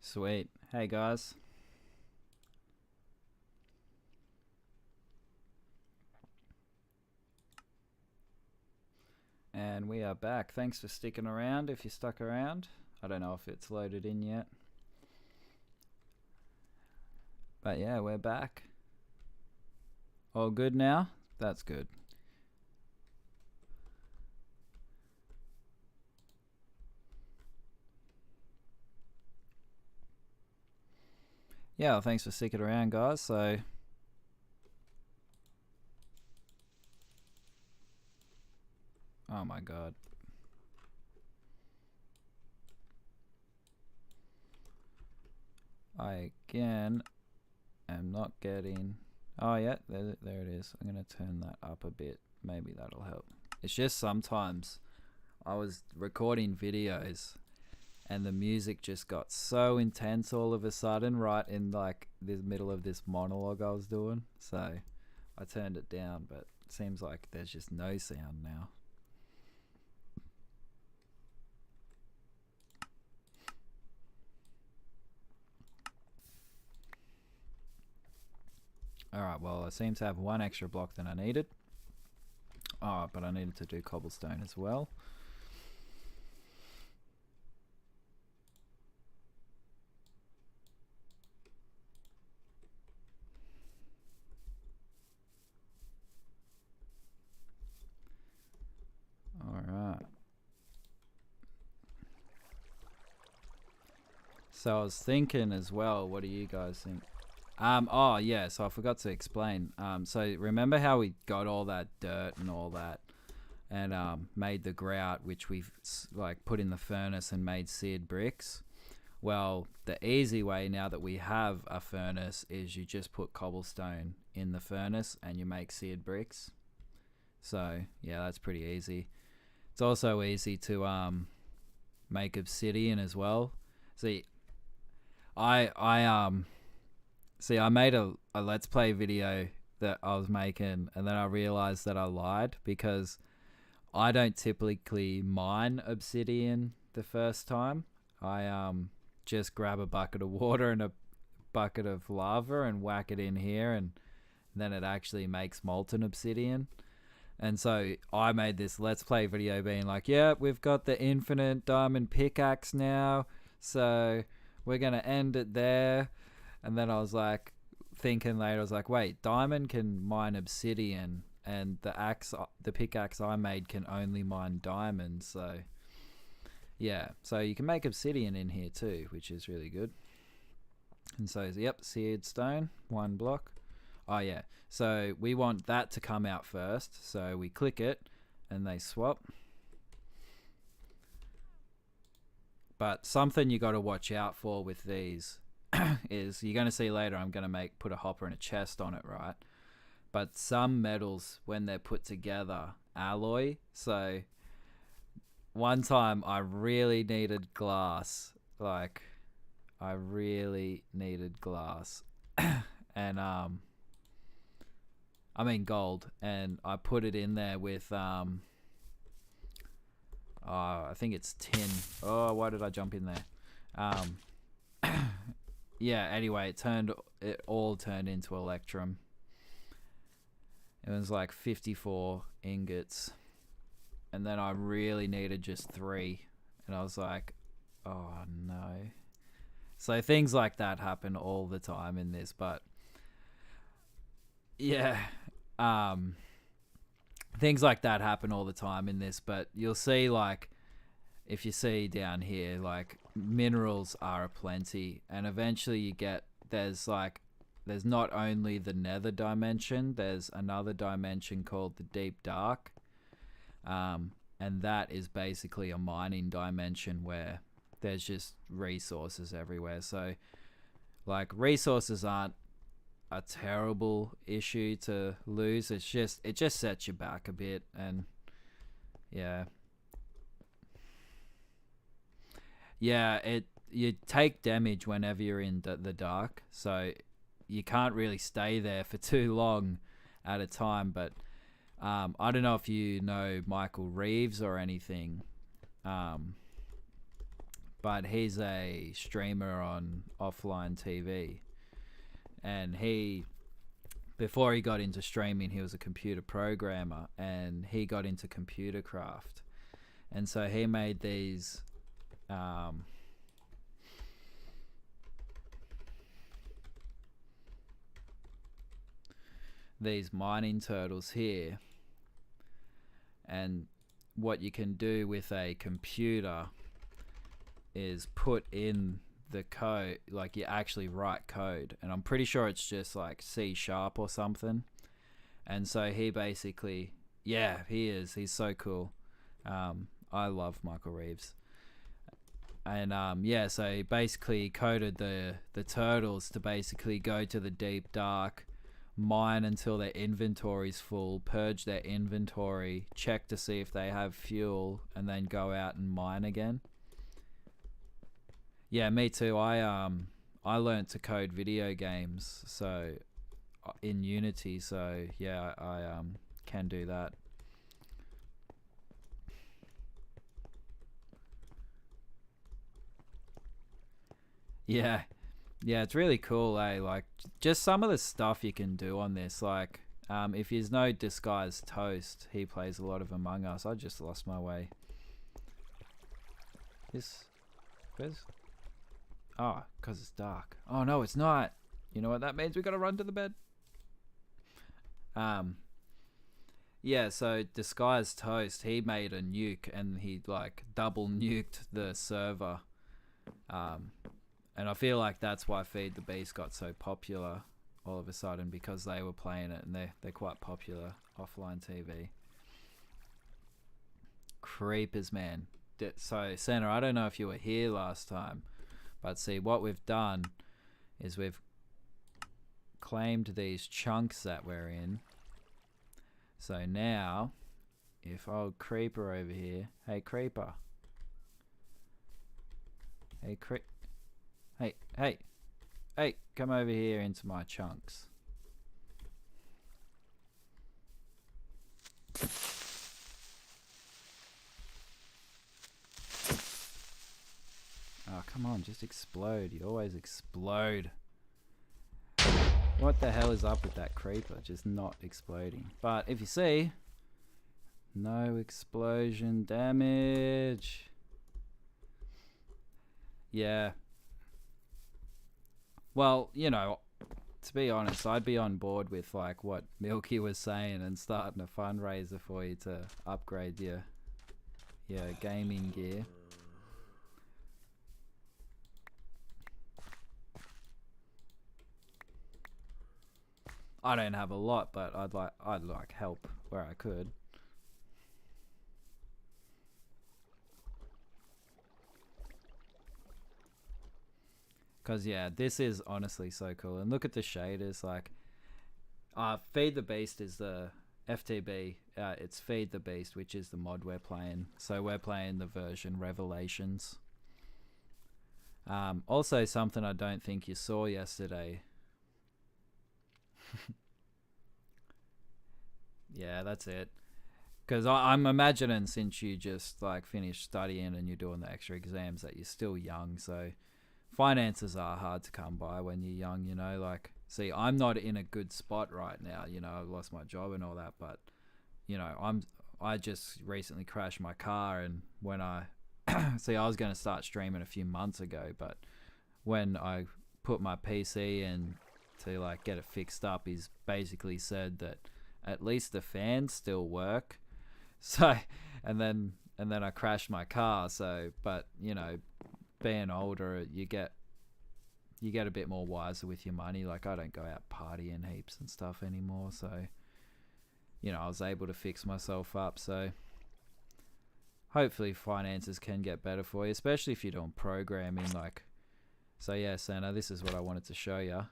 Sweet. Hey guys. And we are back. Thanks for sticking around if you stuck around. I don't know if it's loaded in yet. But yeah, we're back. All good now? That's good. Yeah, well, thanks for sticking around, guys. So, oh my god. I again am not getting. Oh yeah, there it is. I'm gonna turn that up a bit. Maybe that'll help. It's just sometimes I was recording videos and the music just got so intense all of a sudden, right in like the middle of this monologue I was doing. So I turned it down, but it seems like there's just no sound now. Alright, well, I seem to have one extra block than I needed. Oh, but I needed to do cobblestone as well. Alright. So I was thinking as well, what do you guys think? Oh yeah, so I forgot to explain. So remember how we got all that dirt and all that and made the grout, which we've like put in the furnace and made seared bricks? Well, the easy way now that we have a furnace is you just put cobblestone in the furnace and you make seared bricks. So yeah, that's pretty easy. It's also easy to make obsidian as well. See, I made a let's play video that I was making, and then I realized that I lied because I don't typically mine obsidian the first time. I just grab a bucket of water and a bucket of lava and whack it in here, and then it actually makes molten obsidian. And so I made this let's play video being like, yeah, we've got the infinite diamond pickaxe now, so we're gonna end it there. And then I was like, thinking later, I was like, wait, diamond can mine obsidian, and the pickaxe I made can only mine diamonds. So yeah, so you can make obsidian in here too, which is really good. And so yep, seared stone, one block. Oh yeah, so we want that to come out first, so we click it and they swap. But something you got to watch out for with these is you're going to see later I'm going to put a hopper and a chest on it, right? But some metals, when they're put together, alloy. So one time I really needed glass, like I really needed glass and I mean gold, and I put it in there with I think it's tin. Oh, why did I jump in there? Yeah, anyway, it all turned into electrum. It was like 54 ingots. And then I really needed just 3. And I was like, oh no. So things like that happen all the time in this, but yeah, things like that happen all the time in this, but you'll see, like, if you see down here, like, minerals are aplenty, and eventually you get, there's not only the nether dimension, there's another dimension called the deep dark, and that is basically a mining dimension where there's just resources everywhere. So like, resources aren't a terrible issue to lose. It just sets you back a bit, and yeah, you take damage whenever you're in the dark, so you can't really stay there for too long at a time. But I don't know if you know Michael Reeves or anything, but he's a streamer on offline TV, and before he got into streaming, he was a computer programmer, and he got into Koalacraft, and so he made these mining turtles here. And what you can do with a computer is put in the code, like you actually write code, and I'm pretty sure it's just like C# or something. And so he basically, yeah, he's so cool. I love Michael Reeves. And yeah, so he basically coded the turtles to basically go to the deep dark, mine until their inventory's full, purge their inventory, check to see if they have fuel, and then go out and mine again. Yeah, me too. I learnt to code video games so in Unity, so yeah, I can do that. Yeah. Yeah, it's really cool, eh? Like, just some of the stuff you can do on this. Like, if you know Disguised Toast, he plays a lot of Among Us. I just lost my way. Where's... Oh, because it's dark. Oh, no, it's not. You know what that means? We got to run to the bed. Yeah, so Disguised Toast, he made a nuke, and he, like, double nuked the server. And I feel like that's why Feed the Beast got so popular all of a sudden, because they were playing it, and they're quite popular offline TV. Creepers, man. So, Santa, I don't know if you were here last time, but see, what we've done is we've claimed these chunks that we're in. So now, if old Creeper over here... Hey, Creeper. Hey, Hey, come over here into my chunks. Oh, come on, just explode. You always explode. What the hell is up with that creeper? Just not exploding. But if you see, no explosion damage. Yeah. Well, you know, to be honest, I'd be on board with like what Milky was saying and starting a fundraiser for you to upgrade your gaming gear. I don't have a lot, but I'd like help where I could. Cause yeah, this is honestly so cool. And look at the shaders. Like, Feed the Beast is the FTB. It's Feed the Beast, which is the mod we're playing. So we're playing the version Revelations. Also, something I don't think you saw yesterday. Yeah, that's it. Because I'm imagining, since you just like finished studying and you're doing the extra exams, that you're still young. So finances are hard to come by when you're young, you know. Like, see, I'm not in a good spot right now, you know. I've lost my job and all that, but you know, I just recently crashed my car, and when I see, I was going to start streaming a few months ago, but when I put my PC in to like get it fixed up, he's basically said that at least the fans still work. So, and then I crashed my car. So, but you know, being older, you get a bit more wiser with your money. Like, I don't go out partying heaps and stuff anymore. So, you know, I was able to fix myself up. So, hopefully finances can get better for you, especially if you're doing programming. Like, so yeah, Santa, this is what I wanted to show you.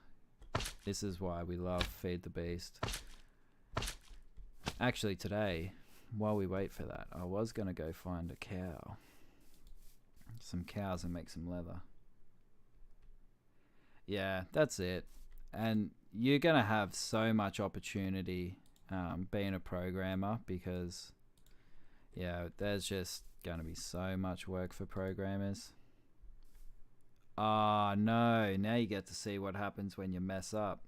This is why we love Feed the Beast. Actually, today, while we wait for that, I was going to go find a cow. Some cows and make some leather. Yeah, that's it. And you're going to have so much opportunity being a programmer, because, yeah, there's just going to be so much work for programmers. Ah, no. Now you get to see what happens when you mess up.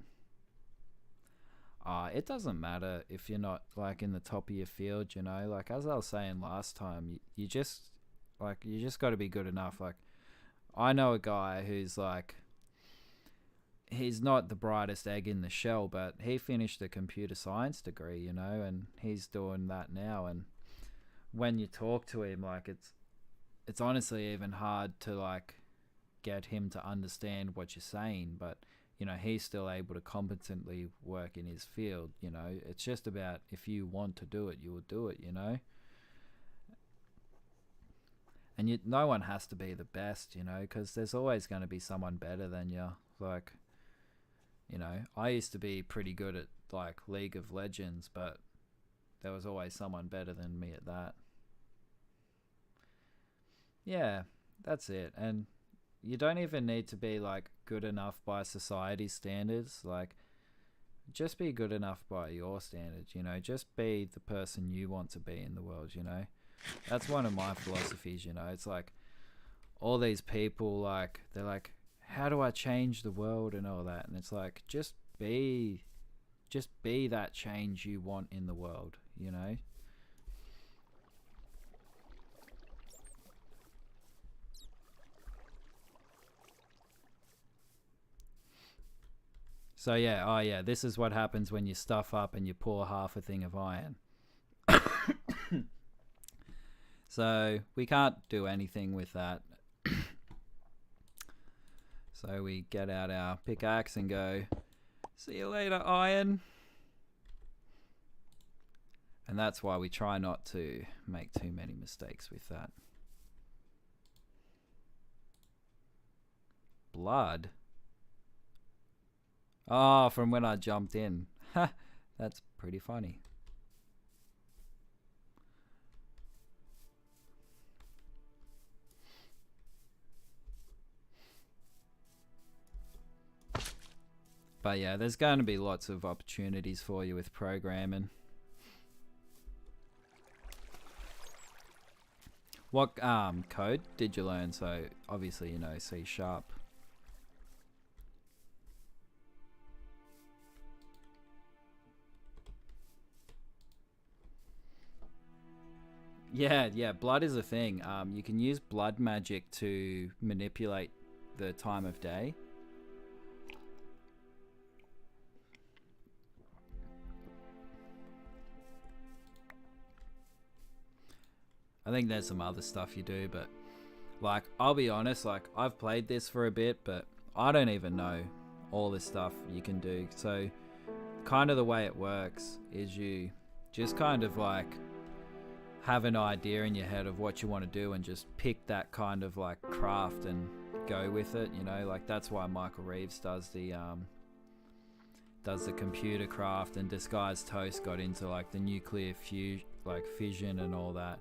It doesn't matter if you're not like in the top of your field, you know. Like as I was saying last time, you just got to be good enough. Like I know a guy who's like, he's not the brightest egg in the shell, but he finished a computer science degree, you know, and he's doing that now. And when you talk to him, like it's honestly even hard to like get him to understand what you're saying, but you know, he's still able to competently work in his field, you know. It's just about if you want to do it, you will do it, you know. And no one has to be the best, you know, because there's always going to be someone better than you. Like, you know, I used to be pretty good at like League of Legends, but there was always someone better than me at that. Yeah, that's it. And you don't even need to be like good enough by society's standards. Like, just be good enough by your standards, you know. Just be the person you want to be in the world, you know. That's one of my philosophies, you know. It's like all these people, like, they're like, how do I change the world and all that? And it's like, just be that change you want in the world, you know. So yeah, oh yeah, this is what happens when you stuff up and you pour half a thing of iron. So we can't do anything with that. So we get out our pickaxe and go, see you later, iron. And that's why we try not to make too many mistakes with that. Blood? Oh, from when I jumped in. Ha, that's pretty funny. But yeah, there's going to be lots of opportunities for you with programming. What code did you learn? So obviously you know C#. Yeah, blood is a thing. You can use blood magic to manipulate the time of day. I think there's some other stuff you do, but like, I'll be honest, like, I've played this for a bit, but I don't even know all this stuff you can do. So kind of the way it works is you just kind of like have an idea in your head of what you want to do and just pick that kind of like craft and go with it, you know. Like that's why Michael Reeves does the computer craft, and Disguised Toast got into like the nuclear fission and all that.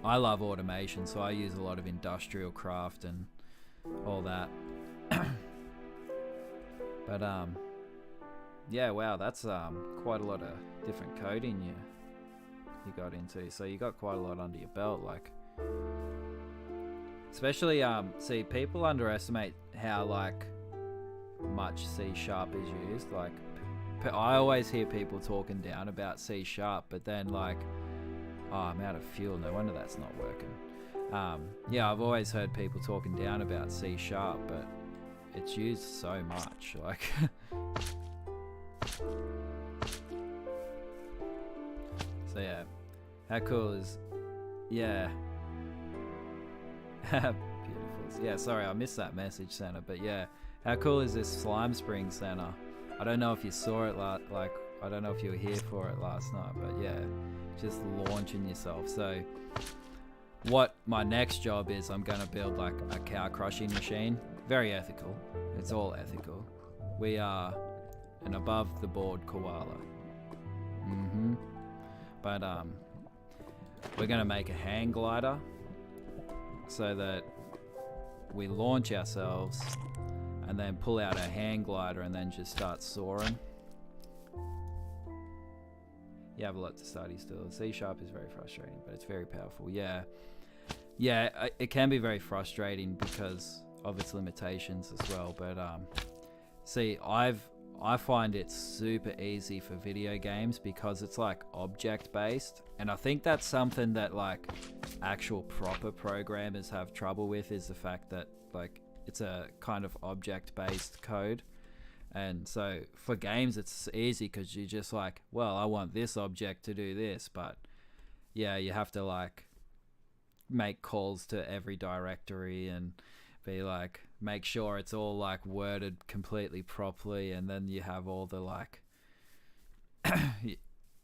I love automation, so I use a lot of industrial craft and all that. But yeah, wow, that's quite a lot of different coding you got into. So you got quite a lot under your belt, like, especially see, people underestimate how like much C# is used. Like I always hear people talking down about C#, but then like, oh, I'm out of fuel, no wonder that's not working. Yeah, I've always heard people talking down about C#, but it's used so much, like. So yeah, how cool is, yeah. Beautiful. Yeah, sorry, I missed that message, Santa, but yeah, how cool is this slime spring, Santa? I don't know if you saw it like, I don't know if you were here for it last night, but yeah, just launching yourself. So what my next job is, I'm gonna build like a cow crushing machine. Very ethical. It's all ethical. We are an above the board koala. But we're gonna make a hang glider so that we launch ourselves and then pull out our hang glider and then just start soaring. You have a lot to study still. C# is very frustrating, but it's very powerful. Yeah. Yeah, it can be very frustrating because of its limitations as well. But see, I find it super easy for video games because it's like object based, and I think that's something that like actual proper programmers have trouble with, is the fact that like it's a kind of object based code. And so for games it's easy because you're just like, well, I want this object to do this, but yeah, you have to like make calls to every directory and be like, make sure it's all like worded completely properly, and then you have all the like oh,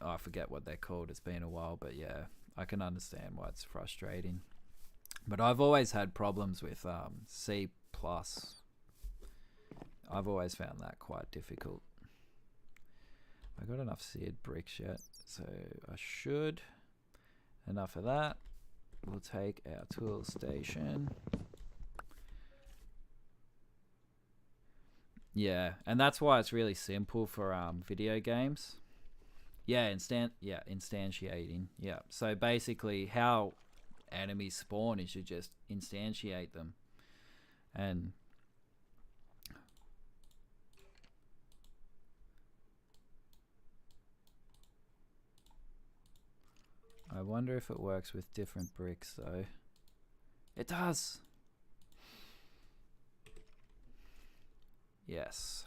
I forget what they're called, it's been a while, but yeah, I can understand why it's frustrating. But I've always had problems with C+. I've always found that quite difficult. I got enough seared bricks yet, so I should. Enough of that. We'll take our tool station. Yeah, and that's why it's really simple for video games. Yeah, instantiating. Yeah, so basically how enemies spawn is you just instantiate them. And I wonder if it works with different bricks though. It does! Yes.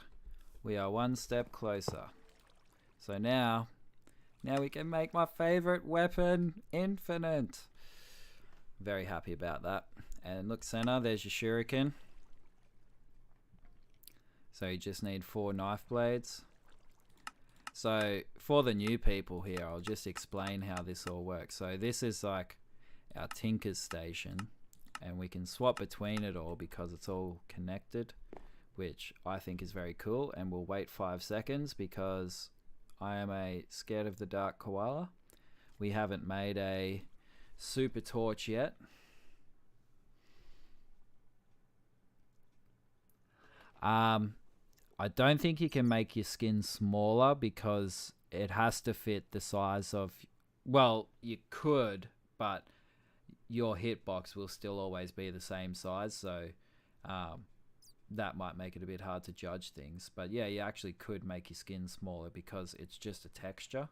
We are one step closer. So now we can make my favorite weapon infinite. Very happy about that. And look, center, there's your shuriken. So you just need 4 knife blades. So for the new people here, I'll just explain how this all works. So this is like our Tinker's station, and we can swap between it all because it's all connected, which I think is very cool. And we'll wait 5 seconds because I am a scared of the dark koala. We haven't made a super torch yet. I don't think you can make your skin smaller because it has to fit the size of, well, you could, but your hitbox will still always be the same size, so that might make it a bit hard to judge things. But yeah, you actually could make your skin smaller because it's just a texture.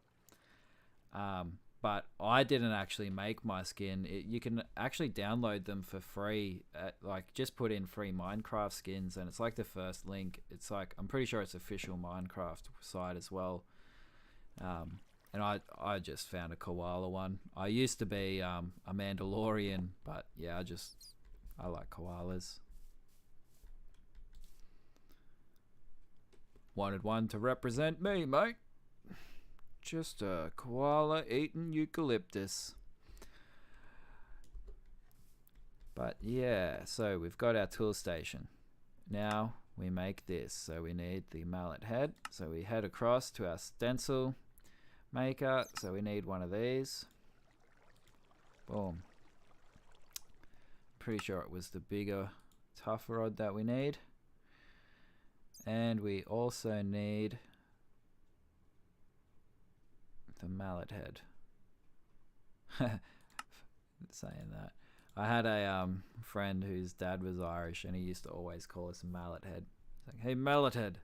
But I didn't actually make my skin. You can actually download them for free. Like, just put in free Minecraft skins, and it's like the first link. It's like, I'm pretty sure it's official Minecraft site as well. And I just found a koala one. I used to be a Mandalorian, but yeah, I like koalas. Wanted one to represent me, mate. Just a koala eating eucalyptus. But yeah, so we've got our tool station. Now we make this. So we need the mallet head. So we head across to our stencil maker. So we need one of these. Boom. Pretty sure it was the bigger, tough rod that we need. And we also need the mallet head. Saying that, I had a friend whose dad was Irish, and he used to always call us mallet head. He's like, hey, mallet head,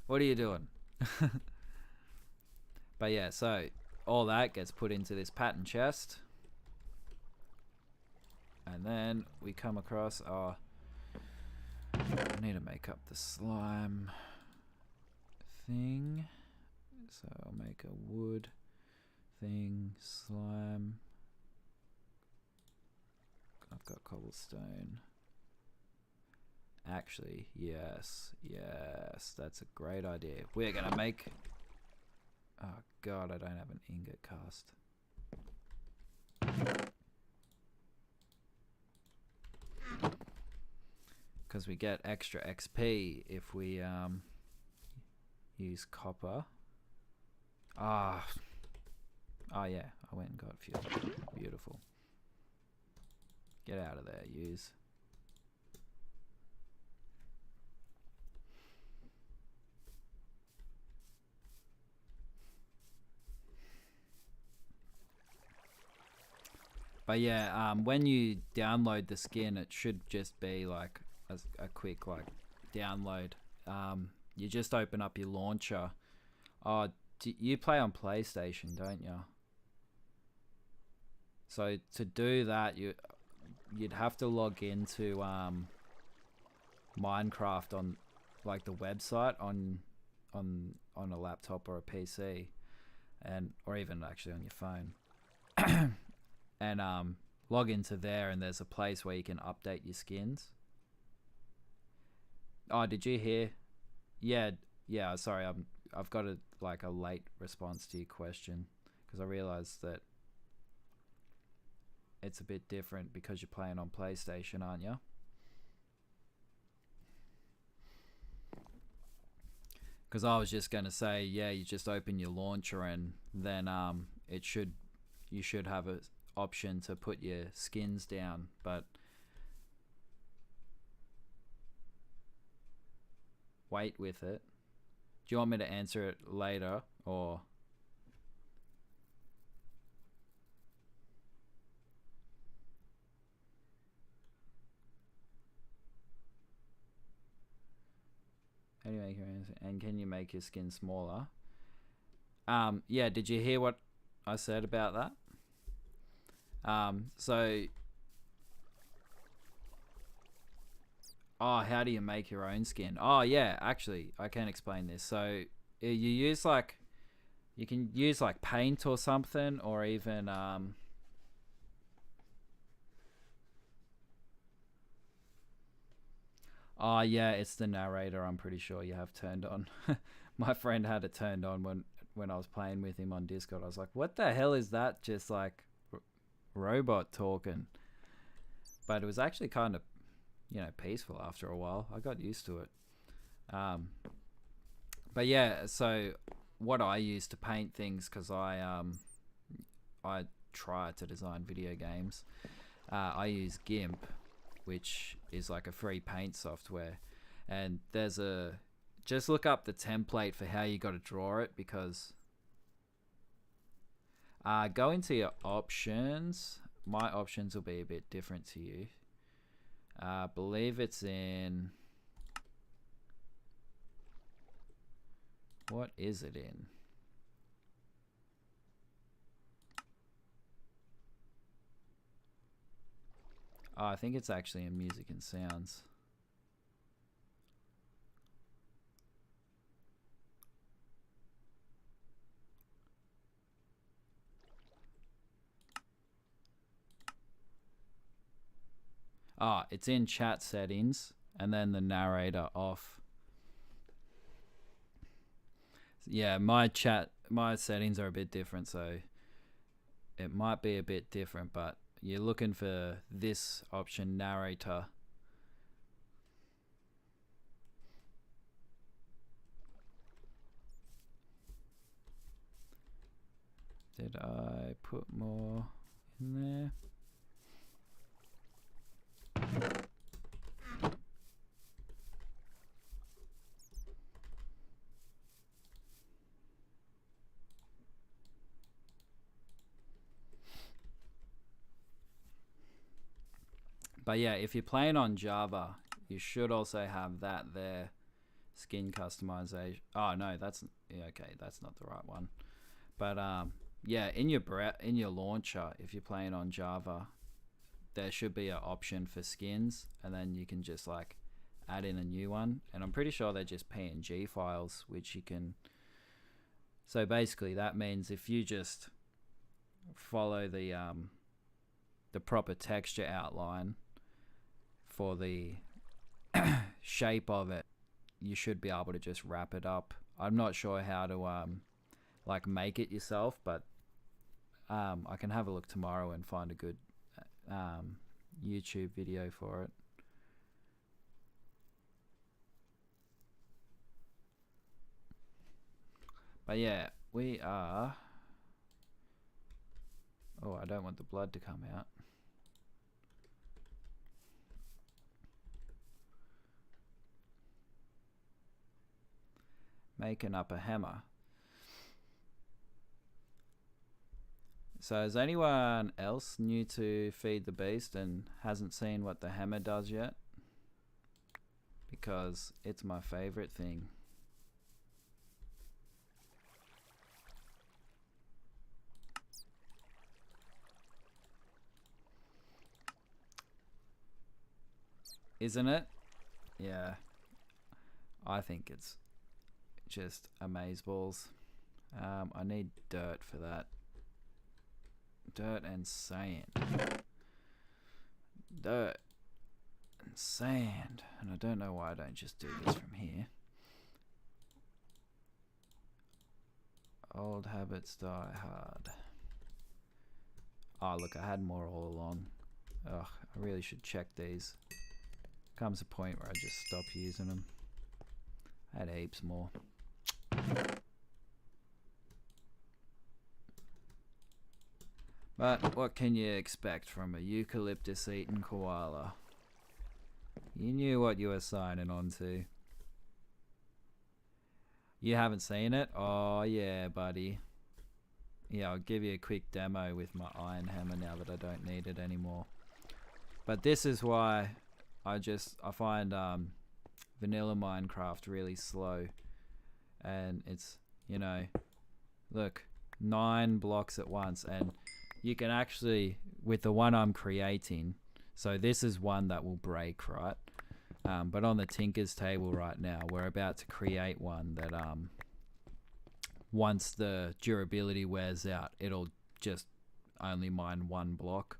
what are you doing? But yeah, so all that gets put into this pattern chest, and then we come across our, I need to make up the slime thing. So I'll make a wood thing, slime. I've got cobblestone. Actually, yes, that's a great idea. We're gonna make, oh god, I don't have an ingot cast. Because we get extra XP if we use copper. Oh yeah, I went and got fuel. Beautiful. Get out of there, use. But yeah, when you download the skin, it should just be like a quick like download. You just open up your launcher. Oh, you play on PlayStation, don't you? So to do that, you'd have to log into Minecraft on like the website on a laptop or a PC, or even actually on your phone, and log into there, and there's a place where you can update your skins. Oh, did you hear? Yeah. Sorry, I've got a late response to your question because I realized that it's a bit different because you're playing on PlayStation, aren't you? Because I was just gonna say, yeah, you just open your launcher and then you should have a option to put your skins down, but wait with it. Do you want me to answer it later or? Anyway, and can you make your skin smaller? Yeah, did you hear what I said about that? Oh, how do you make your own skin? Oh, yeah, actually, I can explain this. So you can use like paint or something, or even oh yeah, it's the narrator. I'm pretty sure you have turned on. My friend had it turned on when I was playing with him on Discord. I was like, "What the hell is that? Just like robot talking." But it was actually kind of, peaceful after a while. I got used to it. But yeah, so what I use to paint things, because I try to design video games. I use GIMP, which is like a free paint software, and just look up the template for how you got to draw it, because go into your options. My options will be a bit different to you. I believe it's in, what is it in? Oh, I think it's actually in music and sounds. Oh, it's in chat settings, and then the narrator off. Yeah, my settings are a bit different, so it might be a bit different, but you're looking for this option, narrator. Did I put more in there? But yeah, if you're playing on Java, you should also have that there. Skin customization. Oh no, that's okay. That's not the right one. But yeah, in your launcher, if you're playing on Java, there should be an option for skins, and then you can just like add in a new one. And I'm pretty sure they're just PNG files, which you can. So basically, that means if you just follow the proper texture outline for the shape of it, you should be able to just wrap it up. I'm not sure how to like make it yourself, but I can have a look tomorrow and find a good YouTube video for it. But yeah, we are. Oh, I don't want the blood to come out. Making up a hammer. So is anyone else new to Feed the Beast and hasn't seen what the hammer does yet? Because it's my favorite thing. Isn't it? Yeah. I think it's just amazeballs. I need dirt for that. Dirt and sand. Dirt and sand. And I don't know why I don't just do this from here. Old habits die hard. Oh, look, I had more all along. Ugh, I really should check these. Comes a point where I just stop using them. I had heaps more. But what can you expect from a eucalyptus eating koala? You knew what you were signing on to. You haven't seen it? Oh yeah, buddy. Yeah, I'll give you a quick demo with my iron hammer now that I don't need it anymore. But this is why I find vanilla Minecraft really slow. And it's, you know, look, 9 blocks at once, and you can actually, with the one I'm creating, so this is one that will break, right? But on the Tinker's table right now, we're about to create one that once the durability wears out, it'll just only mine 1 block.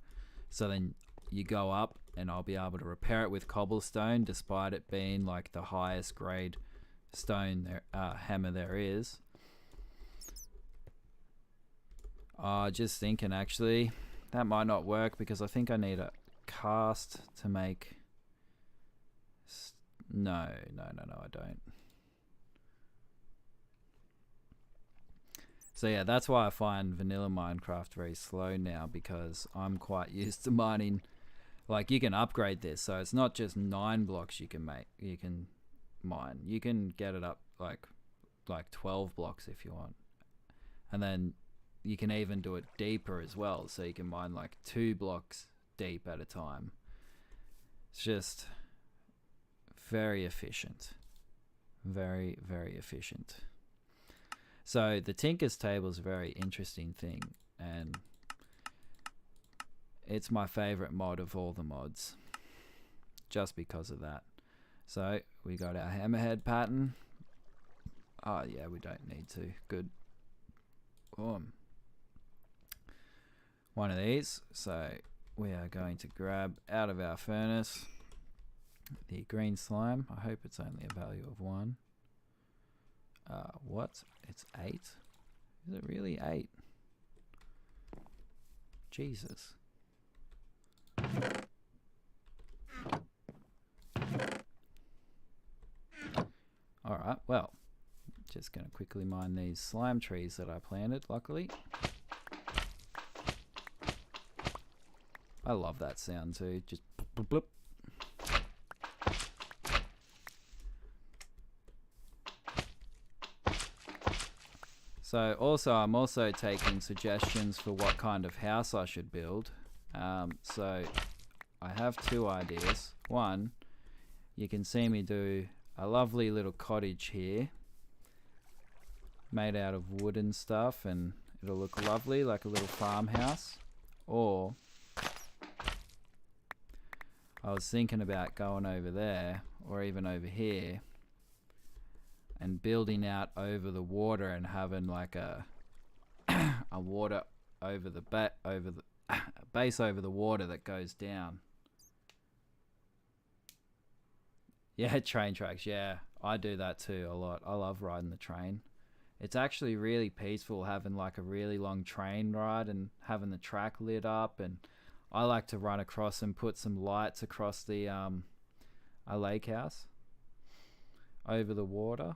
So then you go up and I'll be able to repair it with cobblestone, despite it being like the highest grade stone hammer there is. Just thinking, actually, that might not work because I think I need a cast to make... No, I don't. So yeah, that's why I find vanilla Minecraft very slow now, because I'm quite used to mining. Like, you can upgrade this, so it's not just 9 blocks you can mine. You can get it up like 12 blocks if you want. And then you can even do it deeper as well, so you can mine like 2 blocks deep at a time. It's just very efficient. Very, very efficient. So the Tinker's table is a very interesting thing, and it's my favorite mod of all the mods, just because of that. So we got our hammerhead pattern. Oh yeah, we don't need to. Good. One of these. So we are going to grab out of our furnace the green slime. I hope it's only a value of 1. What? It's 8? Is it really 8? Jesus. Alright, well, just going to quickly mine these slime trees that I planted, luckily. I love that sound too, just bloop, bloop. So also, I'm also taking suggestions for what kind of house I should build. So I have 2 ideas. One, you can see me do a lovely little cottage here, made out of wood and stuff, and it'll look lovely like a little farmhouse. Or I was thinking about going over there, or even over here, and building out over the water and having like a water over the base over the water that goes down. Yeah, train tracks. Yeah, I do that too a lot. I love riding the train. It's actually really peaceful having like a really long train ride and having the track lit up, and I like to run across and put some lights across the a lake house over the water.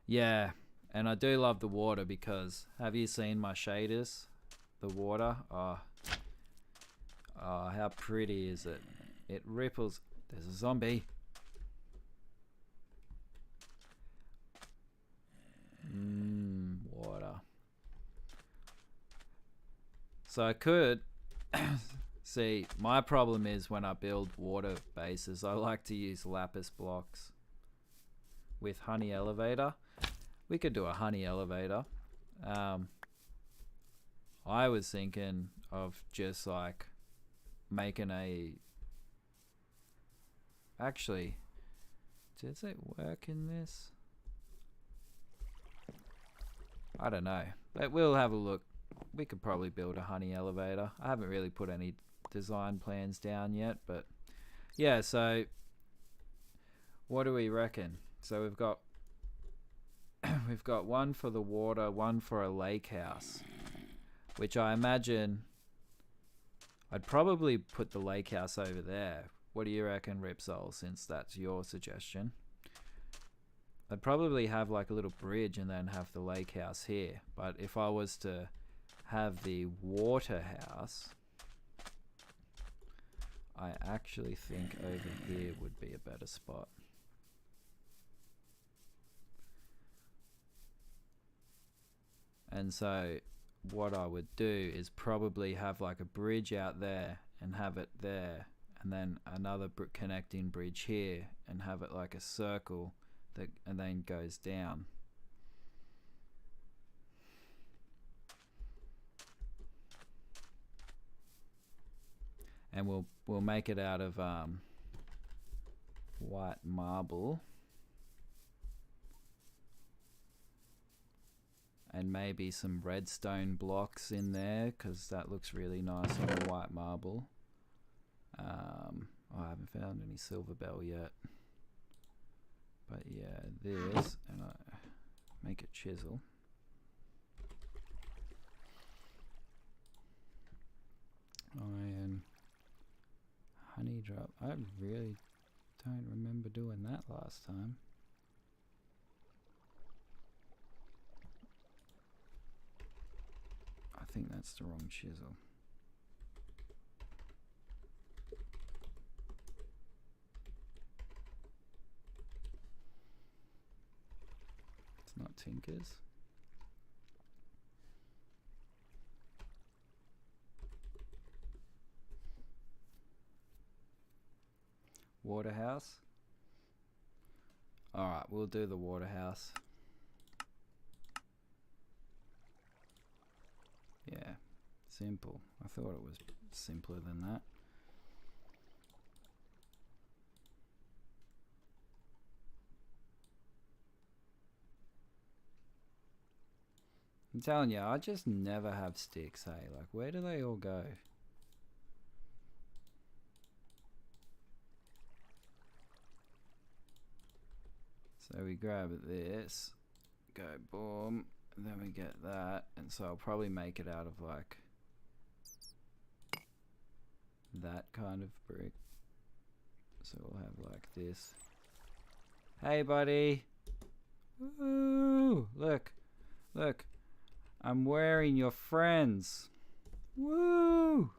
Yeah, and I do love the water because, have you seen my shaders? The water, oh, how pretty is it? It ripples. There's a zombie. Water. So I could see, my problem is when I build water bases, I like to use lapis blocks with honey elevator. We could do a honey elevator. I was thinking of just like making a... Actually, does it work in this? I don't know, but we'll have a look. We could probably build a honey elevator. I haven't really put any design plans down yet, but yeah, so what do we reckon? So we've got we've got one for the water, one for a lake house, which I imagine I'd probably put the lake house over there. What do you reckon, Ripsol, since that's your suggestion? I'd probably have like a little bridge and then have the lake house here. But if I was to have the water house, I actually think over here would be a better spot. And so what I would do is probably have like a bridge out there and have it there, and then another connecting bridge here and have it like a circle that and then goes down. And we'll make it out of white marble. And maybe some redstone blocks in there, because that looks really nice on the white marble. I haven't found any silver bell yet. But yeah, this, and I make a chisel. Iron, honey drop. I really don't remember doing that last time. I think that's the wrong chisel. It's not Tinker's. Waterhouse. Alright, we'll do the waterhouse. Yeah, simple. I thought it was simpler than that. I'm telling you, I just never have sticks, hey? Like, where do they all go? So we grab this, go boom, and then we get that, and so I'll probably make it out of like that kind of brick. So we'll have like this. Hey buddy! Woo! Look! Look! I'm wearing your friends! Woo!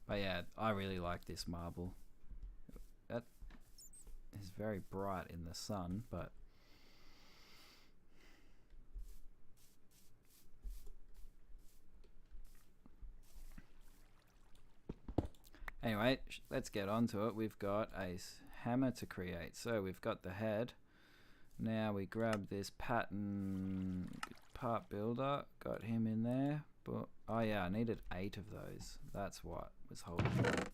But yeah, I really like this marble. That is very bright in the sun, but anyway, let's get on to it. We've got a hammer to create. So we've got the head. Now we grab this pattern part builder. Got him in there. But oh yeah, I needed 8 of those. That's what was holding it.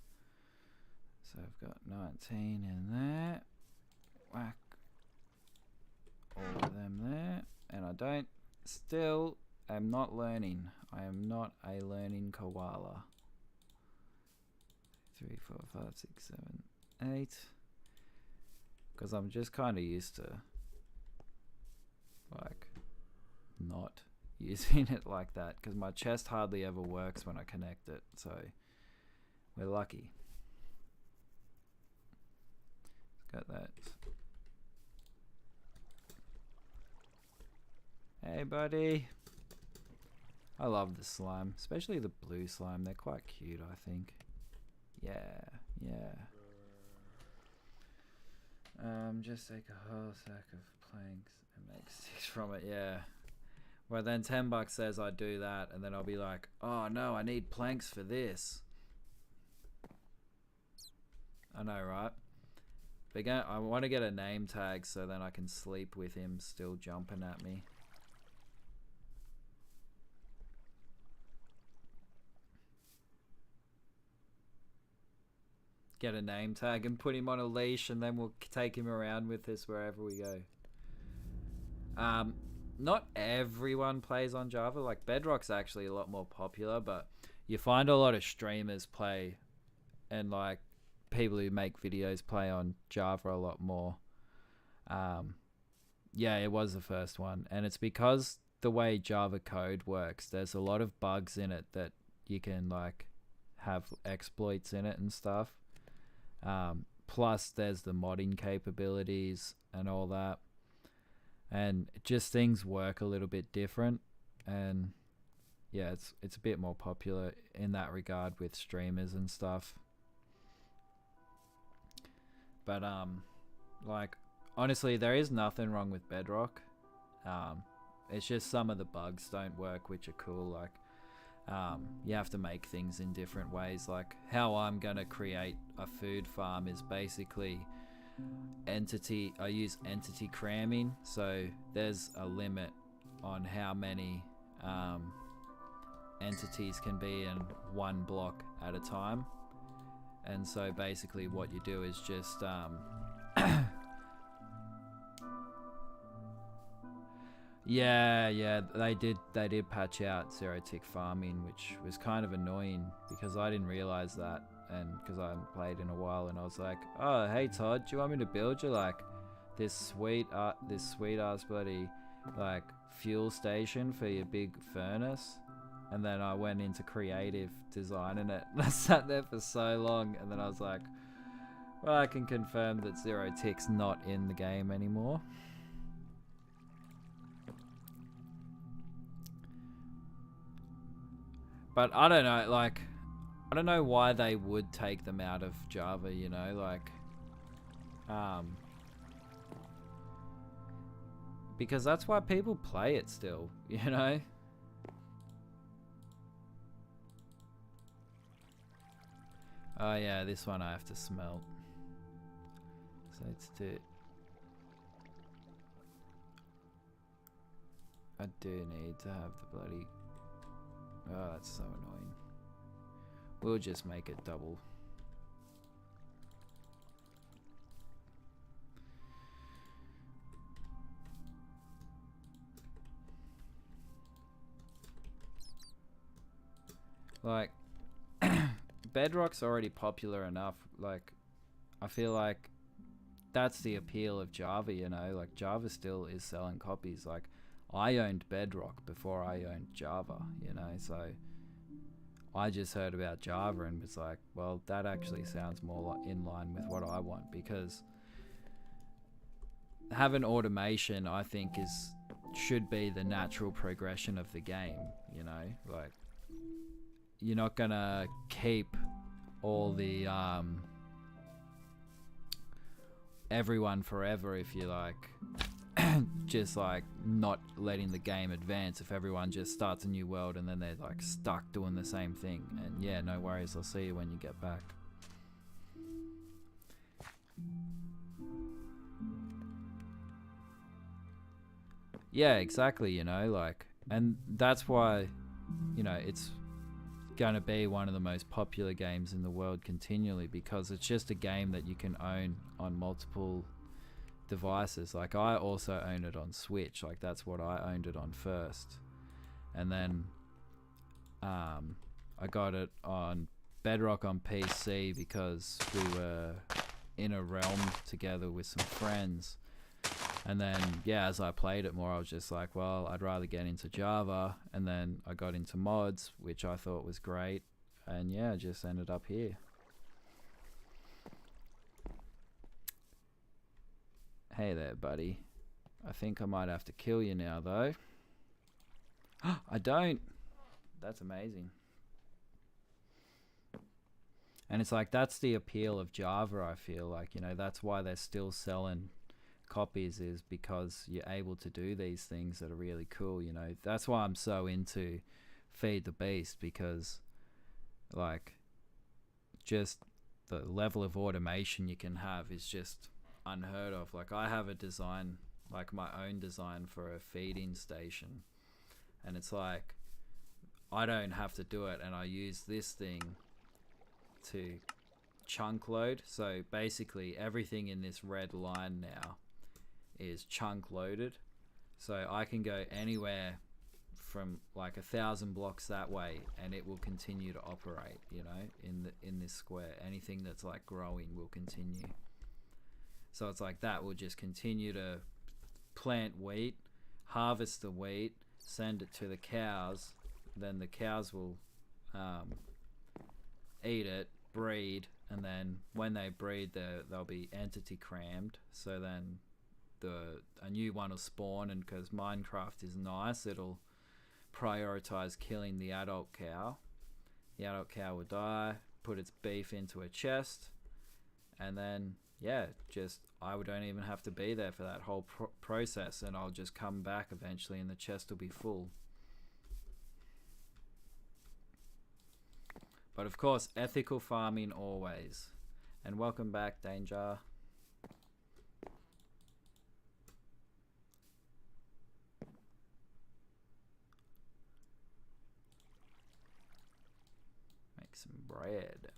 So I've got 19 in there. Whack all of them there. And I don't... Still, I'm not learning. I am not a learning koala. 3, 4, 5, 6, 7, 8. Because I'm just kind of used to like not using it like that, because my chest hardly ever works when I connect it, so we're lucky. Got that. Hey buddy. I love the slime, especially the blue slime. They're quite cute, I think. Yeah, yeah. Just take a whole sack of planks and make sticks from it. Yeah. Well, then $10 says I do that, and then I'll be like, oh no, I need planks for this. I know, right? But again, I want to get a name tag so then I can sleep with him still jumping at me. Get a name tag and put him on a leash, and then we'll take him around with us wherever we go. Not everyone plays on Java. Like Bedrock's actually a lot more popular, but you find a lot of streamers play, and like people who make videos play on Java a lot more. Yeah, it was the first one, and it's because the way Java code works, there's a lot of bugs in it that you can like have exploits in it and stuff. Plus there's the modding capabilities and all that, and just things work a little bit different, and yeah, it's a bit more popular in that regard with streamers and stuff. But like honestly, there is nothing wrong with Bedrock. It's just some of the bugs don't work, which are cool. Like you have to make things in different ways. Like how I'm gonna create a food farm is basically I use entity cramming, so there's a limit on how many entities can be in one block at a time. And so basically what you do is just yeah, they did patch out zero tick farming, which was kind of annoying because I didn't realize that, and because I haven't played in a while, and I was like, oh hey Todd, do you want me to build you like this sweet ass bloody like fuel station for your big furnace? And then I went into creative designing it, and I sat there for so long, and then I was like, well, I can confirm that zero tick's not in the game anymore. But I don't know, like, I don't know why they would take them out of Java, you know, like, because that's why people play it still, you know? Oh yeah, this one I have to smelt. So let's do... I do need to have the bloody... Oh, that's so annoying. We'll just make it double. Like, Bedrock's already popular enough. Like, I feel like that's the appeal of Java, you know? Like, Java still is selling copies. Like, I owned Bedrock before I owned Java, you know? So I just heard about Java and was like, well, that actually sounds more in line with what I want, because having automation, I think, should be the natural progression of the game, you know? Like, you're not gonna keep all the everyone forever if you like just like not letting the game advance. If everyone just starts a new world and then they're like stuck doing the same thing, and yeah, no worries, I'll see you when you get back. Yeah, exactly, you know, like, and that's why, you know, it's gonna be one of the most popular games in the world continually, because it's just a game that you can own on multiple devices. Like, I also own it on Switch, like that's what I owned it on first, and then I got it on Bedrock on PC because we were in a realm together with some friends. And then, yeah, as I played it more, I was just like, well, I'd rather get into Java. And then I got into mods, which I thought was great. And yeah, just ended up here. Hey there, buddy. I think I might have to kill you now, though. I don't. That's amazing. And it's like, that's the appeal of Java, I feel like, you know, that's why they're still selling copies, is because you're able to do these things that are really cool, you know. That's why I'm so into Feed the Beast, because like just the level of automation you can have is just unheard of. Like I have a design, like my own design for a feeding station, and it's like I don't have to do it, and I use this thing to chunk load. So basically everything in this red line now is chunk loaded, so I can go anywhere from like 1,000 blocks that way and it will continue to operate, you know, in this square. Anything that's like growing will continue. So it's like that will just continue to plant wheat, harvest the wheat, send it to the cows, then the cows will eat it, breed, and then when they breed, they'll be entity crammed. So then a new one will spawn, and because Minecraft is nice, it'll prioritize killing the adult cow. The adult cow will die, put its beef into a chest, and then yeah, just I don't even have to be there for that whole process, and I'll just come back eventually and the chest will be full. But of course, ethical farming always. And welcome back, Danger. Make some bread.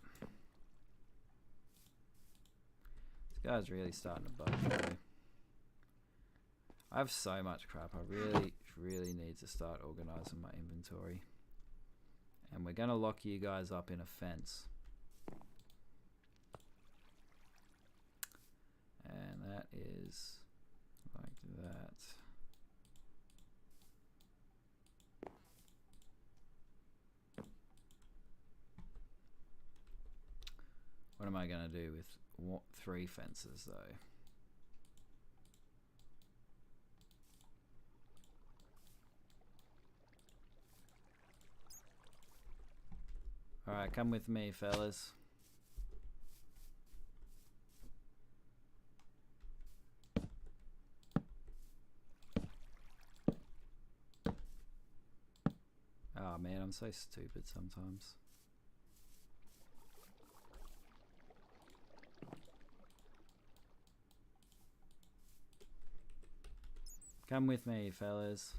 This guy's really starting to bug me. I have so much crap. I really need to start organizing my inventory. And we're gonna lock you guys up in a fence. And that is like that. What am I gonna do with 3 fences though? Alright, come with me, fellas. Oh man, I'm so stupid sometimes. Come with me, fellas.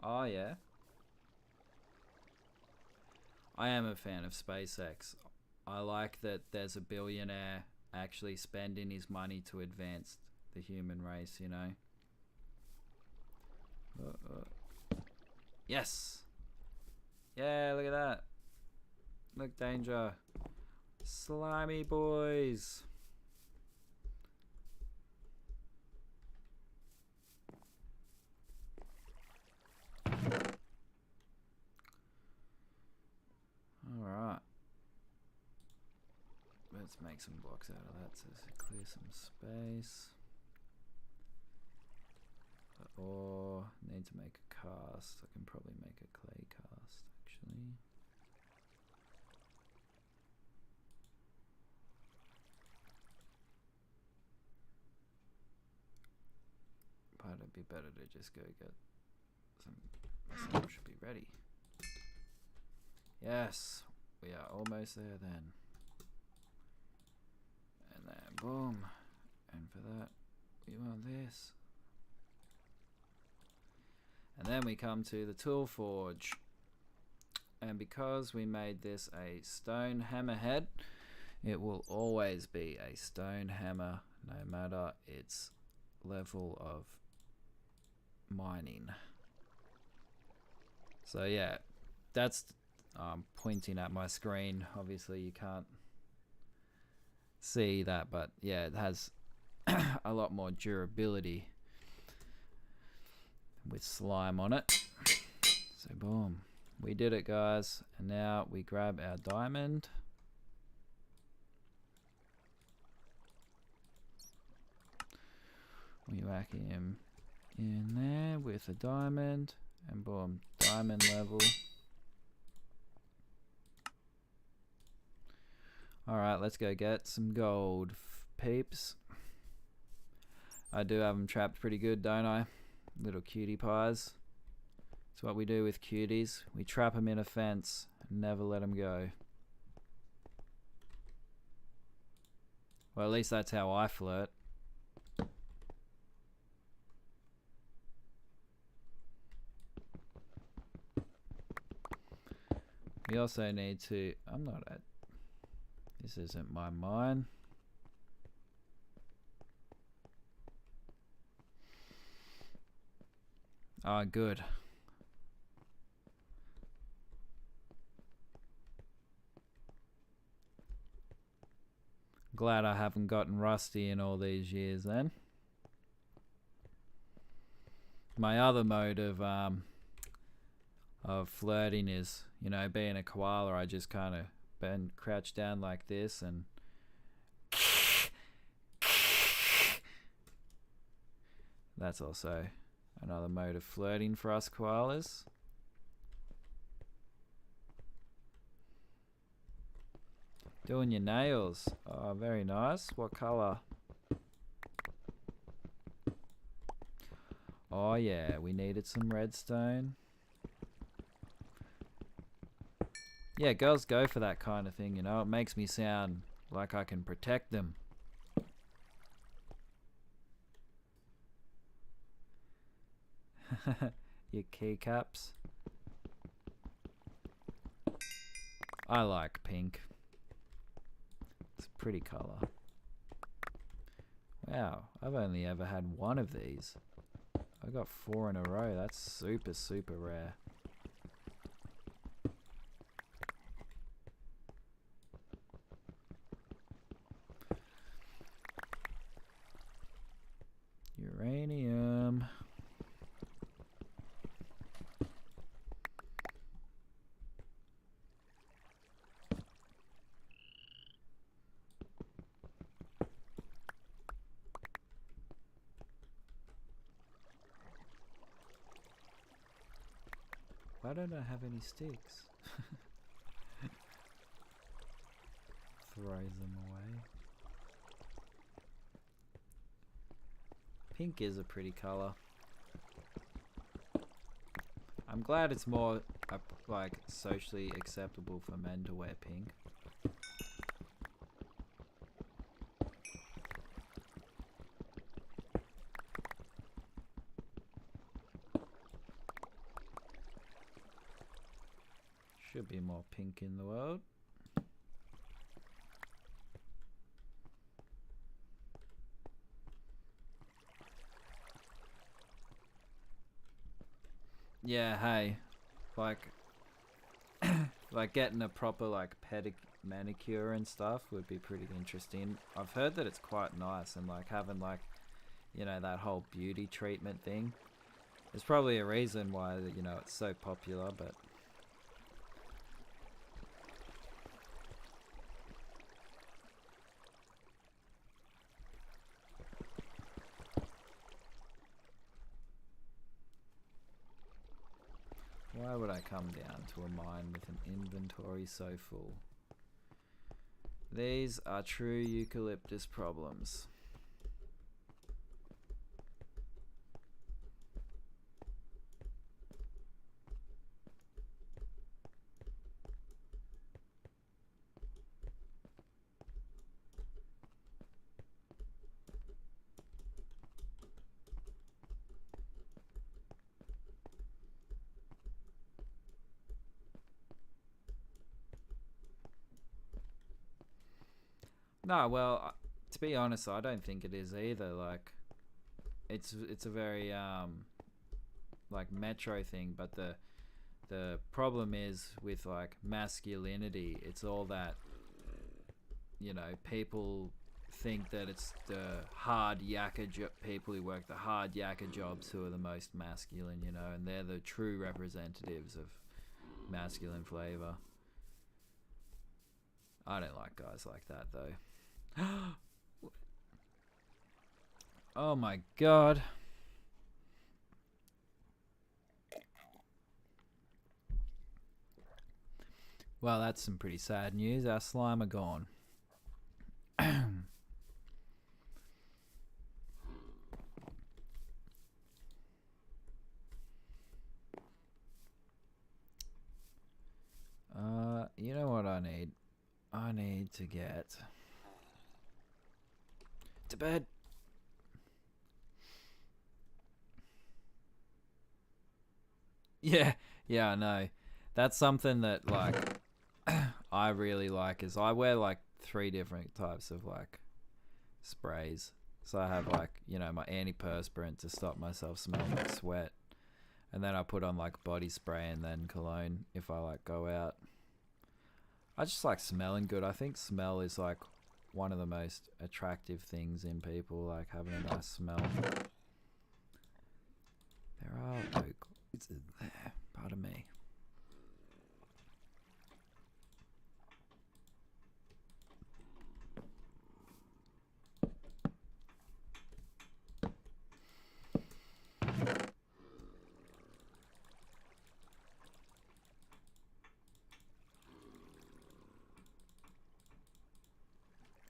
Oh yeah. I am a fan of SpaceX. I like that there's a billionaire actually spending his money to advance the human race, you know. Yes! Yeah, look at that. Look, Danger. Slimy boys. Alright. Let's make some blocks out of that to clear some space. Or need to make a cast. I can probably make a clay cast actually. But it'd be better to just go get some. Some should be ready. Yes, we are almost there then. And then boom. And for that, we want this. And then we come to the tool forge. And because we made this a stone hammerhead, it will always be a stone hammer no matter its level of mining. So yeah, that's pointing at my screen. Obviously you can't see that, but yeah, it has a lot more durability with slime on it. So boom, we did it, guys. And now we grab our diamond. We whack him in there with a diamond, and boom, diamond level. Alright, let's go get some gold, peeps. I do have them trapped pretty good, don't I? Little cutie pies. That's what we do with cuties. We trap them in a fence and never let them go. Well, at least that's how I flirt. We also need to... I'm not at... This isn't my mine. Oh, good. Glad I haven't gotten rusty in all these years then. My other mode of flirting is, you know, being a koala, I just kind of crouch down like this and that's also another mode of flirting for us koalas. Doing your nails. Oh, very nice. What color? Oh yeah, we needed some redstone. Yeah, girls go for that kind of thing, you know. It makes me sound like I can protect them. Your keycaps. I like pink. It's a pretty color. Wow, I've only ever had one of these. I got 4 in a row. That's super, super rare. Uranium. Why don't I have any sticks? Throws them away. Pink is a pretty color. I'm glad it's more like socially acceptable for men to wear pink. Should be more pink in the world. Yeah, hey, like, like getting a proper like manicure and stuff would be pretty interesting. I've heard that it's quite nice, and like having like, you know, that whole beauty treatment thing. There's probably a reason why, you know, it's so popular, but. Why would I come down to a mine with an inventory so full? These are true eucalyptus problems. No, well, to be honest, I don't think it is either. Like, it's a very like metro thing, but the problem is with like masculinity. It's all that, you know, people think that it's the hard yakka people who work the hard yakka jobs who are the most masculine, you know, and they're the true representatives of masculine flavor. I don't like guys like that though. Oh my god. Well, that's some pretty sad news. Our slime are gone. You know what I need? I need to get to bed. Yeah, yeah, I know. That's something that like I really like is I wear like 3 different types of like sprays. So I have like, you know, my antiperspirant to stop myself smelling like sweat. And then I put on like body spray and then cologne if I like go out. I just like smelling good. I think smell is like one of the most attractive things in people, like having a nice smell. There are oak. It's there. Pardon me.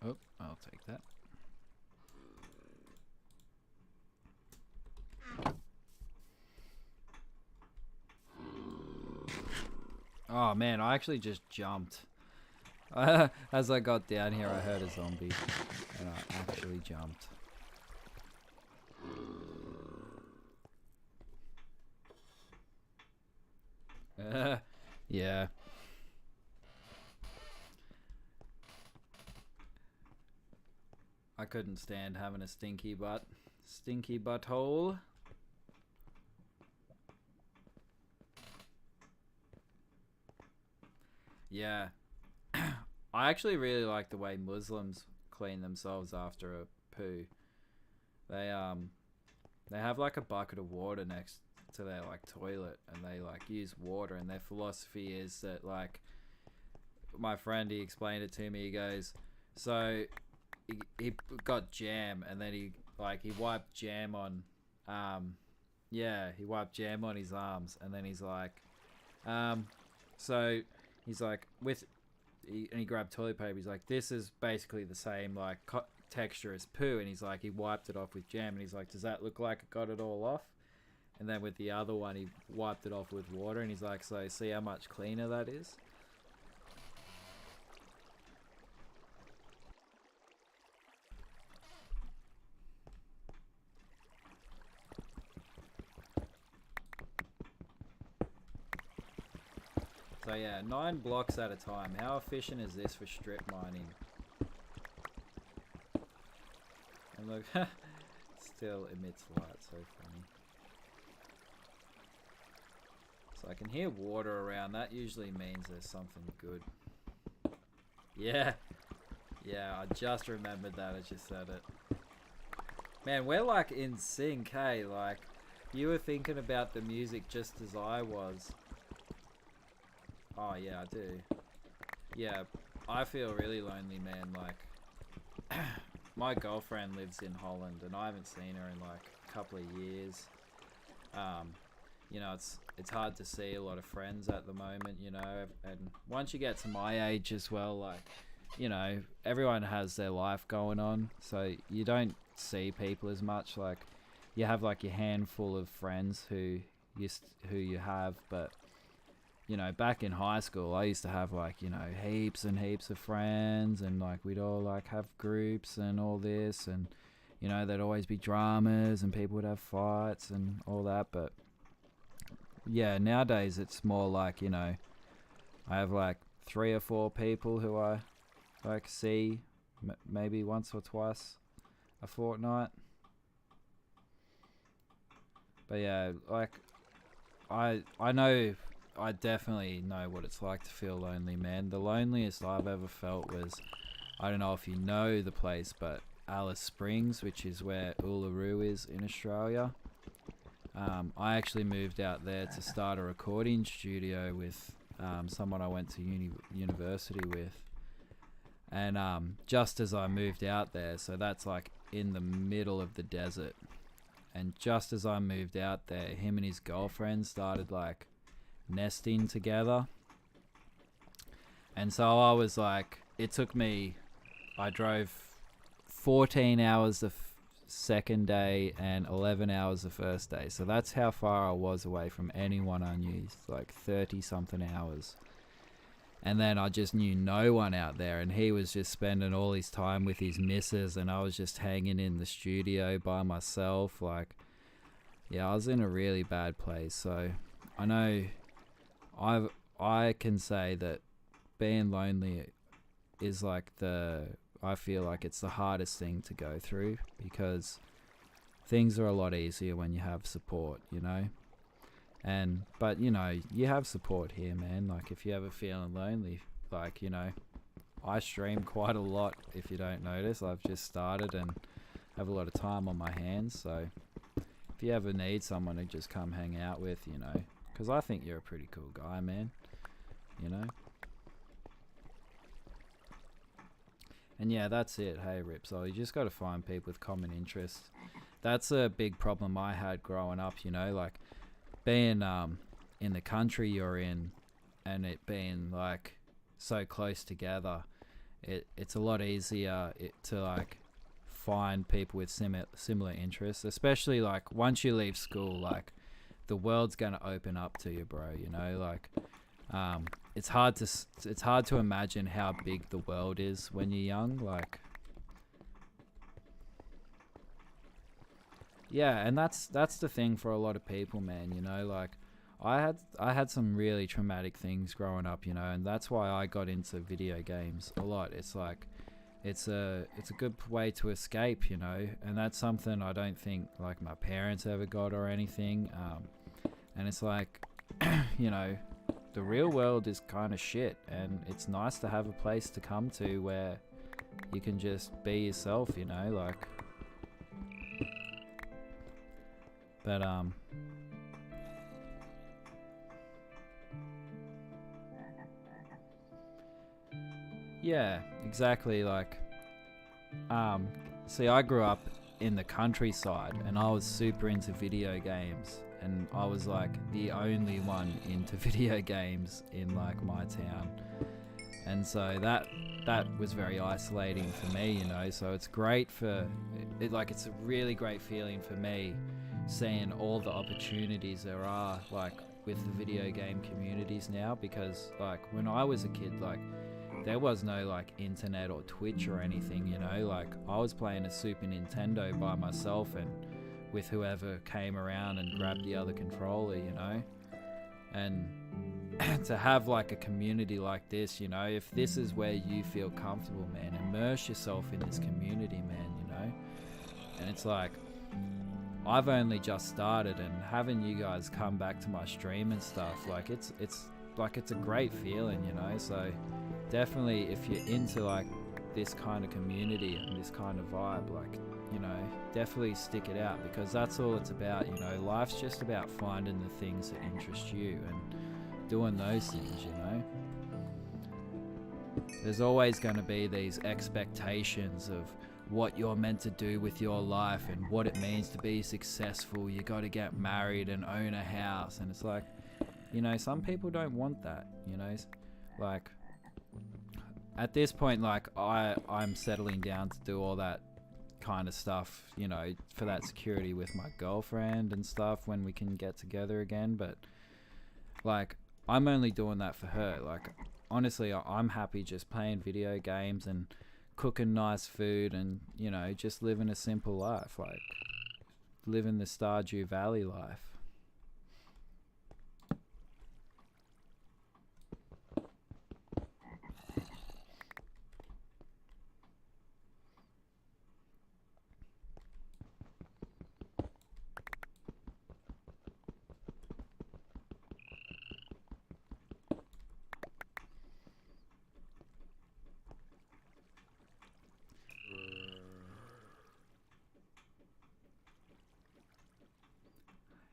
Oh, I'll take that. Oh man, I actually just jumped. As I got down here, I heard a zombie, and I actually jumped. Yeah. I couldn't stand having a stinky butt. Stinky butthole. Yeah. I actually really like the way Muslims clean themselves after a poo. They have like a bucket of water next to their like toilet, and they like use water, and their philosophy is that like my friend, he explained it to me. He goes, so he got jam, and then he wiped jam on he wiped jam on his arms, and then he's like so he's like and he grabbed toilet paper. He's like, this is basically the same like texture as poo, and he's like, he wiped it off with jam, and he's like, does that look like it got it all off? And then with the other one, he wiped it off with water, and he's like, so see how much cleaner that is? So yeah, 9 blocks at a time. How efficient is this for strip mining? And look, still emits light, so funny. So I can hear water around. That usually means there's something good. Yeah. Yeah, I just remembered that as you said it. Man, we're like in sync, hey? Like, you were thinking about the music just as I was. Oh yeah, I do. Yeah, I feel really lonely, man. Like, my girlfriend lives in Holland, and I haven't seen her in like a couple of years. You know, it's hard to see a lot of friends at the moment, you know. And once you get to my age as well, like, you know, everyone has their life going on, so you don't see people as much. Like, you have like your handful of friends who you have, but you know, back in high school, I used to have like, you know, heaps and heaps of friends, and like we'd all like have groups and all this, and you know, there'd always be dramas and people would have fights and all that. But yeah, nowadays it's more like, you know, I have like 3 or 4 people who I like see maybe once or twice a fortnight. But yeah, like I know, I definitely know what it's like to feel lonely, man. The loneliest I've ever felt was, I don't know if you know the place, but Alice Springs, which is where Uluru is in Australia. I actually moved out there to start a recording studio with someone I went to university with. And just as I moved out there, so that's like in the middle of the desert, and just as I moved out there, him and his girlfriend started like nesting together. And so I was like, it took me, I drove 14 hours the second day and 11 hours the first day. So that's how far I was away from anyone I knew, like 30 something hours. And then I just knew no one out there, and he was just spending all his time with his missus, and I was just hanging in the studio by myself. Like, yeah, I was in a really bad place. So I know I can say that being lonely is like I feel like it's the hardest thing to go through, because things are a lot easier when you have support, you know? But you know, you have support here, man. Like, if you ever feeling lonely, like, you know, I stream quite a lot. If you don't notice, I've just started and have a lot of time on my hands. So if you ever need someone to just come hang out with, you know, because I think you're a pretty cool guy, man, you know? And yeah, that's it. Hey, Ripsol, you just got to find people with common interests. That's a big problem I had growing up, you know, like being in the country you're in, and it being like so close together, it's a lot easier to like find people with similar interests, especially like once you leave school. Like, the world's gonna open up to you, bro, you know? Like, it's hard to imagine how big the world is when you're young. Like, yeah, and that's the thing for a lot of people, man, you know? Like, I had some really traumatic things growing up, you know, and that's why I got into video games a lot. It's like it's a good way to escape, you know, and that's something I don't think like my parents ever got or anything. And it's like, you know, the real world is kind of shit, and it's nice to have a place to come to where you can just be yourself, you know, like. But yeah, exactly. Like, see, I grew up in the countryside, and I was super into video games, and I was like the only one into video games in like my town, and so that was very isolating for me, you know. So it's great for it, like it's a really great feeling for me seeing all the opportunities there are like with the video game communities now, because like when I was a kid, like there was no like internet or Twitch or anything, you know. Like, I was playing a Super Nintendo by myself and with whoever came around and grabbed the other controller, you know. And to have like a community like this, you know, if this is where you feel comfortable, man, immerse yourself in this community, man, you know. And it's like, I've only just started, and having you guys come back to my stream and stuff, like it's like it's a great feeling, you know. So definitely, if you're into like this kind of community and this kind of vibe, like, you know, definitely stick it out, because that's all it's about, you know. Life's just about finding the things that interest you and doing those things, you know. There's always going to be these expectations of what you're meant to do with your life and what it means to be successful. You got to get married and own a house, and it's like, you know, some people don't want that, you know. Like, at this point, like I'm settling down to do all that kind of stuff, you know, for that security with my girlfriend and stuff when we can get together again. But like, I'm only doing that for her. Like, honestly, I'm happy just playing video games and cooking nice food and, you know, just living a simple life, like living the Stardew Valley life.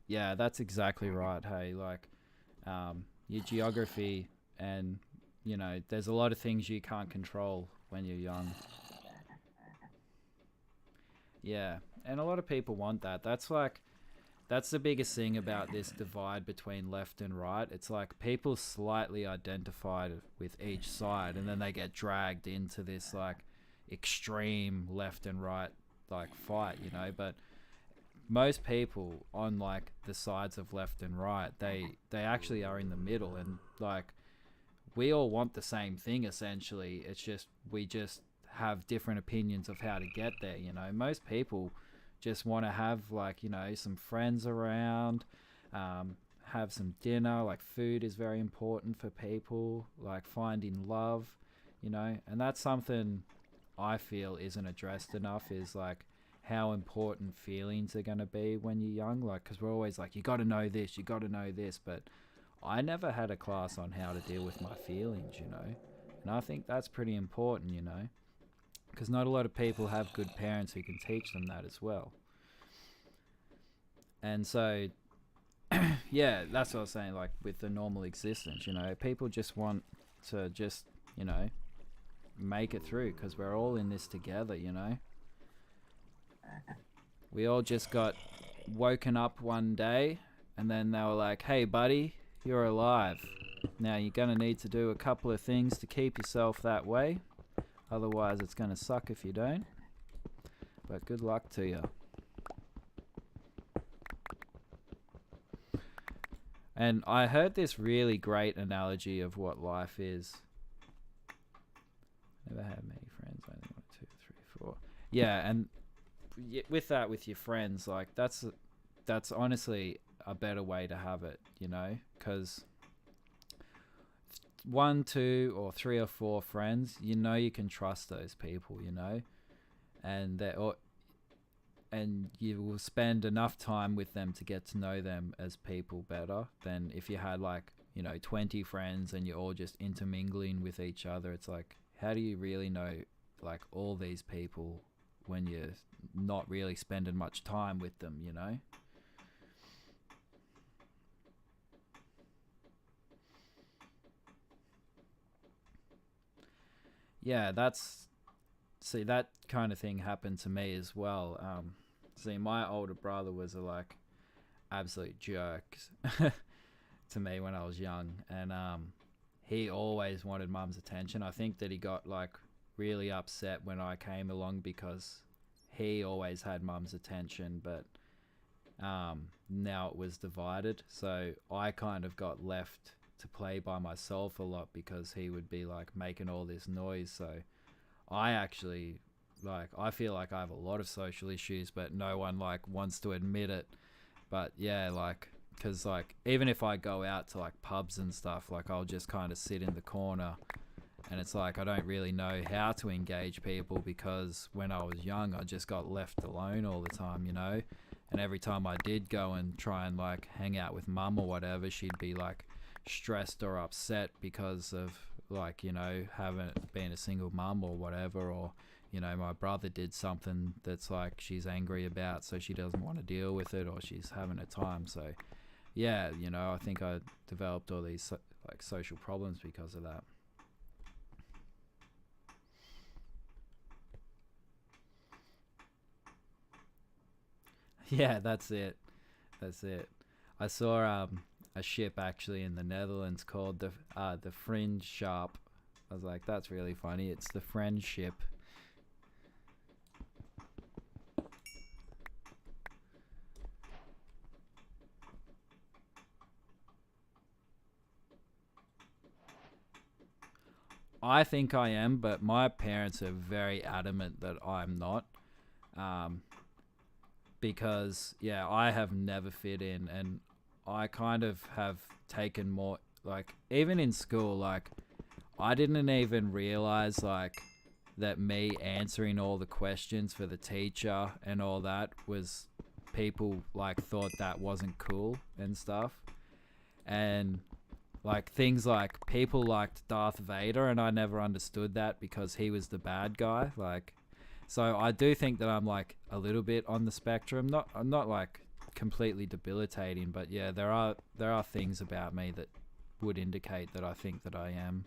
Yeah, that's exactly right. Hey, like, your geography, and, you know, there's a lot of things you can't control when you're young. Yeah, and a lot of people want that. That's the biggest thing about this divide between left and right. It's like people slightly identify with each side, and then they get dragged into this like extreme left and right like fight, you know. But most people on like the sides of left and right, they actually are in the middle, and like we all want the same thing essentially. It's just we just have different opinions of how to get there, you know. Most people just want to have like, you know, some friends around, have some dinner. Like food is very important for people, like finding love, you know. And that's something I feel isn't addressed enough, is like how important feelings are going to be when you're young. Like, because we're always like, you got to know this, you got to know this, but I never had a class on how to deal with my feelings, you know. And I think that's pretty important, you know, because not a lot of people have good parents who can teach them that as well. And so, yeah, that's what I was saying, like with the normal existence, you know, people just want to just, you know, make it through, because we're all in this together, you know. We all just got woken up one day, and then they were like, hey buddy, you're alive. Now you're going to need to do a couple of things to keep yourself that way. Otherwise it's going to suck if you don't. But good luck to you. And I heard this really great analogy of what life is. Never had many friends. Only 1, 2, 3, 4. Yeah, and with that, with your friends, like that's honestly a better way to have it, you know, because 1, 2, or 3 or 4 friends, you know, you can trust those people, you know, and and you will spend enough time with them to get to know them as people better than if you had like, you know, 20 friends and you're all just intermingling with each other. It's like, how do you really know like all these people when you're not really spending much time with them, you know? Yeah, see, that kind of thing happened to me as well. See, my older brother was a like absolute jerk to me when I was young, and he always wanted mum's attention. I think that he got like really upset when I came along because he always had mum's attention, but now it was divided, so I kind of got left to play by myself a lot because he would be like making all this noise. So I actually like, I feel like I have a lot of social issues, but no one like wants to admit it. But yeah, like, because like even if I go out to like pubs and stuff, like I'll just kind of sit in the corner, and it's like I don't really know how to engage people because when I was young I just got left alone all the time, you know. And every time I did go and try and like hang out with mum or whatever, she'd be like stressed or upset because of like, you know, haven't been a single mum or whatever, or you know, my brother did something that's like she's angry about, so she doesn't want to deal with it, or she's having a time. So yeah, you know, I think I developed all these like social problems because of that. Yeah, that's it. That's it. I saw a ship actually in the Netherlands called the Fringe Sharp. I was like, that's really funny. It's the Friend ship. I think I am, but my parents are very adamant that I'm not. Um, because yeah, I have never fit in, and I kind of have taken more, like even in school, like I didn't even realize like that me answering all the questions for the teacher and all that was, people like thought that wasn't cool and stuff. And like things like people liked Darth Vader, and I never understood that because he was the bad guy. Like, so I do think that I'm like a little bit on the spectrum. I'm not like completely debilitating, but yeah, there are things about me that would indicate that I think that I am.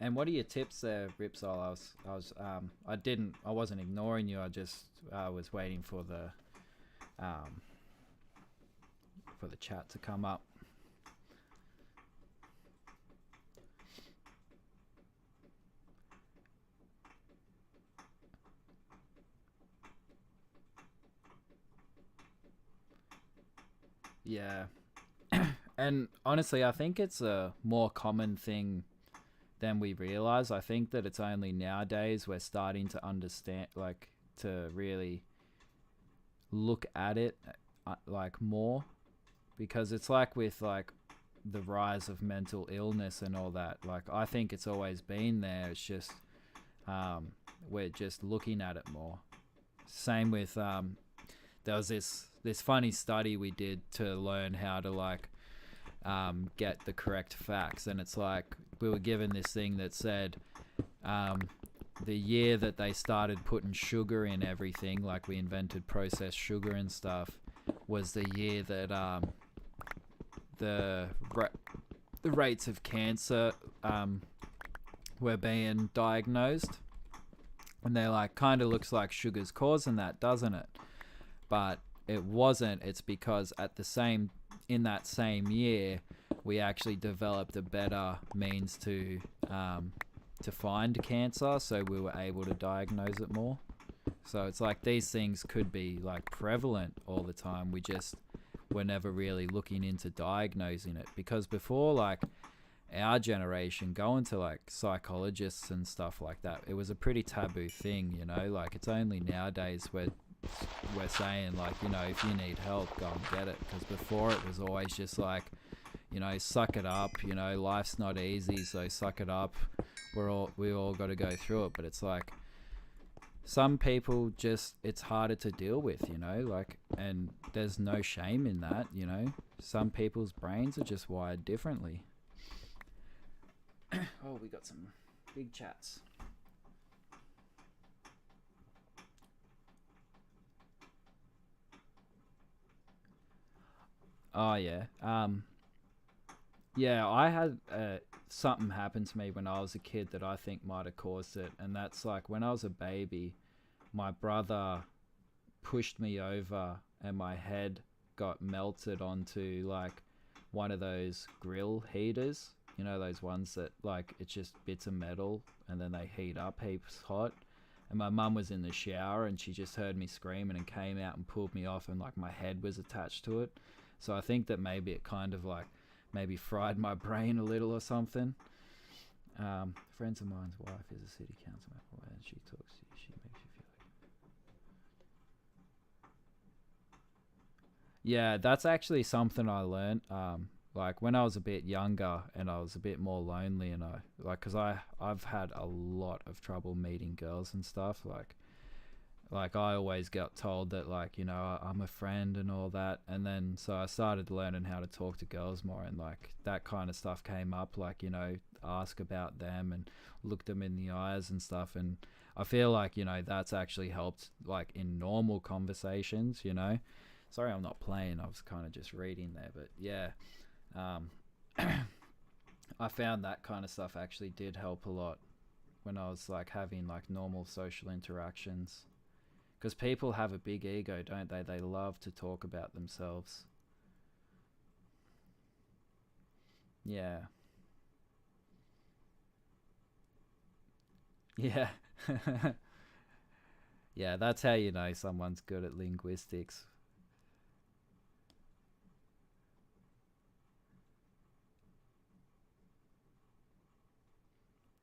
And what are your tips there, Ripsol? I wasn't ignoring you. I just was waiting um, for the chat to come up. Yeah. And honestly, I think it's a more common thing than we realize. I think that it's only nowadays we're starting to understand, like, to really look at it like more, because it's like with like the rise of mental illness and all that. Like, I think it's always been there. It's just we're just looking at it more. Same with there was this funny study we did to learn how to like get the correct facts, and it's like we were given this thing that said the year that they started putting sugar in everything, like we invented processed sugar and stuff, was the year that the rates of cancer were being diagnosed. And they're like, kind of looks like sugar's causing that, doesn't it? But it wasn't. It's because in that same year, we actually developed a better means to find cancer, so we were able to diagnose it more. So it's like these things could be like prevalent all the time. We just were never really looking into diagnosing it, because before, like, our generation going to like psychologists and stuff like that, it was a pretty taboo thing, you know. Like, it's only nowadays we're saying, like, you know, if you need help, go and get it. Because before it was always just like, you know, suck it up, you know, life's not easy, so suck it up, we all got to go through it. But it's like some people just, it's harder to deal with, you know, like, and there's no shame in that, you know. Some people's brains are just wired differently. Oh, we got some big chats. Oh yeah. Yeah, I had something happen to me when I was a kid that I think might have caused it, and that's like when I was a baby, my brother pushed me over and my head got melted onto like one of those grill heaters, you know, those ones that like it's just bits of metal and then they heat up heaps hot. And my mum was in the shower and she just heard me screaming and came out and pulled me off, and like my head was attached to it. So I think that maybe it kind of like maybe fried my brain a little or something. Friends of mine's wife is a city council member, and she talks to you, she makes you feel like... Yeah, that's actually something I learned. Like when I was a bit younger and I was a bit more lonely, and because I've had a lot of trouble meeting girls and stuff. Like I always got told that, like, you know, I'm a friend and all that. And then so I started learning how to talk to girls more, and like that kind of stuff came up, like, you know, ask about them and look them in the eyes and stuff. And I feel like, you know, that's actually helped like in normal conversations, you know. Sorry, I'm not playing. I was kind of just reading there, but yeah. I found that kind of stuff actually did help a lot when I was like having like normal social interactions. Because people have a big ego, don't they? They love to talk about themselves. Yeah. Yeah. Yeah, that's how you know someone's good at linguistics.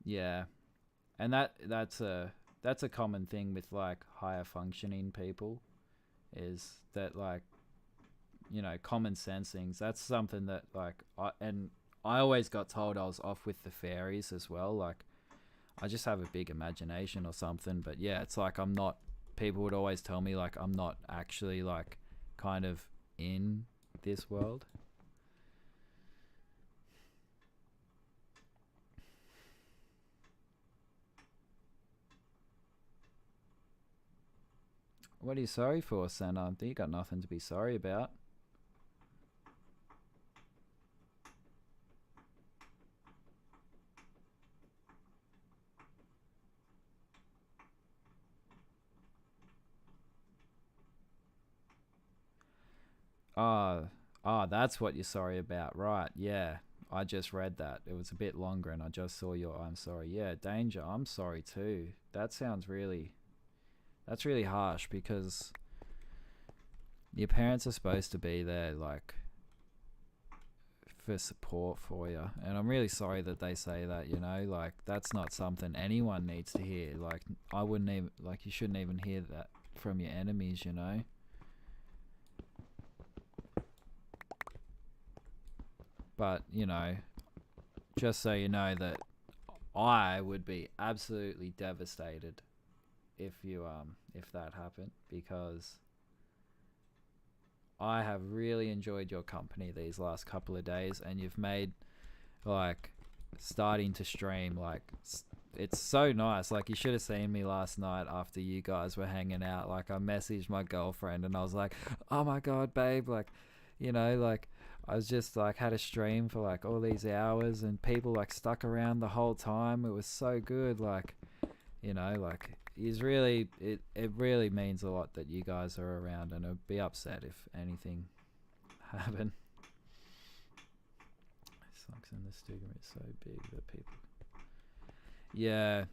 Yeah. And that's a common thing with like higher functioning people, is that like, you know, common sense things. That's something that like I always got told I was off with the fairies as well. Like I just have a big imagination or something. But yeah, it's like I'm not. People would always tell me like I'm not actually like kind of in this world. What are you sorry for, Senna? You got nothing to be sorry about. Oh, that's what you're sorry about, right? Yeah, I just read that. It was a bit longer, and I just saw your I'm sorry. Yeah, danger. I'm sorry too. That sounds really. That's really harsh because your parents are supposed to be there, like, for support for you, and I'm really sorry that they say that. You know, like that's not something anyone needs to hear. Like, I wouldn't even like you shouldn't even hear that from your enemies. You know. But you know, just so you know that I would be absolutely devastated if that happened, because I have really enjoyed your company these last couple of days, and you've made, like, starting to stream, like, it's so nice. Like, you should have seen me last night after you guys were hanging out. Like, I messaged my girlfriend and I was like, oh my god, babe, like, you know, like, I was just like had a stream for like all these hours and people like stuck around the whole time. It was so good. Like, you know, like it really means a lot that you guys are around, and I'd be upset if anything happened. Sucks, and the stigma is so big that people. Yeah,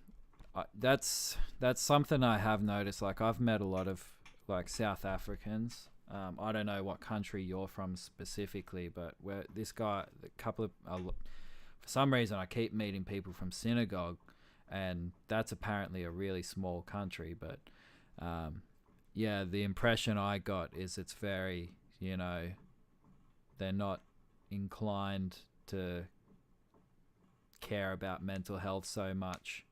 that's something I have noticed. Like, I've met a lot of like South Africans. I don't know what country you're from specifically, but where this guy, a couple of, for some reason, I keep meeting people from Synagogue, and that's apparently a really small country. But yeah, the impression I got is it's very, you know, they're not inclined to care about mental health so much.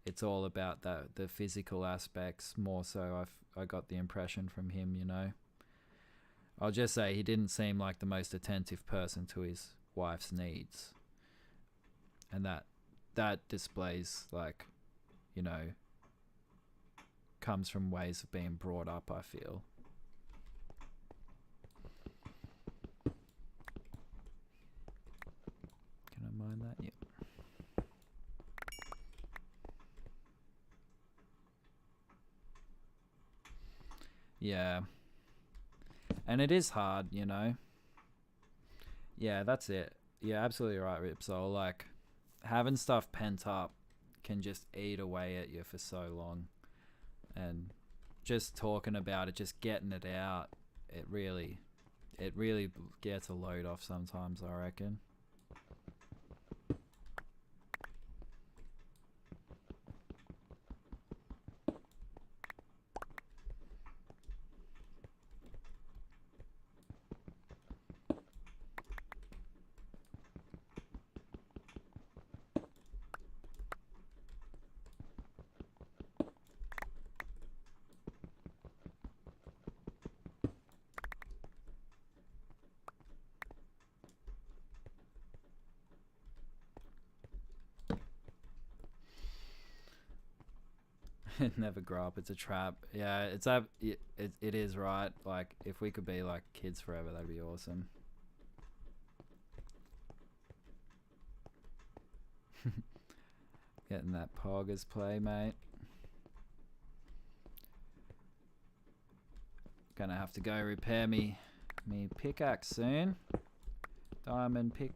It's all about the physical aspects more so. I got the impression from him, you know. I'll just say he didn't seem like the most attentive person to his wife's needs, and that displays, like, you know, comes from ways of being brought up, I feel. Can I mind that? Yep. Yeah. And it is hard, you know. Yeah, that's it. You're absolutely right, Ripsol. Like, having stuff pent up can just eat away at you for so long. And just talking about it, just getting it out, it really gets a load off sometimes, I reckon. Never grow up. It's a trap. Yeah, it is, right. Like, if we could be like kids forever, that'd be awesome. Getting that poggers play, mate. Gonna have to go repair me pickaxe soon. Diamond pick.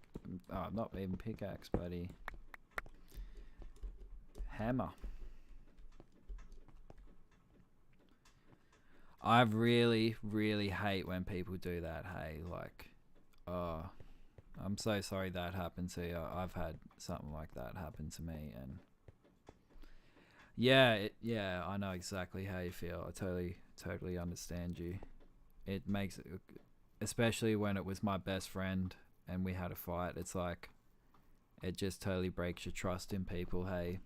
Oh, not even pickaxe, buddy. Hammer. I really, really hate when people do that. Hey, like, oh, I'm so sorry that happened to you. I've had something like that happen to me, and yeah, I know exactly how you feel. I totally understand you. It makes it, especially when it was my best friend and we had a fight. It's like, it just totally breaks your trust in people. Hey.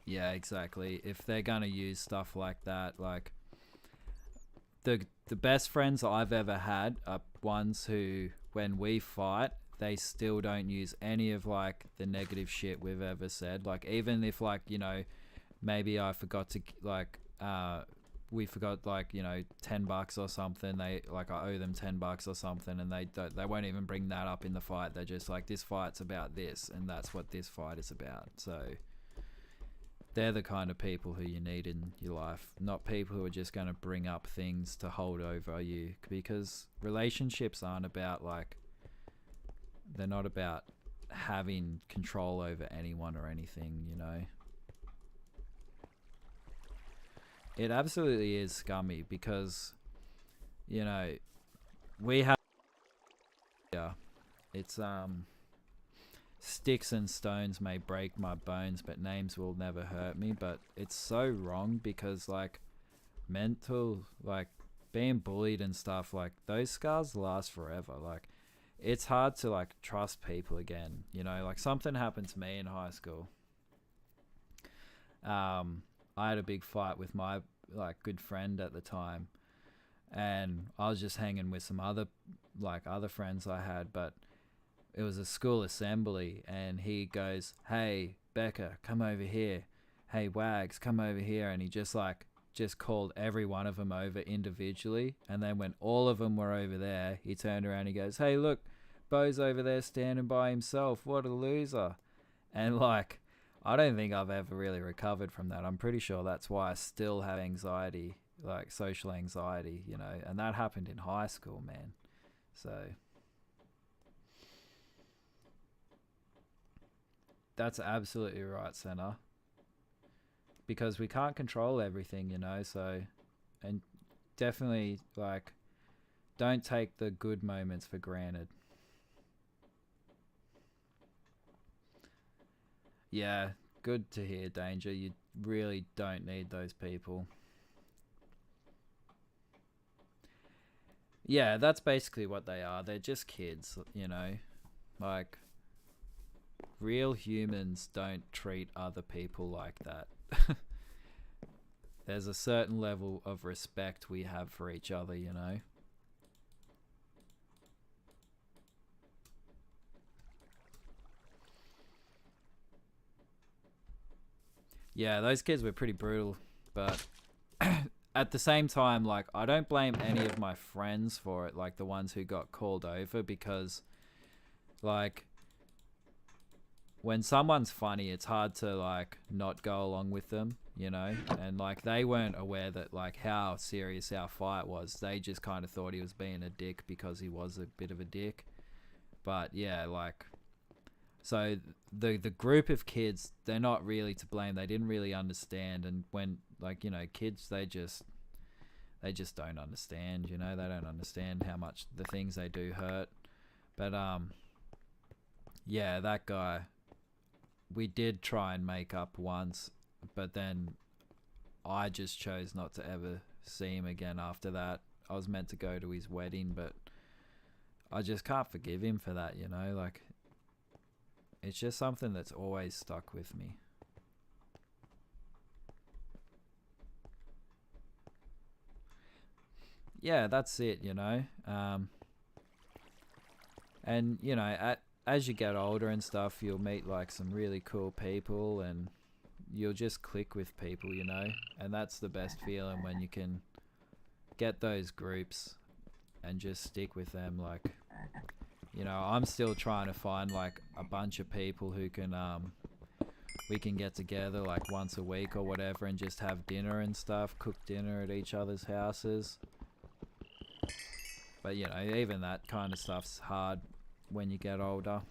Yeah, exactly. If they're gonna use stuff like that, like, the best friends I've ever had are ones who, when we fight, they still don't use any of like the negative shit we've ever said. Like, even if, like, you know, maybe I forgot to like we forgot like, you know, $10 or something. They like, I owe them $10 or something, and they won't even bring that up in the fight. They're just like, this fight's about this, and that's what this fight is about. So they're the kind of people who you need in your life, not people who are just going to bring up things to hold over you, because relationships aren't about like, they're not about having control over anyone or anything, you know. It absolutely is scummy because, you know, we have, yeah, it's sticks and stones may break my bones, but names will never hurt me. But it's so wrong because like mental, like being bullied and stuff, like those scars last forever. Like it's hard to like trust people again, you know. Like something happened to me in high school. I had a big fight with my like good friend at the time, and I was just hanging with some other friends I had, but it was a school assembly, and he goes, "Hey Becca, come over here. Hey Wags, come over here." And he just called every one of them over individually, and then when all of them were over there, he turned around and he goes, "Hey look, Bo's over there standing by himself. What a loser." And like, I don't think I've ever really recovered from that. I'm pretty sure that's why I still have anxiety, like social anxiety, you know, and that happened in high school, man. So that's absolutely right, Senna. Because we can't control everything, you know, so, and definitely like, don't take the good moments for granted. Yeah, good to hear, Danger. You really don't need those people. Yeah, that's basically what they are. They're just kids, you know. Like, real humans don't treat other people like that. There's a certain level of respect we have for each other, you know. Yeah, those kids were pretty brutal, but at the same time, like, I don't blame any of my friends for it, like the ones who got called over, because like when someone's funny, it's hard to like not go along with them, you know. And like they weren't aware that like how serious our fight was. They just kind of thought he was being a dick because he was a bit of a dick. But yeah, like, so the group of kids, they're not really to blame. They didn't really understand, and when like, you know, kids, they just don't understand, you know. They don't understand how much the things they do hurt. But yeah, that guy, we did try and make up once, but then I just chose not to ever see him again after that. I was meant to go to his wedding, but I just can't forgive him for that, you know. Like, it's just something that's always stuck with me. Yeah, that's it, you know. And you know, as you get older and stuff, you'll meet like some really cool people, and you'll just click with people, you know. And that's the best feeling, when you can get those groups and just stick with them. Like, you know, I'm still trying to find like a bunch of people who can we can get together like once a week or whatever, and just have dinner and stuff, cook dinner at each other's houses. But you know, even that kind of stuff's hard when you get older.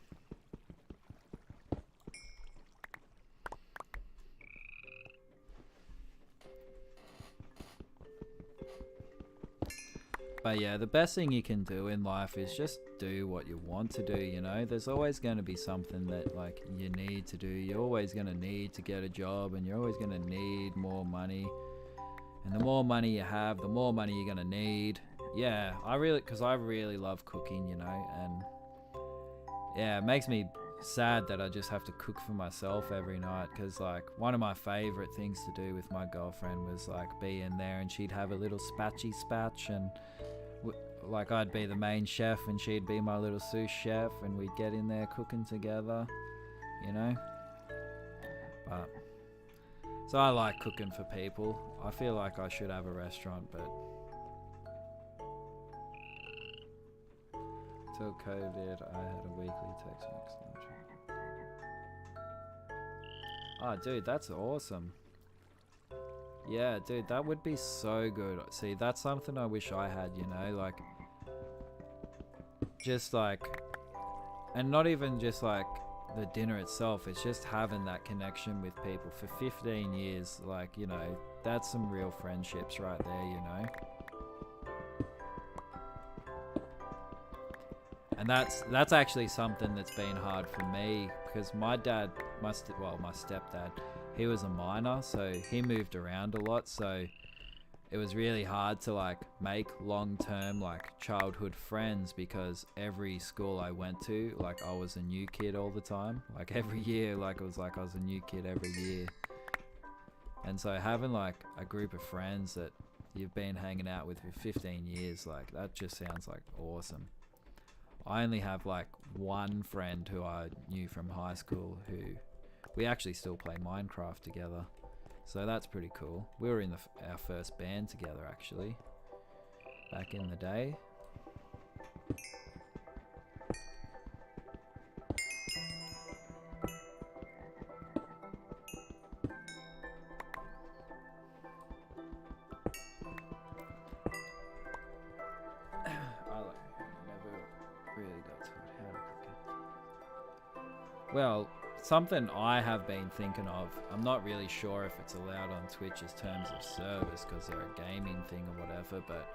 But yeah, the best thing you can do in life is just do what you want to do, you know. There's always going to be something that like you need to do. You're always going to need to get a job, and you're always going to need more money. And the more money you have, the more money you're going to need. Yeah, because I really love cooking, you know. And yeah, it makes me sad that I just have to cook for myself every night, because like one of my favorite things to do with my girlfriend was like be in there, and she'd have a little spatchy spatch, and like I'd be the main chef and she'd be my little sous chef, and we'd get in there cooking together, you know. But So I like cooking for people. I feel like I should have a restaurant, but till COVID, I had a weekly text mix. Oh, dude, that's awesome. Yeah, dude, that would be so good. See, that's something I wish I had, you know, like, just like, and not even just like the dinner itself, it's just having that connection with people for 15 years, like, you know, that's some real friendships right there, you know. And that's actually something that's been hard for me, because my dad, my stepdad, he was a miner, so he moved around a lot, so it was really hard to like make long-term like childhood friends, because every school I went to, like, I was a new kid all the time, like every year, like it was like I was a new kid every year. And so having like a group of friends that you've been hanging out with for 15 years, like that just sounds like awesome. I only have like one friend who I knew from high school who we actually still play Minecraft together. So that's pretty cool. We were in our first band together, actually, back in the day. Well, something I have been thinking of, I'm not really sure if it's allowed on Twitch's terms of service because they're a gaming thing or whatever, but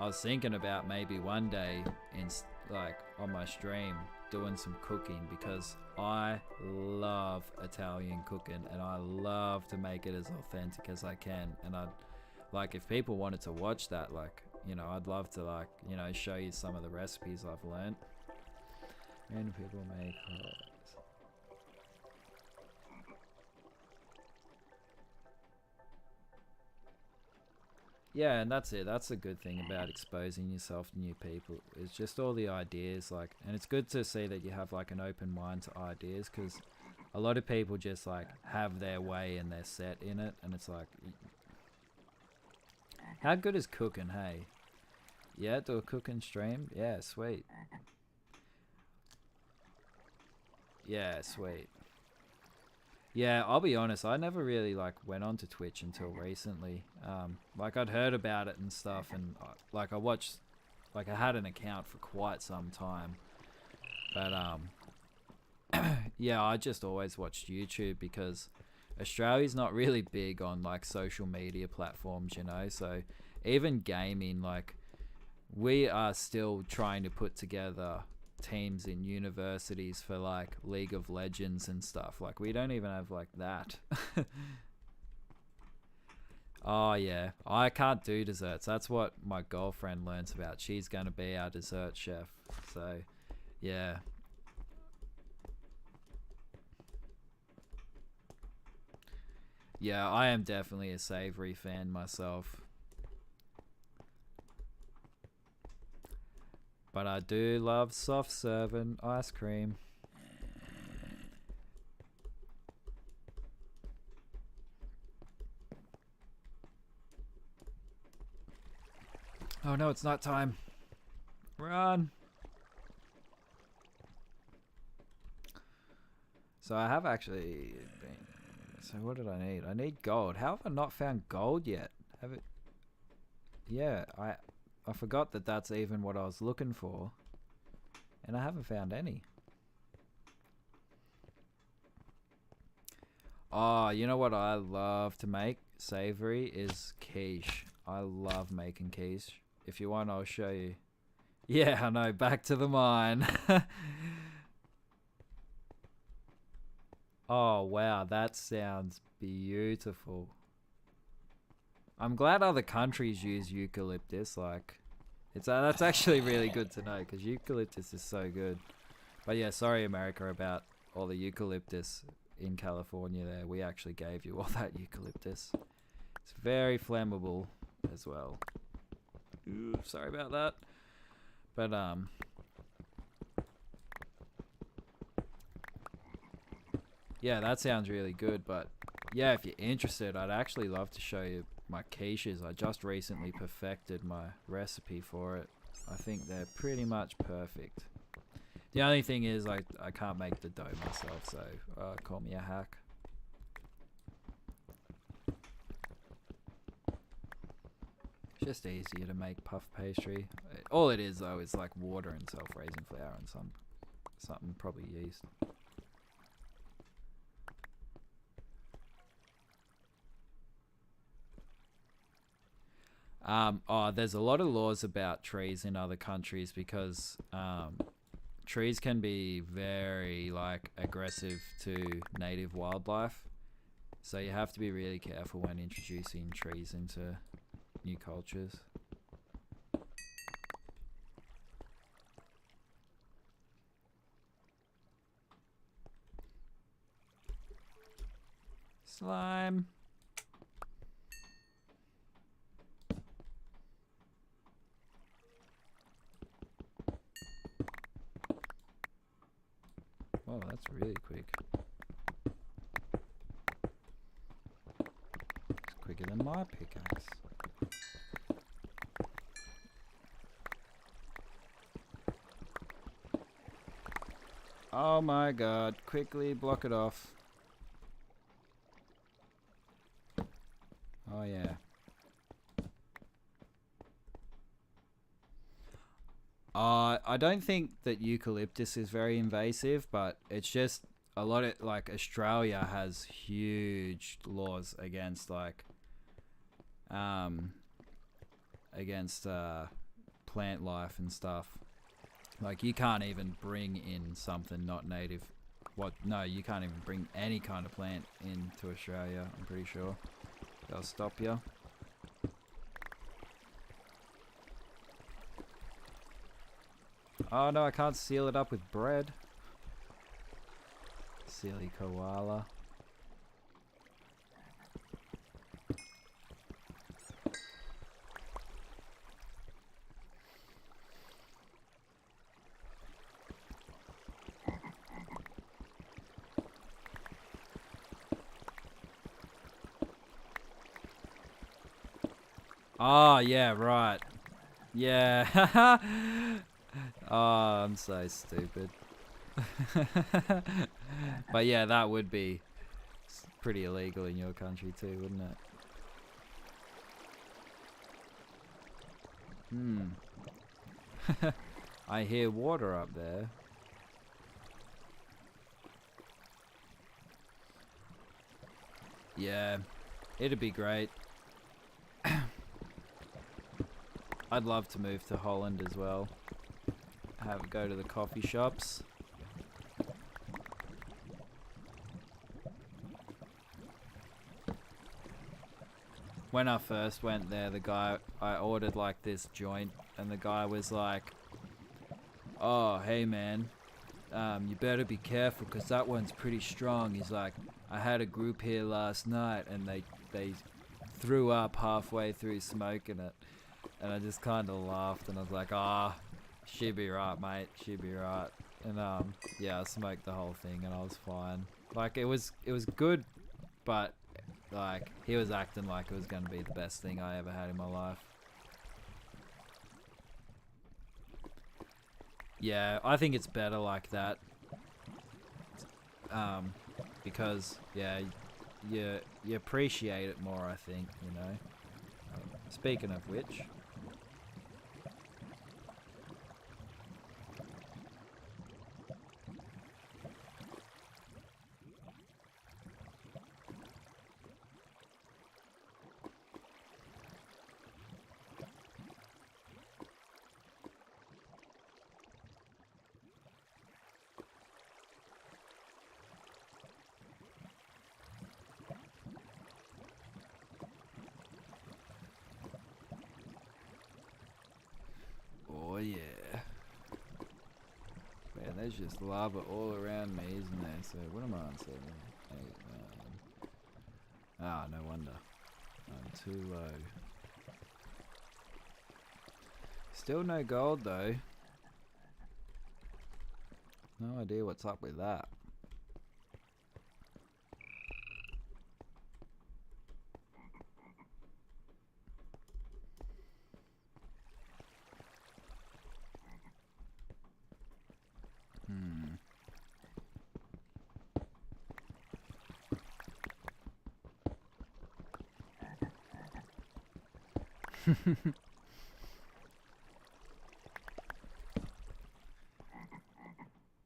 I was thinking about maybe one day in like on my stream doing some cooking, because I love Italian cooking and I love to make it as authentic as I can. And I'd like, if people wanted to watch that, like, you know, I'd love to, like, you know, show you some of the recipes I've learned. Random people make yeah, and that's it. That's the good thing about exposing yourself to new people. It's just all the ideas, like, and it's good to see that you have like an open mind to ideas, because a lot of people just like have their way and they're set in it, and it's like, how good is cooking? Hey, yeah, do a cooking stream. Yeah, sweet. Yeah, sweet. Yeah, I'll be honest, I never really like went onto Twitch until recently. Like I'd heard about it and stuff, and like I watched, like I had an account for quite some time, but yeah, I just always watched YouTube, because Australia's not really big on like social media platforms, you know. So even gaming, like, we are still trying to put together teams in universities for like League of Legends and stuff. Like, we don't even have like that. Oh yeah, I can't do desserts. That's what my girlfriend learns about. She's gonna be our dessert chef. So yeah. Yeah, I am definitely a savory fan myself. But I do love soft serving ice cream. Oh no, it's not time. Run. So I have actually been... So what did I need? I need gold. How have I not found gold yet? Have it... Yeah, I forgot that that's even what I was looking for. And I haven't found any. Oh, you know what I love to make? Savory is quiche. I love making quiche. If you want, I'll show you. Yeah, I know. Back to the mine. Oh, wow. That sounds beautiful. I'm glad other countries use eucalyptus. Like, it's that's actually really good to know, because eucalyptus is so good. But yeah, sorry America about all the eucalyptus in California there. We actually gave you all that eucalyptus. It's very flammable as well. Ooh, sorry about that. But yeah, that sounds really good. But yeah, if you're interested, I'd actually love to show you my quiches. I just recently perfected my recipe for it. I think they're pretty much perfect. The only thing is I can't make the dough myself, so call me a hack. Just easier to make puff pastry. All it is though is like water and self-raising flour and something probably yeast. There's a lot of laws about trees in other countries because trees can be very like aggressive to native wildlife. So you have to be really careful when introducing trees into new cultures. Slime. Oh, that's really quick. It's quicker than my pickaxe. Oh my god, quickly block it off. Oh yeah. I don't think that eucalyptus is very invasive, but it's just a lot of like Australia has huge laws against like against plant life and stuff. Like you can't even bring in something not native. No, you can't even bring any kind of plant into Australia, I'm pretty sure. They'll stop you. Oh no, I can't seal it up with bread. Silly koala. Oh, yeah, right. Yeah. Oh, I'm so stupid. But yeah, that would be pretty illegal in your country too, wouldn't it? I hear water up there. Yeah, it'd be great. I'd love to move to Holland as well. Go to the coffee shops. When I first went there, I ordered like this joint, and the guy was like, "Oh, hey man, you better be careful because that one's pretty strong." He's like, "I had a group here last night, and they threw up halfway through smoking it," and I just kind of laughed, and I was like, "Ah, she'd be right, mate. She'd be right." And yeah, I smoked the whole thing, and I was fine. Like it was good, but like he was acting like it was gonna be the best thing I ever had in my life. Yeah, I think it's better like that. Because yeah, you appreciate it more. I think, you know. Speaking of which. Oh yeah. Man, there's just lava all around me, isn't there? So what am I on? 7, 8, 9. Ah, no wonder. I'm too low. Still no gold though. No idea what's up with that.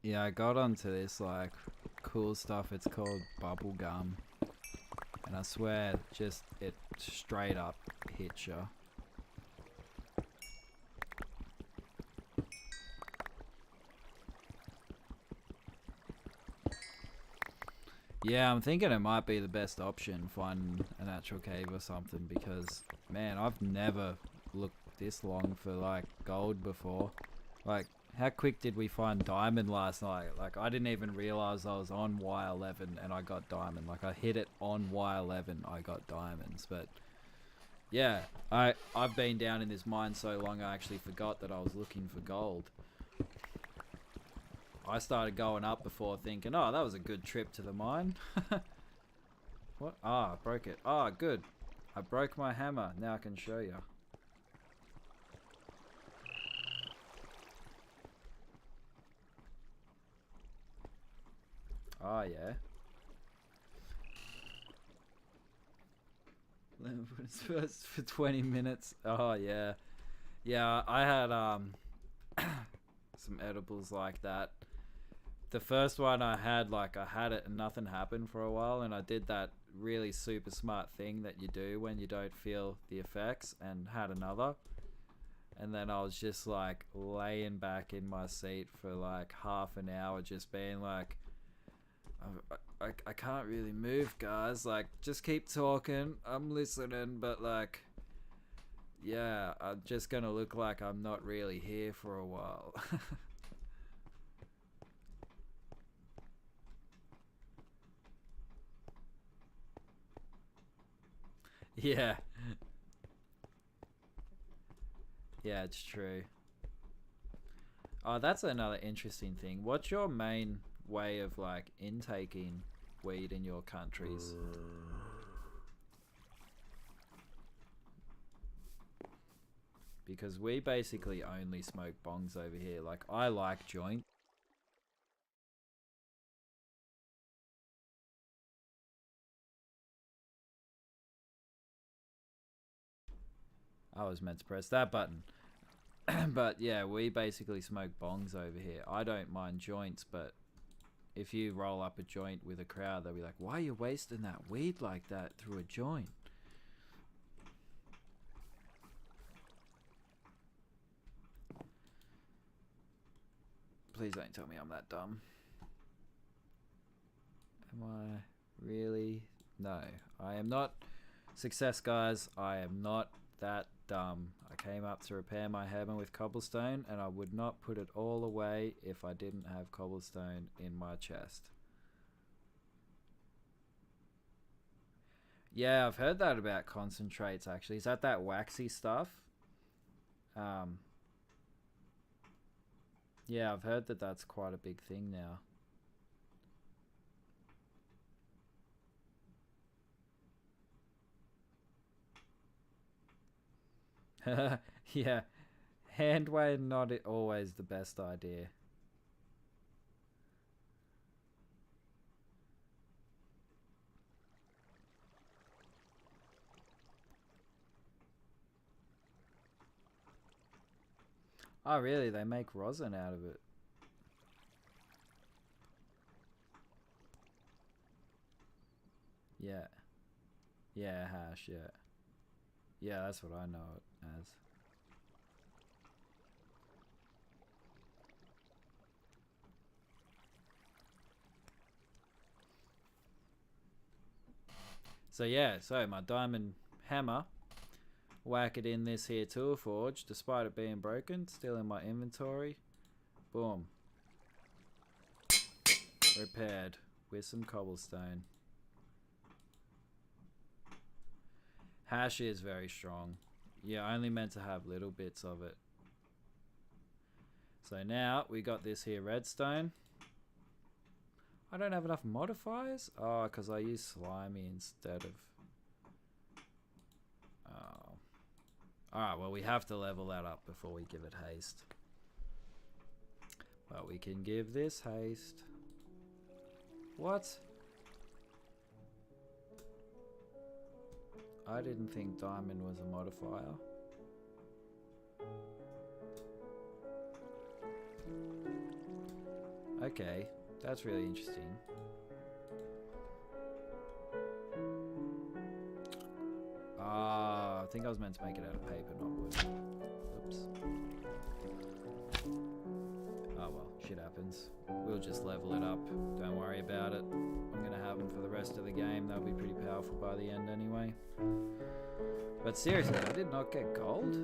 Yeah, I got onto this like cool stuff. It's called bubble gum, and I swear, just it straight up hits you. Yeah, I'm thinking it might be the best option, finding a natural cave or something, because man, I've never looked this long for like gold before. Like, how quick did we find diamond last night? Like, I didn't even realize I was on Y11 and I got diamond. Like, I hit it on Y11, I got diamonds. But yeah, I've been down in this mine so long I actually forgot that I was looking for gold. I started going up before thinking, oh, that was a good trip to the mine. What? Ah, I broke it. Ah, good. I broke my hammer. Now I can show you. Oh, yeah. For 20 minutes. Oh, yeah. Yeah, I had some edibles like that. The first one I had, like, I had it and nothing happened for a while, and I did that really super smart thing that you do when you don't feel the effects, and had another. And then I was just like laying back in my seat for like half an hour, just being like, I can't really move, guys. Like, just keep talking. I'm listening, but like, yeah, I'm just gonna look like I'm not really here for a while. Yeah. Yeah, it's true. Oh, that's another interesting thing. What's your main way of like intaking weed in your countries? Because we basically only smoke bongs over here. Like, I like joint. I was meant to press that button. But yeah, we basically smoke bongs over here. I don't mind joints, but if you roll up a joint with a crowd, they'll be like, why are you wasting that weed like that through a joint? Please don't tell me I'm that dumb. Am I really? No, I am not. Success, guys. I am not that dumb. I came up to repair my hammer with cobblestone, and I would not put it all away if I didn't have cobblestone in my chest. Yeah, I've heard that about concentrates, actually. Is that waxy stuff? Um, yeah, I've heard that that's quite a big thing now. Yeah, hand weigh not always the best idea. Oh, really? They make rosin out of it. Yeah. Yeah, hash, yeah. Yeah, that's what I know it as. So yeah, so my diamond hammer, whack it in this here tool forge, despite it being broken, still in my inventory. Boom. Repaired with some cobblestone. Hash is very strong. Yeah, I only meant to have little bits of it. So now we got this here redstone. I don't have enough modifiers? Oh, because I use slimy instead of... Oh. Alright, well, we have to level that up before we give it haste. But we can give this haste. What? I didn't think diamond was a modifier. Okay, that's really interesting. Ah, I think I was meant to make it out of paper, not wood. Oops. Oh well, shit happens. We'll just level it up. Don't worry about it. I'm gonna have them for the rest of the game. They'll be pretty powerful by the end anyway. But seriously, I did not get gold.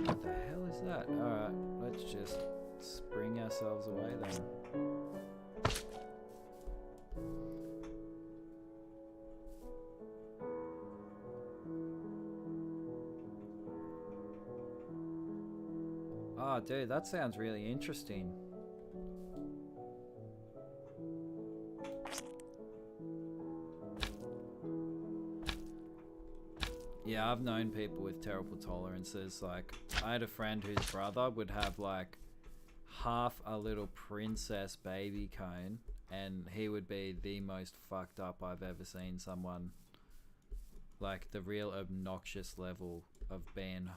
What the hell is that? Alright, let's just spring ourselves away then. Oh, dude, that sounds really interesting. Yeah, I've known people with terrible tolerances. Like, I had a friend whose brother would have like half a little princess baby cone, and he would be the most fucked up I've ever seen someone. Like, the real obnoxious level of being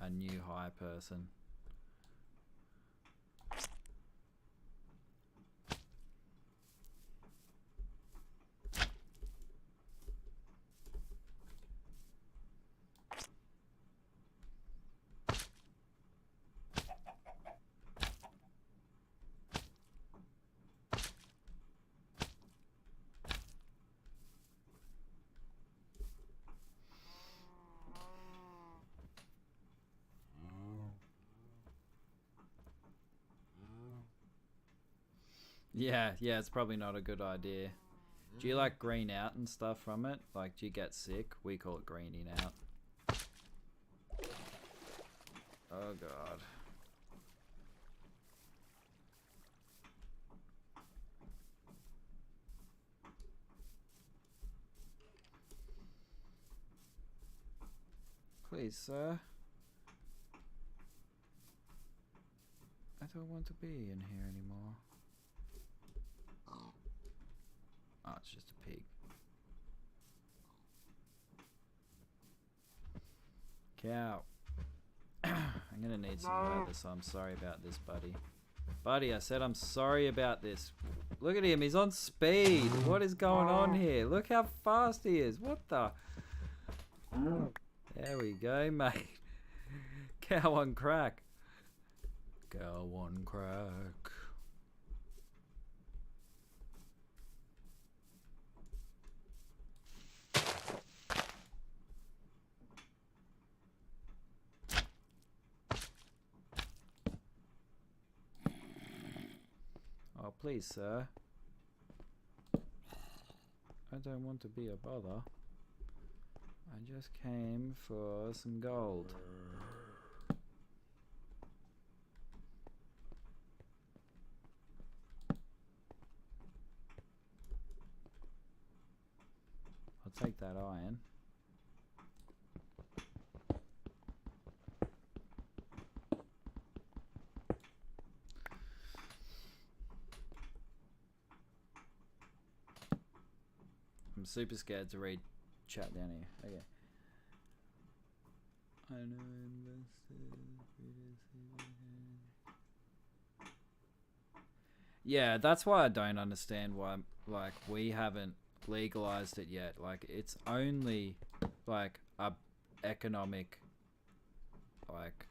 a new high person. Yeah, it's probably not a good idea. Do you like green out and stuff from it? Like, do you get sick? We call it greening out. Oh god. Please, sir. I don't want to be in here anymore. Oh, it's just a pig. Cow. I'm gonna need some leather, so I'm sorry about this, buddy. Buddy, I said I'm sorry about this. Look at him, he's on speed. What is going on here? Look how fast he is. What the? There we go, mate. Cow on crack. Cow on crack. Oh, please, sir. I don't want to be a bother. I just came for some gold. I'll take that iron. I'm super scared to read chat down here. Okay. I know yeah, that's why I don't understand why, like, we haven't legalized it yet. Like, it's only like a economic, like,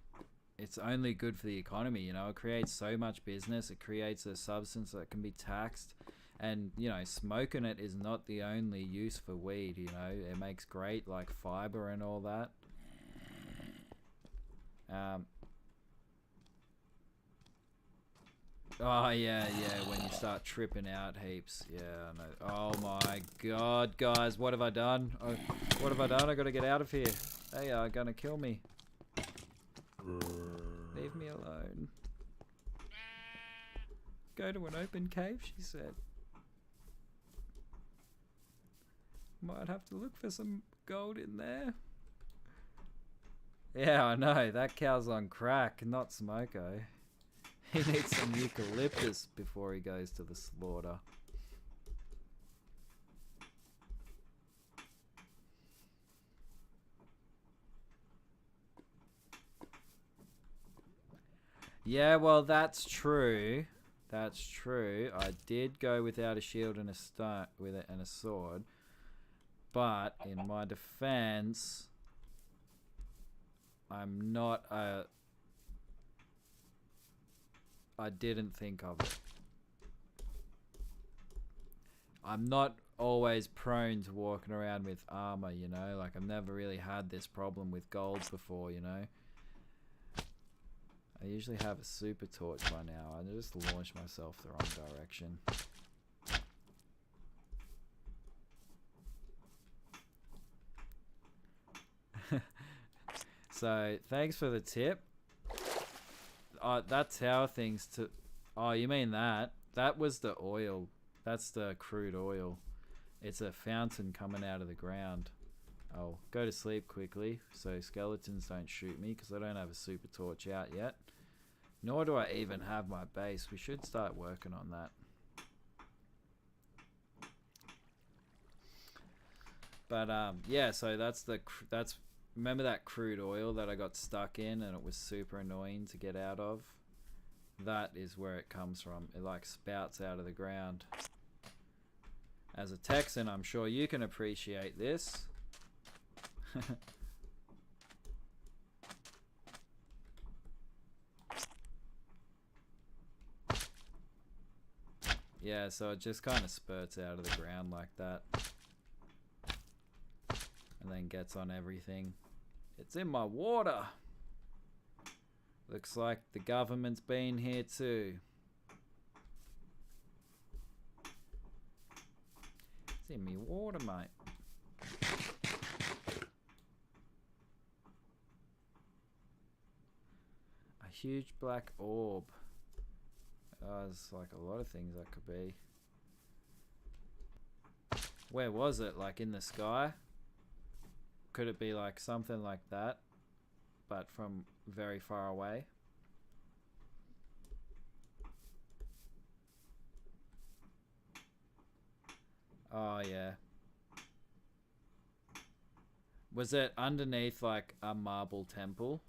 it's only good for the economy, you know. It creates so much business. It creates a substance that can be taxed. And, you know, smoking it is not the only use for weed, you know. It makes great, like, fiber and all that. Oh, yeah, when you start tripping out heaps. Yeah, I know. Oh, my God, guys, what have I done? Oh, what have I done? I gotta get out of here. They are gonna kill me. Leave me alone. Go to an open cave, she said. Might have to look for some gold in there. Yeah, I know. That cow's on crack, not smoko. He needs some eucalyptus before he goes to the slaughter. Yeah, well, that's true. That's true. I did go without a shield and a stone with it and a sword. But in my defense, I'm not a... I didn't think of it. I'm not always prone to walking around with armor, you know? Like, I've never really had this problem with gold before, you know? I usually have a super torch by now. I just launched myself the wrong direction. So, thanks for the tip. That's how things to... Oh, you mean that? That was the oil. That's the crude oil. It's a fountain coming out of the ground. I'll go to sleep quickly so skeletons don't shoot me because I don't have a super torch out yet. Nor do I even have my base. We should start working on that. But yeah, so that's remember that crude oil that I got stuck in and it was super annoying to get out of? That is where it comes from. It like spouts out of the ground. As a Texan, I'm sure you can appreciate this. Yeah, so it just kind of spurts out of the ground like that. And then gets on everything. It's in my water. Looks like the government's been here too. It's in me water, mate. A huge black orb. There's like a lot of things that could be. Where was it? Like in the sky? Could it be like something like that, but from very far away? Oh yeah. Was it underneath like a marble temple?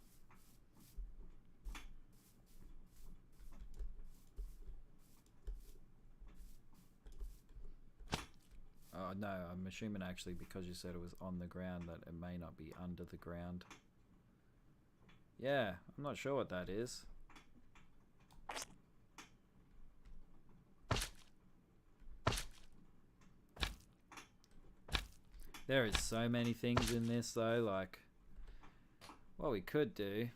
Oh no, I'm assuming actually because you said it was on the ground that it may not be under the ground. Yeah, I'm not sure what that is. There is so many things in this though, like what we could do.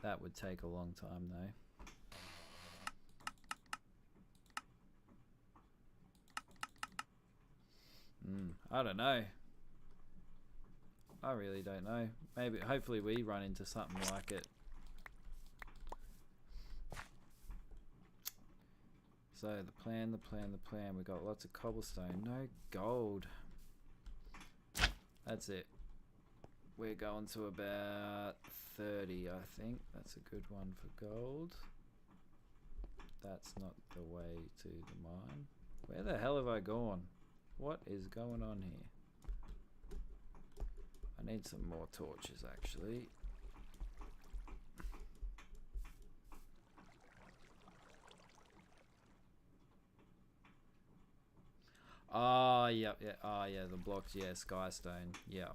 That would take a long time though. I don't know. I really don't know. Maybe, hopefully we run into something like it. So the plan. We got lots of cobblestone. No gold. That's it. We're going to about 30, I think. That's a good one for gold. That's not the way to the mine. Where the hell have I gone? What is going on here? I need some more torches actually. Oh, yep, yeah. Oh, yeah, the blocks, yeah, skystone, yeah.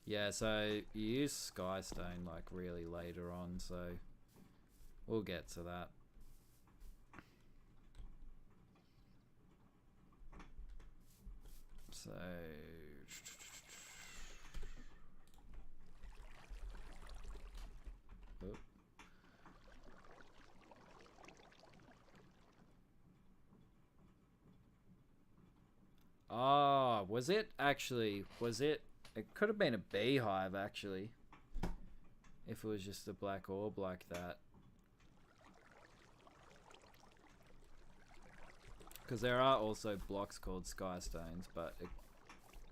Yeah, so you use skystone like really later on, so we'll get to that. So oop. Oh, was it actually? Was it? It could have been a beehive actually. If it was just a black orb like that. Because there are also blocks called sky stones, but it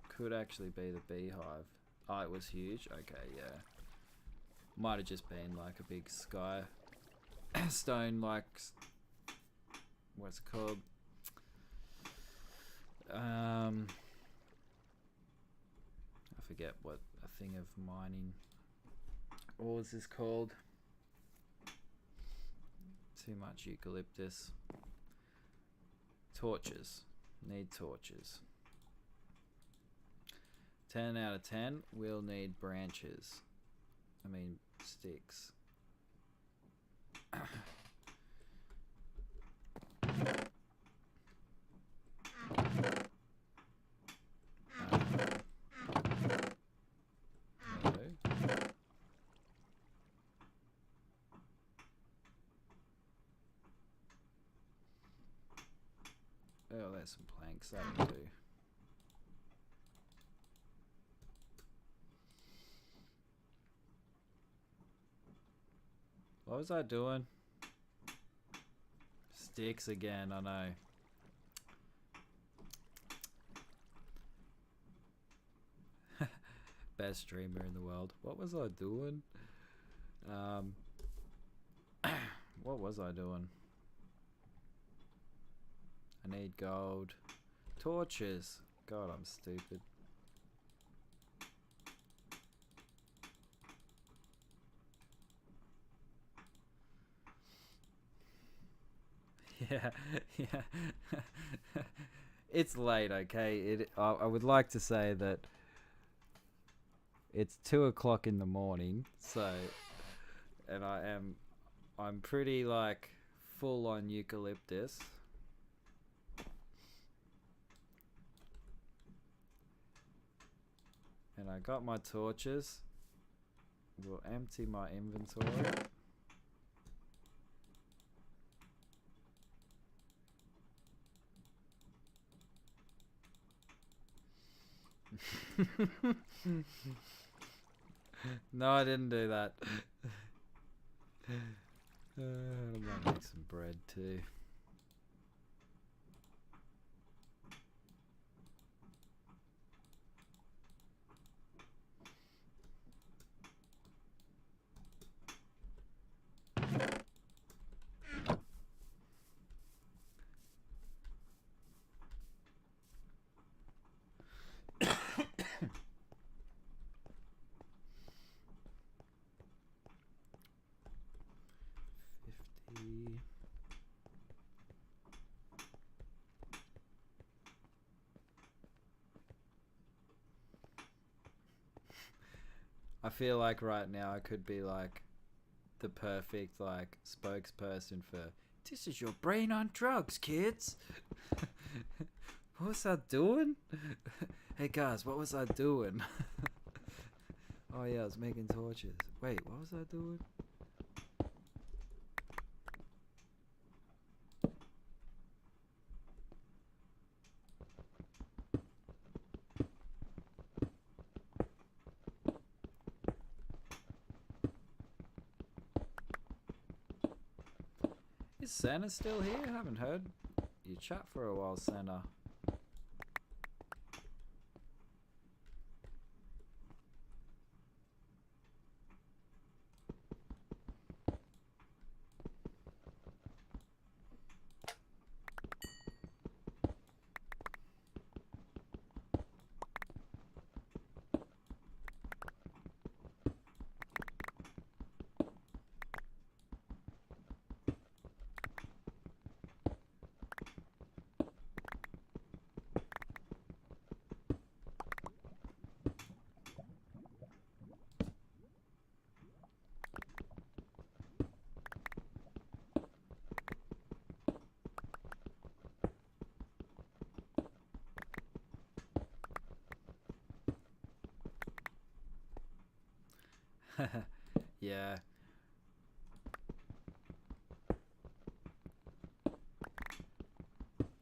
could actually be the beehive. Oh, it was huge? Okay, yeah. Might have just been like a big sky stone, like... What's it called? I forget what a thing of mining. What was this called? Too much eucalyptus. Torches. Need torches. 10 out of 10. We'll need branches. I mean sticks. Oh, there's some planks. That'll do. What was I doing? Sticks again, I know. Best streamer in the world. What was I doing? What was I doing? I need gold. Torches. God, I'm stupid. Yeah, yeah. It's late, okay? I would like to say that it's 2 o'clock in the morning, so, and I'm pretty like full on eucalyptus. And I got my torches. We'll empty my inventory. No, I didn't do that. I might make some bread too. I feel like right now I could be like the perfect like spokesperson for this is your brain on drugs, kids. What was I doing? Hey guys, what was I doing? Oh yeah, I was making torches. Wait, what was I doing? Is Santa still here? I haven't heard you chat for a while, Santa. Yeah.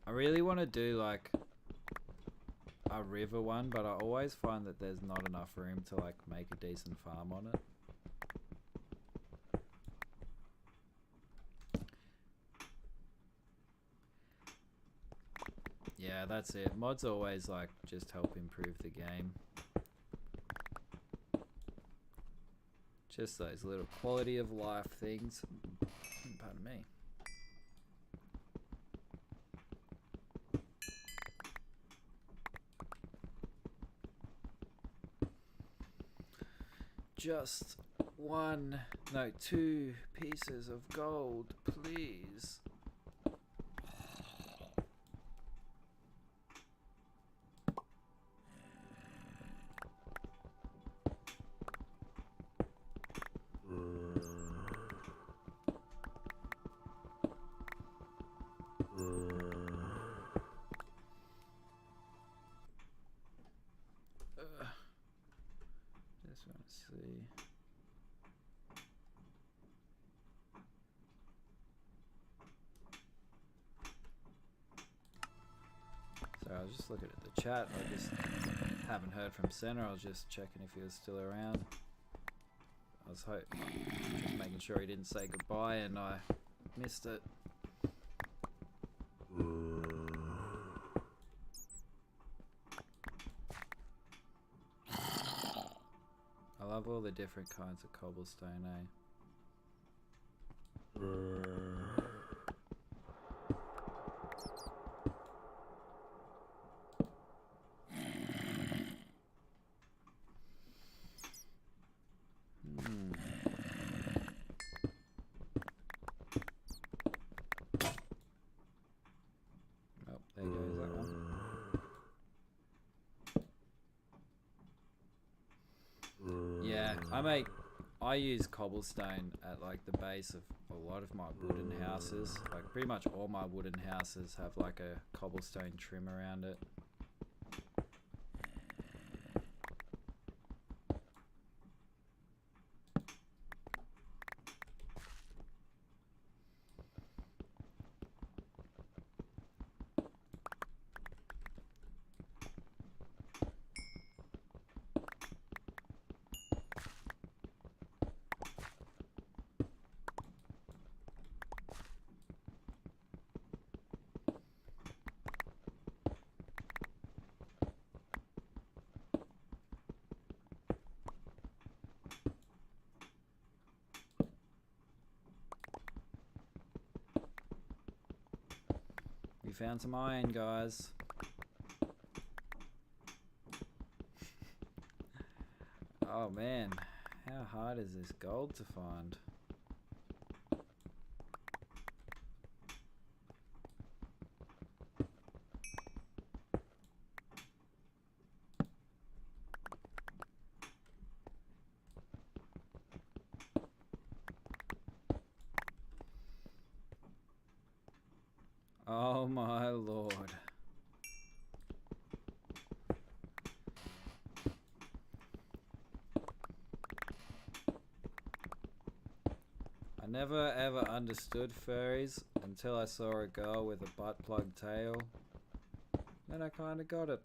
I really want to do like a river one, but I always find that there's not enough room to like make a decent farm on it. Yeah, that's it. Mods always like just help improve the game. Just those little quality of life things. Pardon me. just two pieces of gold, please. Just want to see. Sorry, I was just looking at the chat. I just haven't heard from Senna. I was just checking if he was still around. I was just making sure he didn't say goodbye and I missed it. I love all the different kinds of cobblestone, eh? Oh, there goes that one. Yeah, I use cobblestone at like the base of a lot of my wooden houses. Like pretty much all my wooden houses have like a cobblestone trim around it. We found some iron, guys. Oh man, how hard is this gold to find? Oh my lord. I never ever understood furries until I saw a girl with a butt plug tail. Then I kinda got it.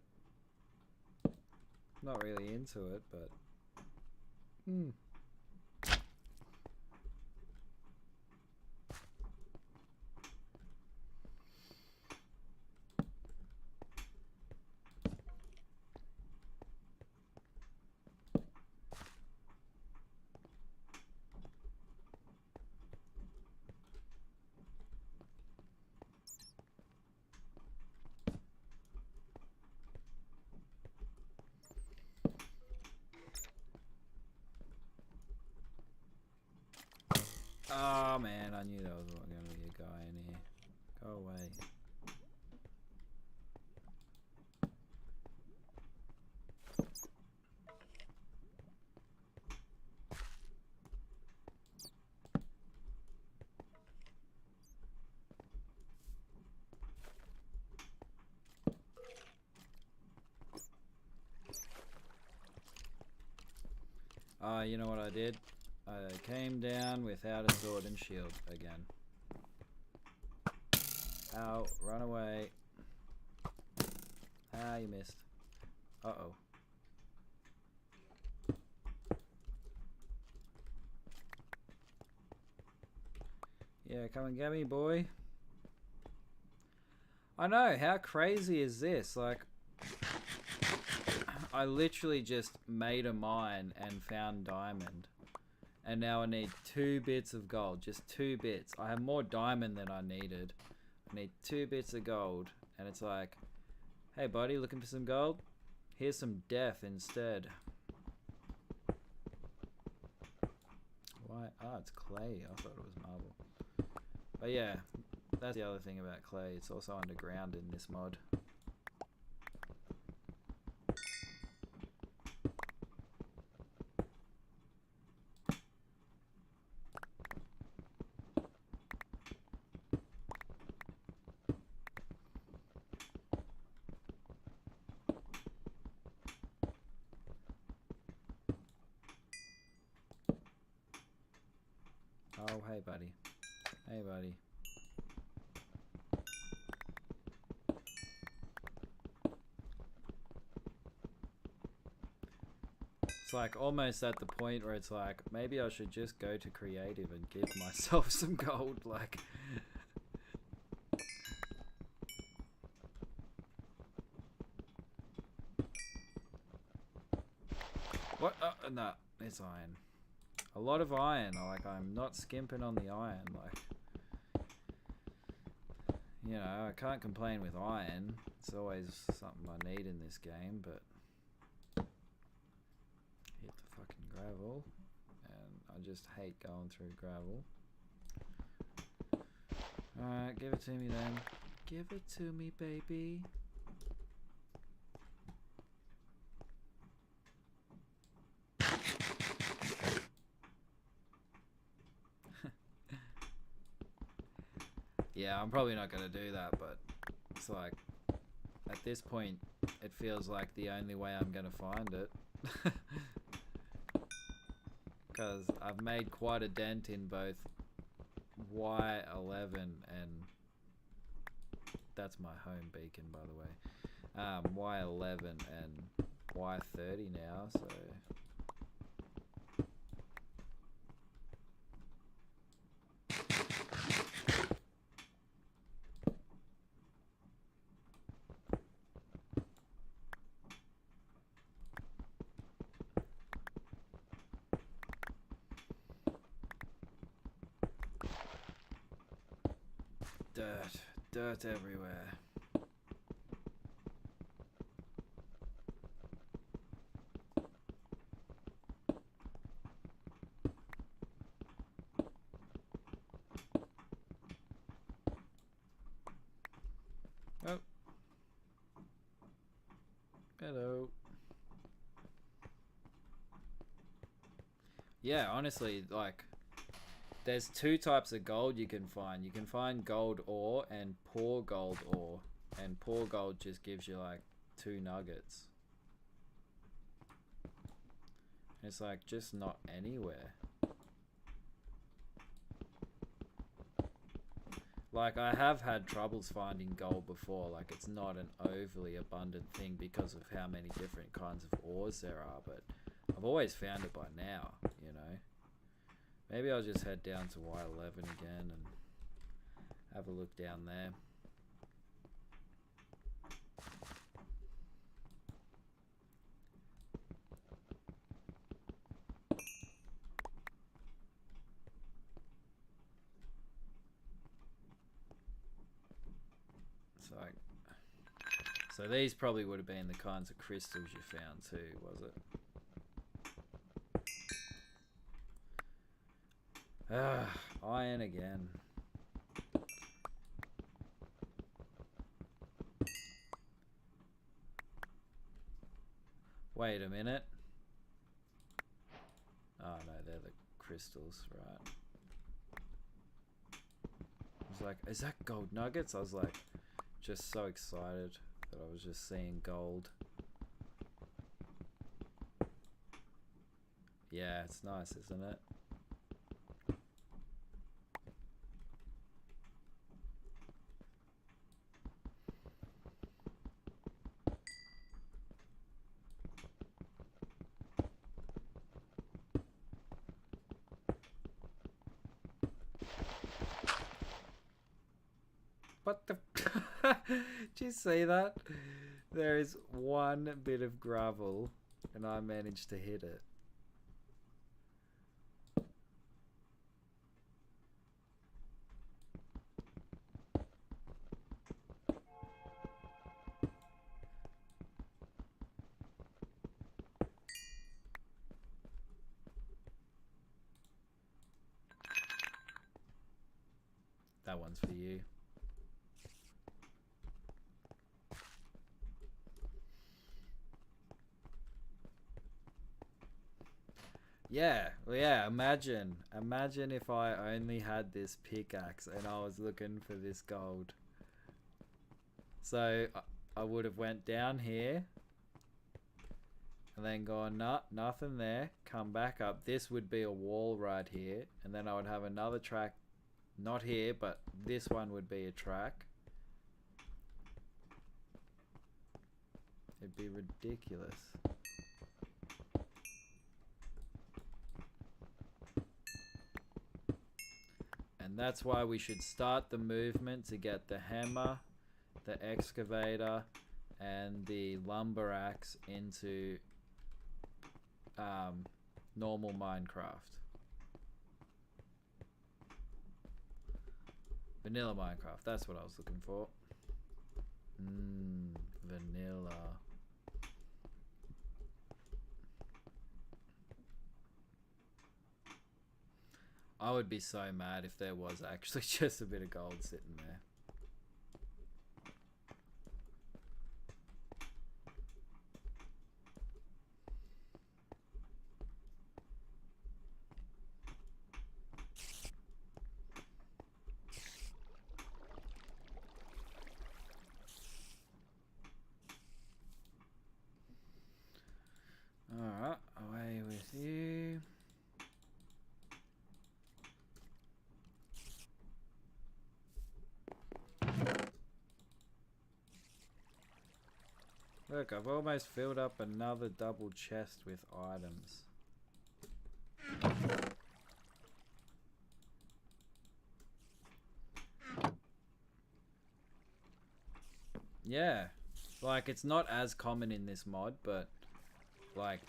Not really into it, but oh man, I knew there was going to be a guy in here. Go away. You know what I did? I came down without a sword and shield again. Ow, run away. Ah, you missed. Uh-oh. Yeah, come and get me, boy. I know, how crazy is this? Like, I literally just made a mine and found diamond. And now I need 2 bits of gold. Just 2 bits. I have more diamond than I needed. I need 2 bits of gold. And it's like, hey buddy, looking for some gold? Here's some death instead. Oh, it's clay. I thought it was marble. But yeah, that's the other thing about clay. It's also underground in this mod. Oh, hey, buddy. Hey, buddy. It's like almost at the point where it's like, maybe I should just go to creative and give myself some gold, like... What? No, it's iron. A lot of iron, like I'm not skimping on the iron, like... You know, I can't complain with iron. It's always something I need in this game, but... Hit the fucking gravel. And I just hate going through gravel. Alright, give it to me then. Give it to me, baby. Yeah, I'm probably not going to do that, but it's like, at this point, it feels like the only way I'm going to find it. Because I've made quite a dent in both Y11 and... That's my home beacon, by the way. Y11 and Y30 now, so... Dirt everywhere. Oh. Hello. Yeah, honestly, like... There's two types of gold you can find. You can find gold ore and poor gold ore. And poor gold just gives you like 2 nuggets. It's like just not anywhere. Like I have had troubles finding gold before. Like it's not an overly abundant thing because of how many different kinds of ores there are. But I've always found it by now, you know. Maybe I'll just head down to Y11 again and have a look down there. So these probably would have been the kinds of crystals you found too, was it? Iron again. Wait a minute. Oh no, they're the crystals, right? I was like, is that gold nuggets? I was like, just so excited that I was just seeing gold. Yeah, it's nice, isn't it? What the... Did you see that? There is one bit of gravel and I managed to hit it. That one's for you. Yeah, well, yeah, imagine if I only had this pickaxe and I was looking for this gold. So I would have went down here and then gone, nah, nothing there, come back up. This would be a wall right here, and then I would have another track, not here, but this one would be a track. It'd be ridiculous. And that's why we should start the movement to get the hammer, the excavator, and the lumber axe into normal Minecraft. Vanilla Minecraft, that's what I was looking for. Vanilla. I would be so mad if there was actually just a bit of gold sitting there. Alright, away with you. Look, I've almost filled up another double chest with items. Yeah, like it's not as common in this mod, but like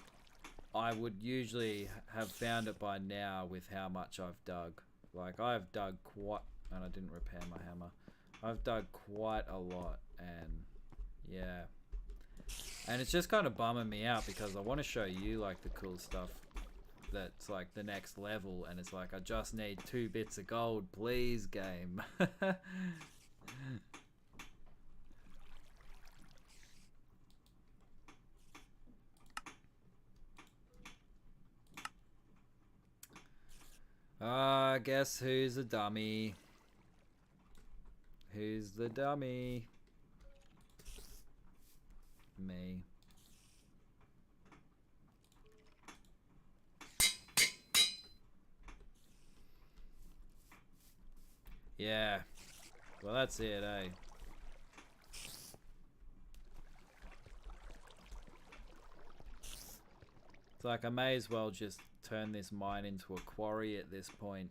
I would usually have found it by now with how much I've dug. Like I've dug quite, and I didn't repair my hammer. I've dug quite a lot, and yeah. And it's just kind of bumming me out because I want to show you like the cool stuff that's like the next level, and it's like I just need 2 bits of gold, please, game. Guess who's a dummy? Who's the dummy? Me. Yeah. Well, that's it, eh? It's like I may as well just turn this mine into a quarry at this point.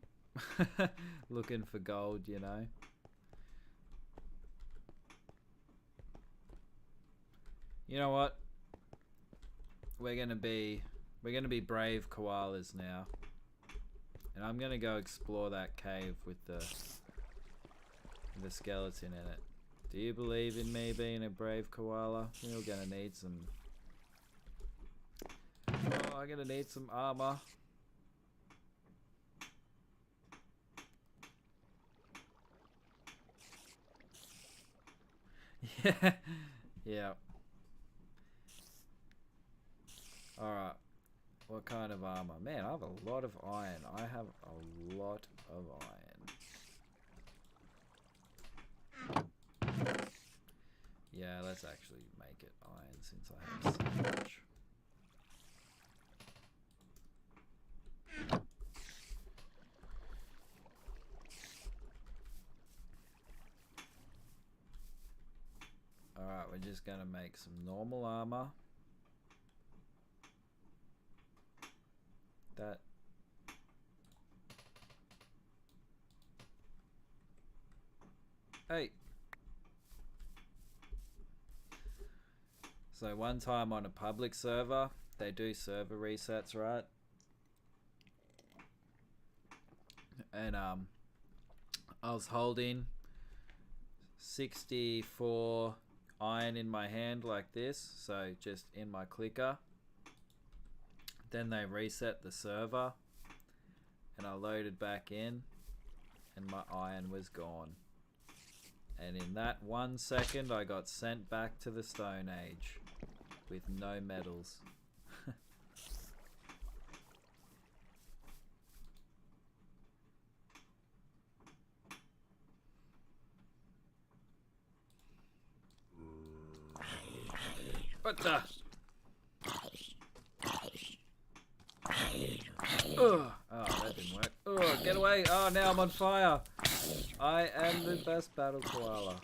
Looking for gold, you know? You know what? We're gonna be brave koalas now. And I'm gonna go explore that cave with the skeleton in it. Do you believe in me being a brave koala? We're gonna need some... Oh, I'm gonna need some armor. Yeah. Yeah. Alright. What kind of armor? Man, I have a lot of iron. I have a lot of iron. Yeah, let's actually make it iron since I have so much. Alright, we're just gonna make some normal armor. That... Hey! So one time on a public server, they do server resets, right? And I was holding 64 iron in my hand like this, so just in my clicker. Then they reset the server and I loaded back in and my iron was gone. And in that 1 second, I got sent back to the Stone Age with no medals. What the? Oh, that didn't work. Oh, get away. Oh, now I'm on fire. I am the best battle koala.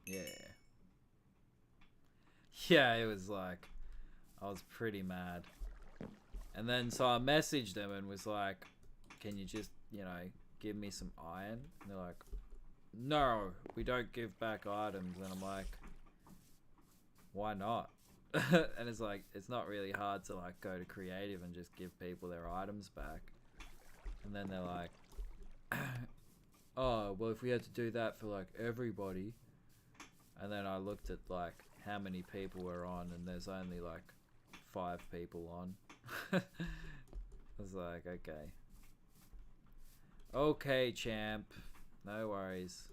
Yeah. Yeah, it was like, I was pretty mad. And then, so I messaged them and was like, can you just, you know, give me some iron? And they're like, no, we don't give back items. And I'm like, why not? And it's like, it's not really hard to like go to creative and just give people their items back. And then they're like, oh, well, if we had to do that for like everybody. And then I looked at like how many people were on, and there's only like 5 people on. I was like, okay. Okay, champ. No worries.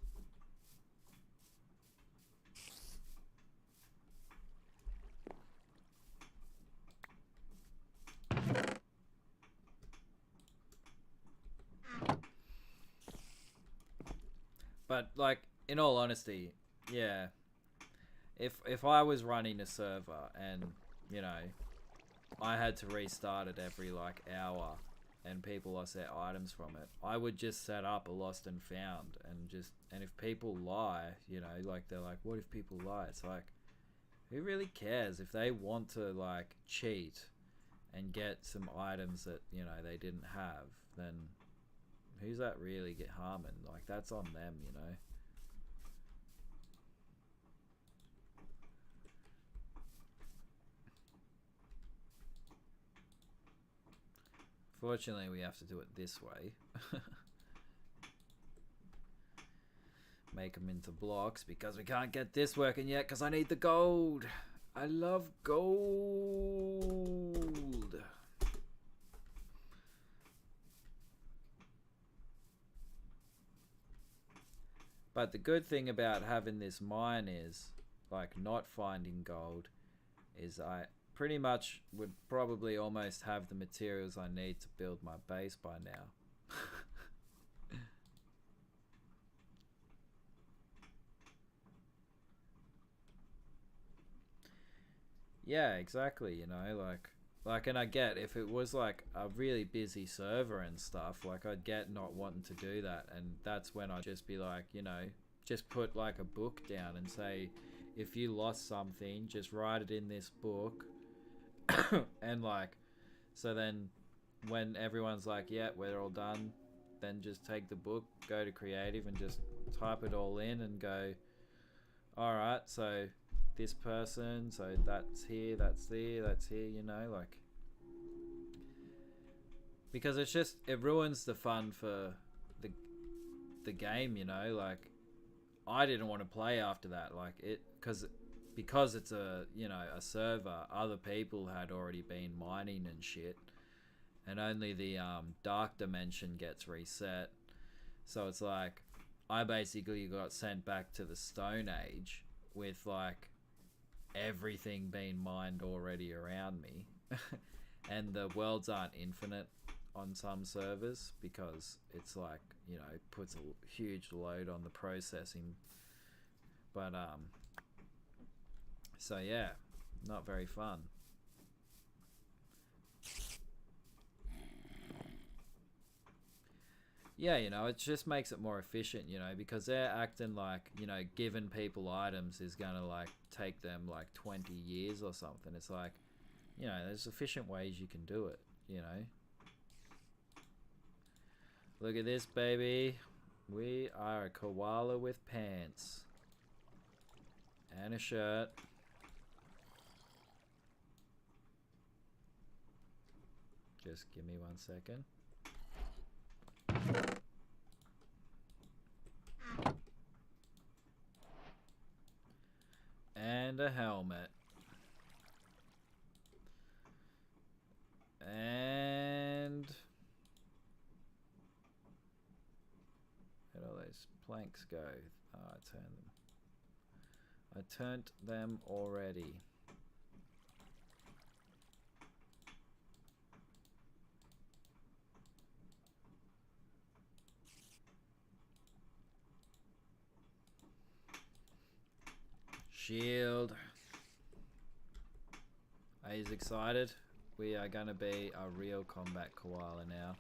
But like, in all honesty, yeah. If I was running a server and, you know, I had to restart it every like hour and people lost their items from it, I would just set up a lost and found and if people lie, you know, like they're like, what if people lie? It's like, who really cares? If they want to like cheat and get some items that, you know, they didn't have, then who's that really get harming? Like, that's on them, you know. Fortunately, we have to do it this way. Make them into blocks because we can't get this working yet because I need the gold. I love gold. But the good thing about having this mine is, like, not finding gold, is I pretty much would probably almost have the materials I need to build my base by now. Yeah, exactly, you know, like, and I get if it was like a really busy server and stuff, like I'd get not wanting to do that, and that's when I'd just be like, you know, just put like a book down and say, if you lost something, just write it in this book. And like, so then when everyone's like, yeah, we're all done, then just take the book, go to creative and just type it all in and go, all right, so this person, so that's here, that's there, that's here, you know, like, because it's just, it ruins the fun for the game, you know, like, I didn't want to play after that, like, it, because it's a, you know, a server, other people had already been mining and shit, and only the dark dimension gets reset, so it's like, I basically got sent back to the Stone Age with like everything being mined already around me. And the worlds aren't infinite on some servers because it's like, you know, it puts a huge load on the processing. But so yeah, not very fun. Yeah, you know, it just makes it more efficient, you know, because they're acting like, you know, giving people items is gonna like take them like 20 years or something. It's like, you know, there's efficient ways you can do it, you know. Look at this, baby. We are a koala with pants and a shirt. Just give me 1 second. And a helmet. And planks go? Oh, I turned them already. Shield. Are you excited? We are going to be a real combat koala now.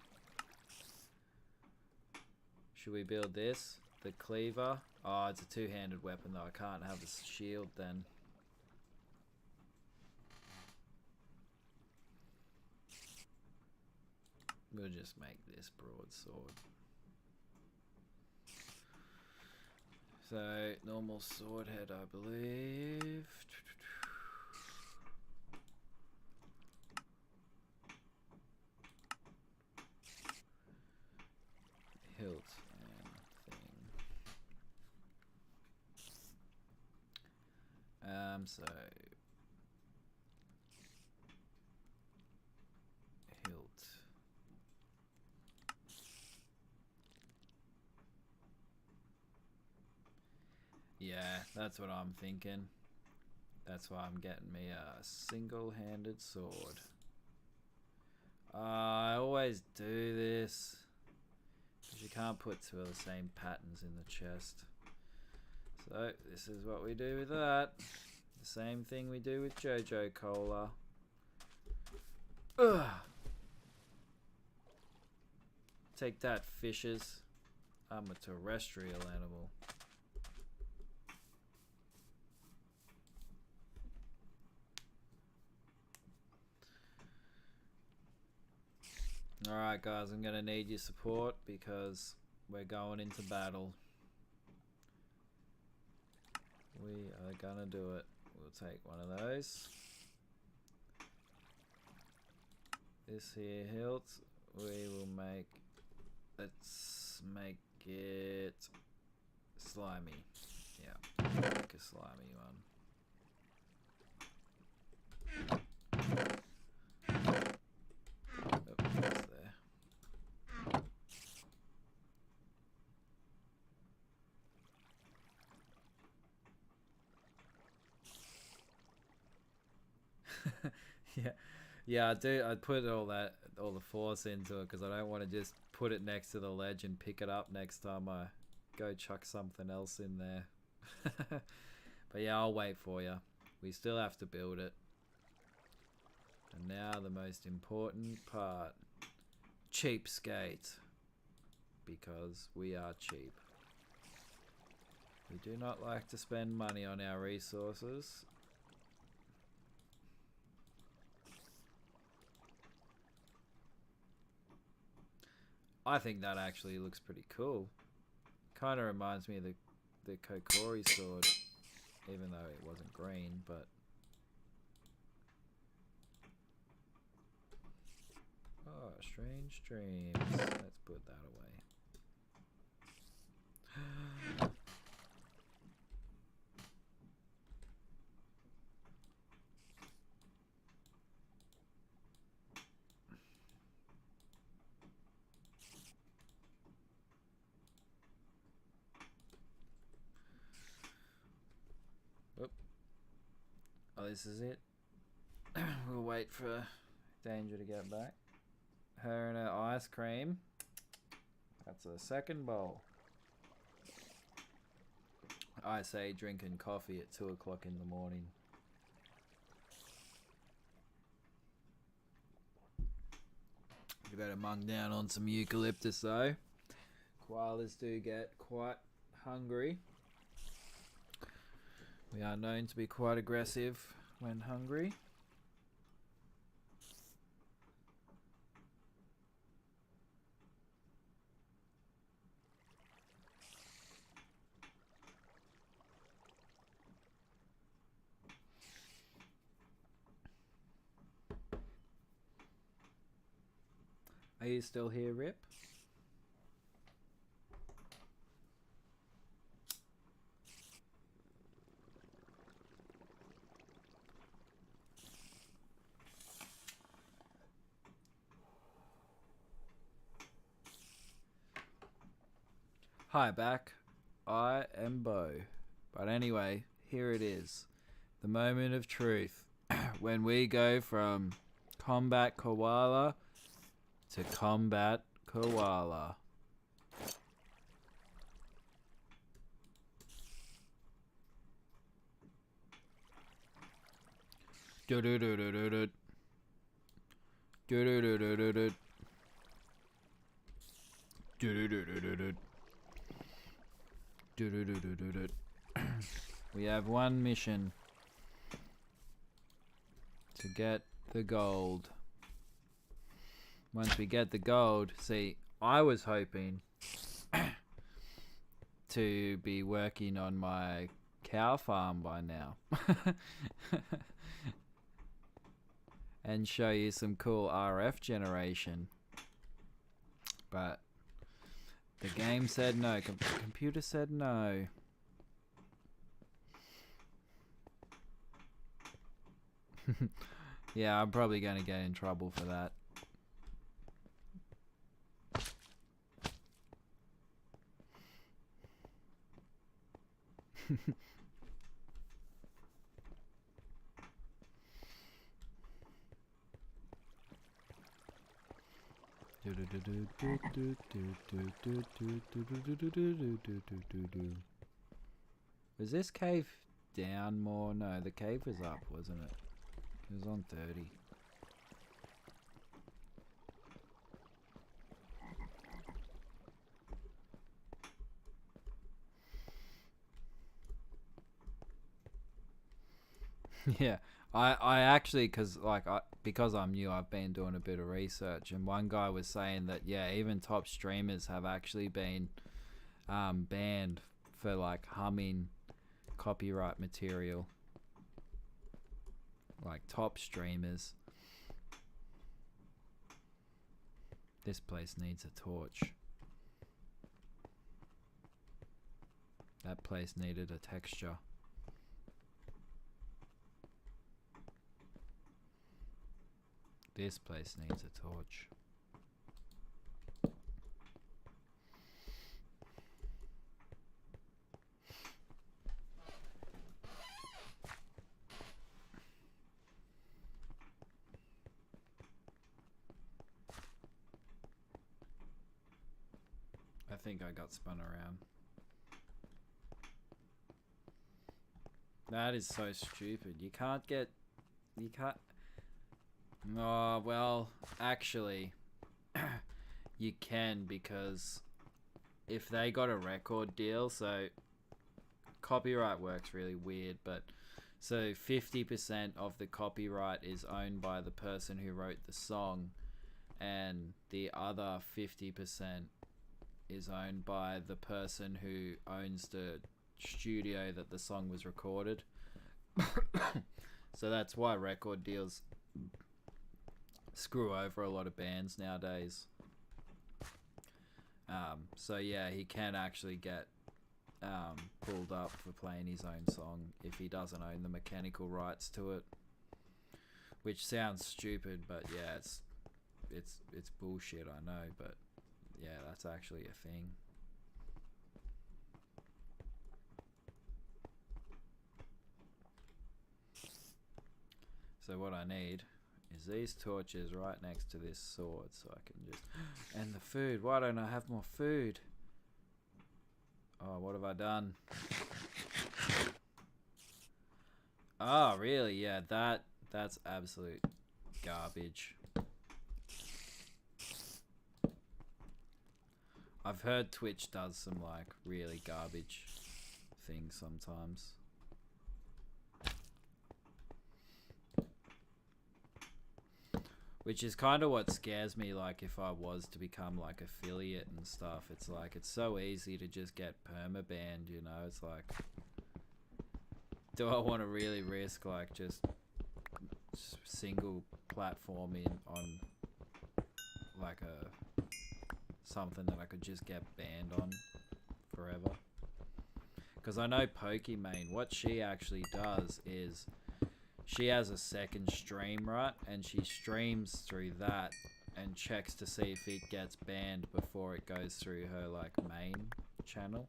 Should we build this? The cleaver? Oh, it's a two-handed weapon though. I can't have a shield then. We'll just make this broadsword. So, normal sword head, I believe. Hilt and thing. So hilt. Yeah, that's what I'm thinking. That's why I'm getting me a single-handed sword. I always do this. Because you can't put two of the same patterns in the chest. So, this is what we do with that. The same thing we do with JoJo Cola. Ugh. Take that, fishes. I'm a terrestrial animal. Alright guys, I'm gonna need your support because we're going into battle. We are gonna do it. We'll take one of those. This here hilt, we will make, let's make it slimy. Yeah, make a slimy one. Oh, that's there. Yeah, I do. I put all the force into it because I don't want to just put it next to the ledge and pick it up next time I go chuck something else in there. But yeah, I'll wait for you. We still have to build it. And now the most important part. Cheapskate. Because we are cheap. We do not like to spend money on our resources. I think that actually looks pretty cool. Kind of reminds me of the Kokori sword, even though it wasn't green, but... Oh, strange dreams. Let's put that away. Oop. Oh, this is it. We'll wait for Danger to get back. Her and her ice cream. That's a second bowl. I say drinking coffee at 2 o'clock in the morning. You better mung down on some eucalyptus though. Koalas do get quite hungry. We are known to be quite aggressive when hungry. Are you still here, Rip? Hi, back. I am Bo. But anyway, here it is. The moment of truth. When we go from combat koala to combat koala. Do do do do do do. Do do do do do do. Do do do do do do. Do do do do do do. We have one mission to get the gold. Once we get the gold, see, I was hoping to be working on my cow farm by now. And show you some cool RF generation. But the game said no. Computer said no. Yeah, I'm probably going to get in trouble for that. Was this cave down more? No, the cave was up, wasn't it? It was on 30. Yeah, I actually, because I'm new, I've been doing a bit of research, and one guy was saying that, yeah, even top streamers have actually been banned for like humming copyright material. Like top streamers. This place needs a torch. That place needed a texture. This place needs a torch. I think I got spun around. That is so stupid. You can't. Oh, well, actually, you can, because if they got a record deal, so copyright works really weird, but so 50% of the copyright is owned by the person who wrote the song, and the other 50% is owned by the person who owns the studio that the song was recorded. So that's why record deals screw over a lot of bands nowadays. So yeah, he can actually get pulled up for playing his own song if he doesn't own the mechanical rights to it. Which sounds stupid, but yeah, it's bullshit, I know, but yeah, that's actually a thing. So what I need is these torches right next to this sword, so I can just... And the food. Why don't I have more food? Oh, what have I done? Oh, really? Yeah, that's absolute garbage. I've heard Twitch does some like really garbage things sometimes. Which is kind of what scares me, like if I was to become like affiliate and stuff. It's like, it's so easy to just get permabanned, you know? It's like, do I want to really risk like just single platforming on like something that I could just get banned on forever? Because I know Pokimane, what she actually does is she has a second stream, right? And she streams through that and checks to see if it gets banned before it goes through her like main channel.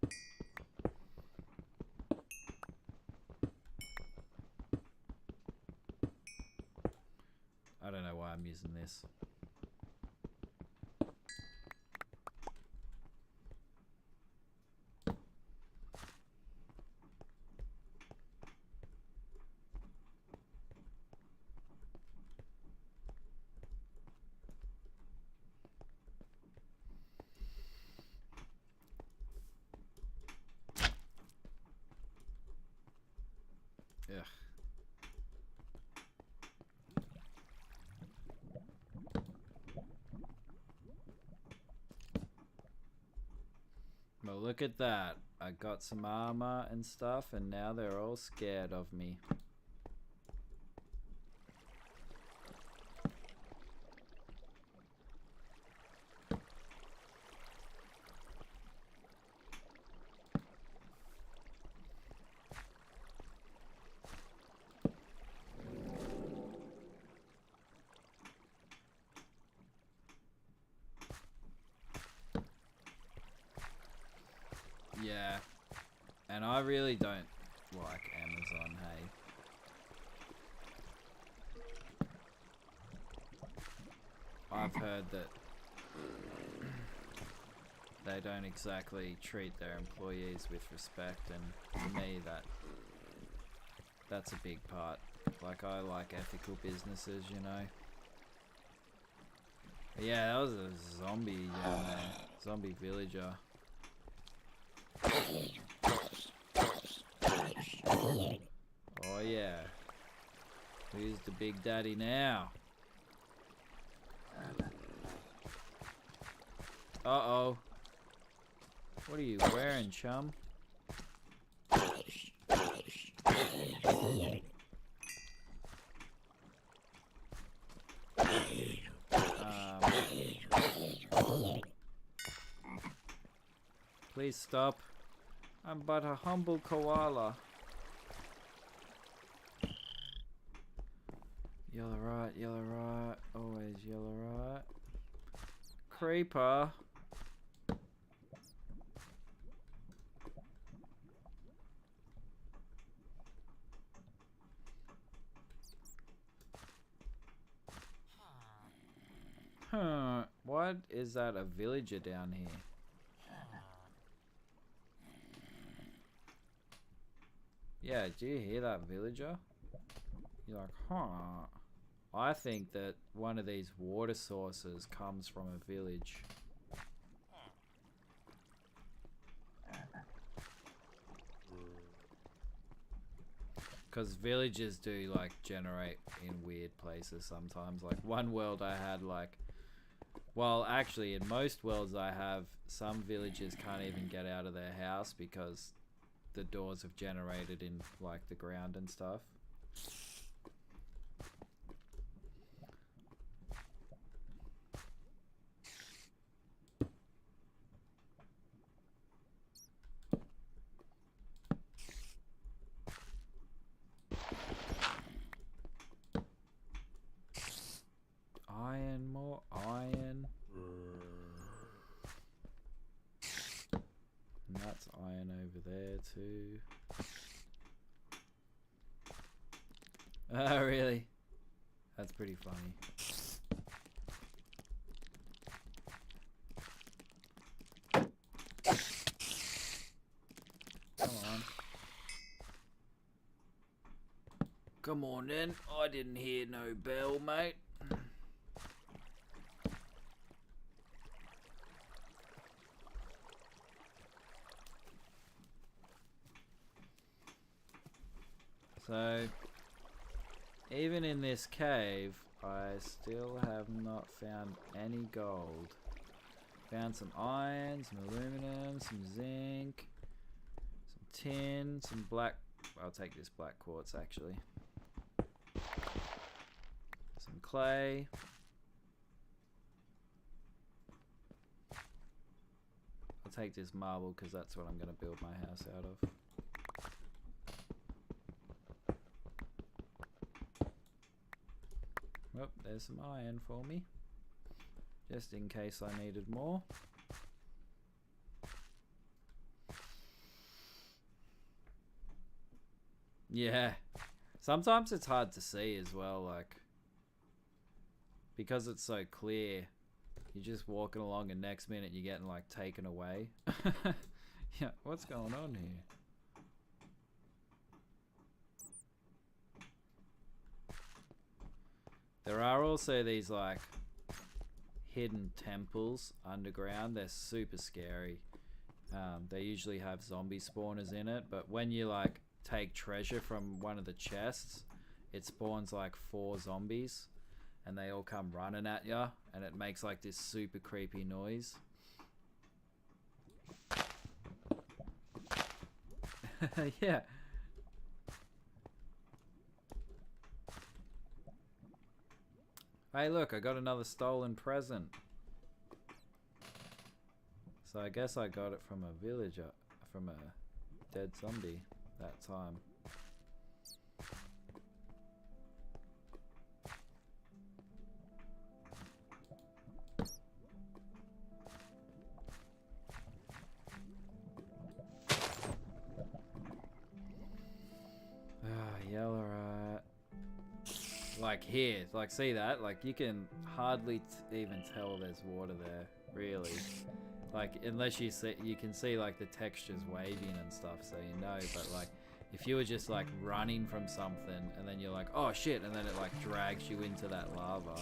I'm using this. Ugh. Well, look at that. I got some armor and stuff, and now they're all scared of me. Yeah, and I really don't like Amazon, hey. I've heard that they don't exactly treat their employees with respect, and for me that's a big part. Like, I like ethical businesses, you know. But yeah, that was a zombie down there. Zombie villager. Oh yeah. Who's the big daddy now? Uh-oh. What are you wearing, chum? Please stop. I'm but a humble koala. Yellow right, always yellow right. Creeper. Huh, what is that, a villager down here? Yeah, do you hear that villager? You're like, huh. I think that one of these water sources comes from a village. Because villages do, like, generate in weird places sometimes. Like, one world I had, like... Well, actually, in most worlds I have, some villagers can't even get out of their house because the doors have generated in, like, the ground and stuff. Iron, more iron. And that's iron over there too. Oh, really? That's pretty funny. Come on. Come on then. I didn't hear no bell, mate. So, even in this cave, I still have not found any gold. Found some iron, some aluminum, some zinc, some tin, some black... I'll take this black quartz, actually. Some clay. I'll take this marble, because that's what I'm going to build my house out of. Well, there's some iron for me, just in case I needed more. Yeah, sometimes it's hard to see as well, like, because it's so clear, you're just walking along and next minute you're getting like taken away. Yeah, what's going on here? There are also these like hidden temples underground. They're super scary. They usually have zombie spawners in it, but when you like take treasure from one of the chests, it spawns like 4 zombies and they all come running at you, and it makes like this super creepy noise. Yeah. Hey look, I got another stolen present. So I guess I got it from a villager, from a dead zombie that time. Yellow rat. Like here, like see that? Like you can hardly even tell there's water there, really. Like unless you see, you can see like the textures waving and stuff, so you know. But like if you were just like running from something and then you're like, oh shit, and then it like drags you into that lava.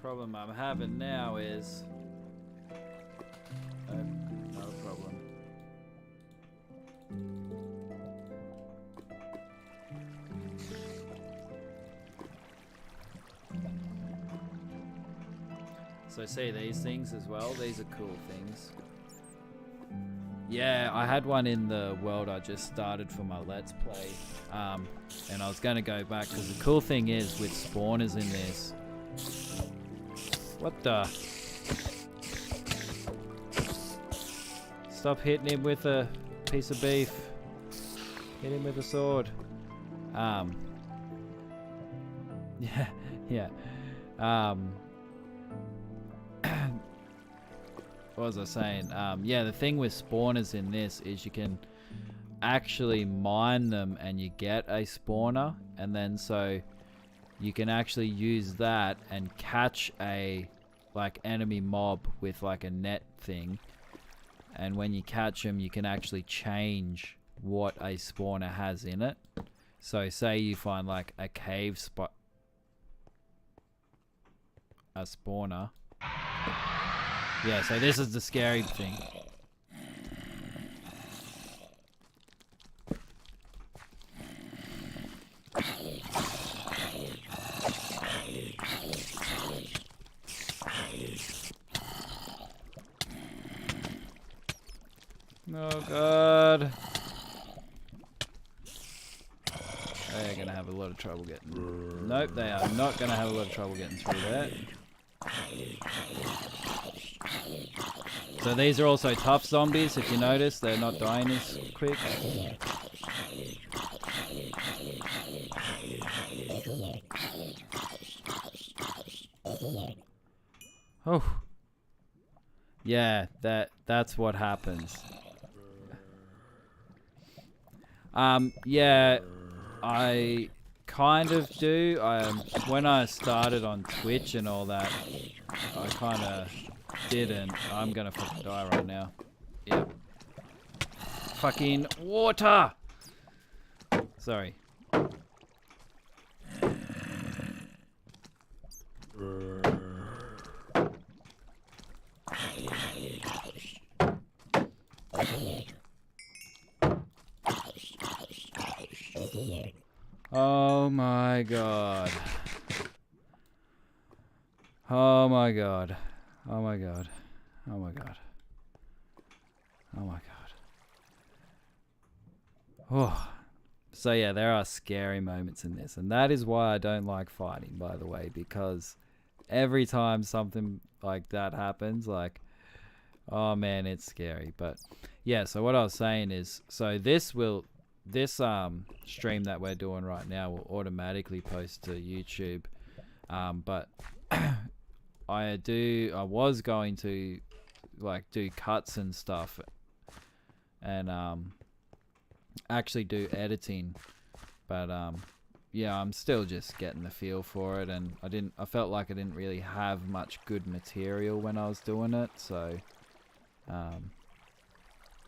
Problem I'm having now is no problem. So see these things as well, these are cool things. Yeah, I had one in the world I just started for my Let's Play, and I was going to go back because the cool thing is with spawners in this. What the? Stop hitting him with a piece of beef. Hit him with a sword. Yeah, yeah. What was I saying? Yeah, the thing with spawners in this is you can actually mine them and you get a spawner, and then so you can actually use that and catch a like enemy mob with like a net thing, and when you catch them you can actually change what a spawner has in it. So say you find like a cave spot, a spawner. Yeah, so this is the scary thing. Oh god. They're gonna have a lot of trouble getting... Nope, they are not gonna have a lot of trouble getting through that. So these are also tough zombies, if you notice, they're not dying as quick. Oh. Yeah, that's what happens. Yeah, I kind of do. When I started on Twitch and all that, I kind of didn't. I'm gonna fucking die right now. Yep. Fucking water! Sorry. Oh my god. Oh my god. Oh my god. Oh my god. Oh my god. Oh. So yeah, there are scary moments in this, and that is why I don't like fighting, by the way, because every time something like that happens, like, oh man, it's scary. But yeah, so what I was saying is, so this stream that we're doing right now will automatically post to YouTube. But I was going to like do cuts and stuff, and actually do editing, but yeah, I'm still just getting the feel for it, and I felt like I didn't really have much good material when I was doing it, so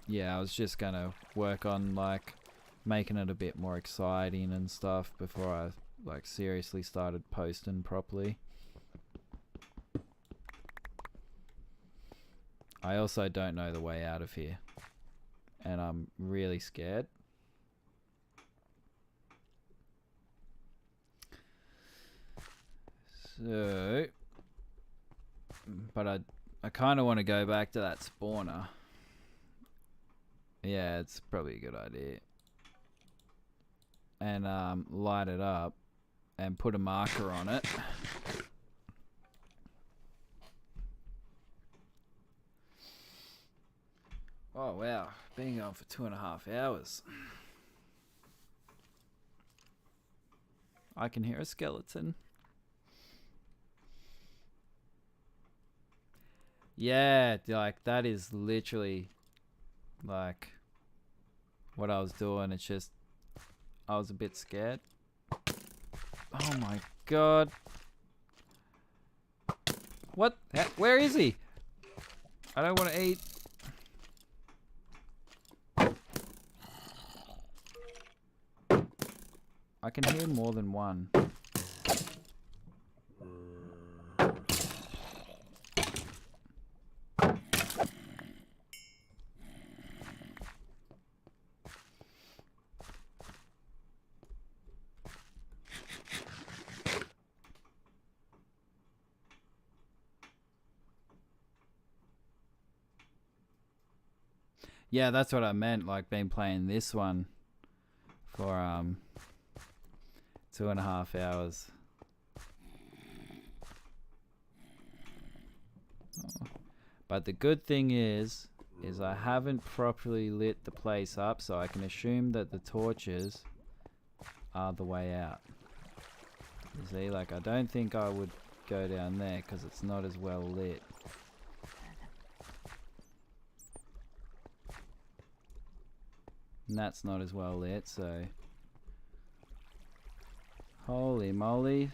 yeah, I was just gonna work on like making it a bit more exciting and stuff before I like seriously started posting properly. I also don't know the way out of here, and I'm really scared. So, but I kind of want to go back to that spawner. Yeah, it's probably a good idea. And light it up and put a marker on it. Oh wow, been going for 2.5 hours. I can hear a skeleton. Yeah, like that is literally like what I was doing. It's just I was a bit scared. Oh my god. What? Where is he? I don't want to eat. I can hear more than one. Yeah, that's what I meant, like been playing this one for 2.5 hours. Oh. But the good thing is I haven't properly lit the place up, so I can assume that the torches are the way out. You see, like I don't think I would go down there because it's not as well lit. And that's not as well lit, so holy moly.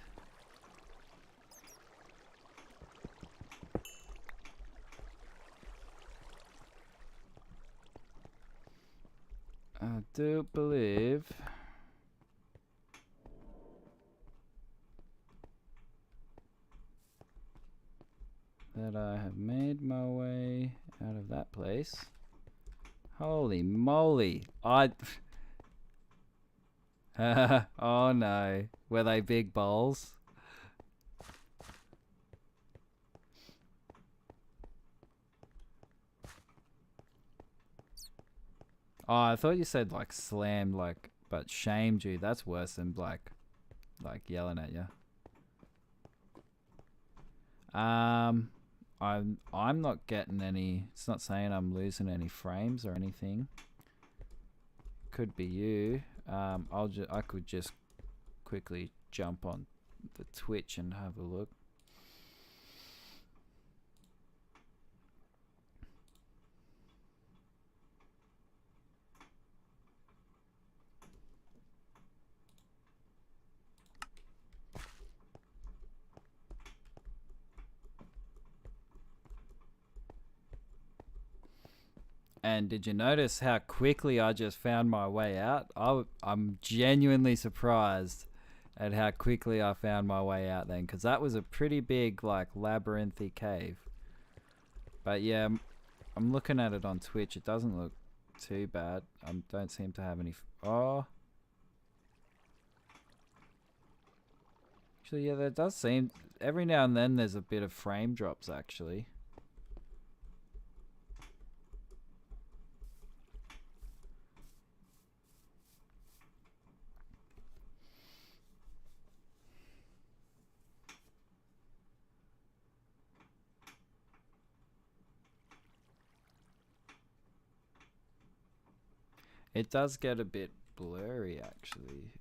I do believe that I have made my way out of that place. Holy moly. Oh no. Were they big bowls? Oh, I thought you said like slammed, like, but shamed you. That's worse than like yelling at you. I'm not getting any. It's not saying I'm losing any frames or anything. Could be you. I could just quickly jump on the Twitch and have a look. And did you notice how quickly I just found my way out? I'm genuinely surprised at how quickly I found my way out then, because that was a pretty big, like, labyrinthy cave. But yeah, I'm looking at it on Twitch. It doesn't look too bad. I don't seem to have any... Oh. Actually, yeah, there does seem... Every now and then there's a bit of frame drops, actually. It does get a bit blurry, actually.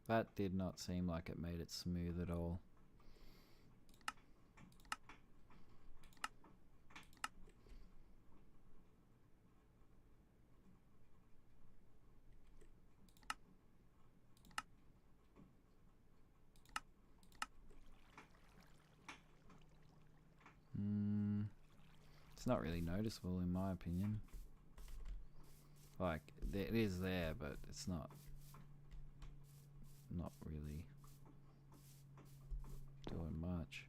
That did not seem like it made it smooth at all. It's not really noticeable in my opinion. Like, it is there, but it's not really doing much.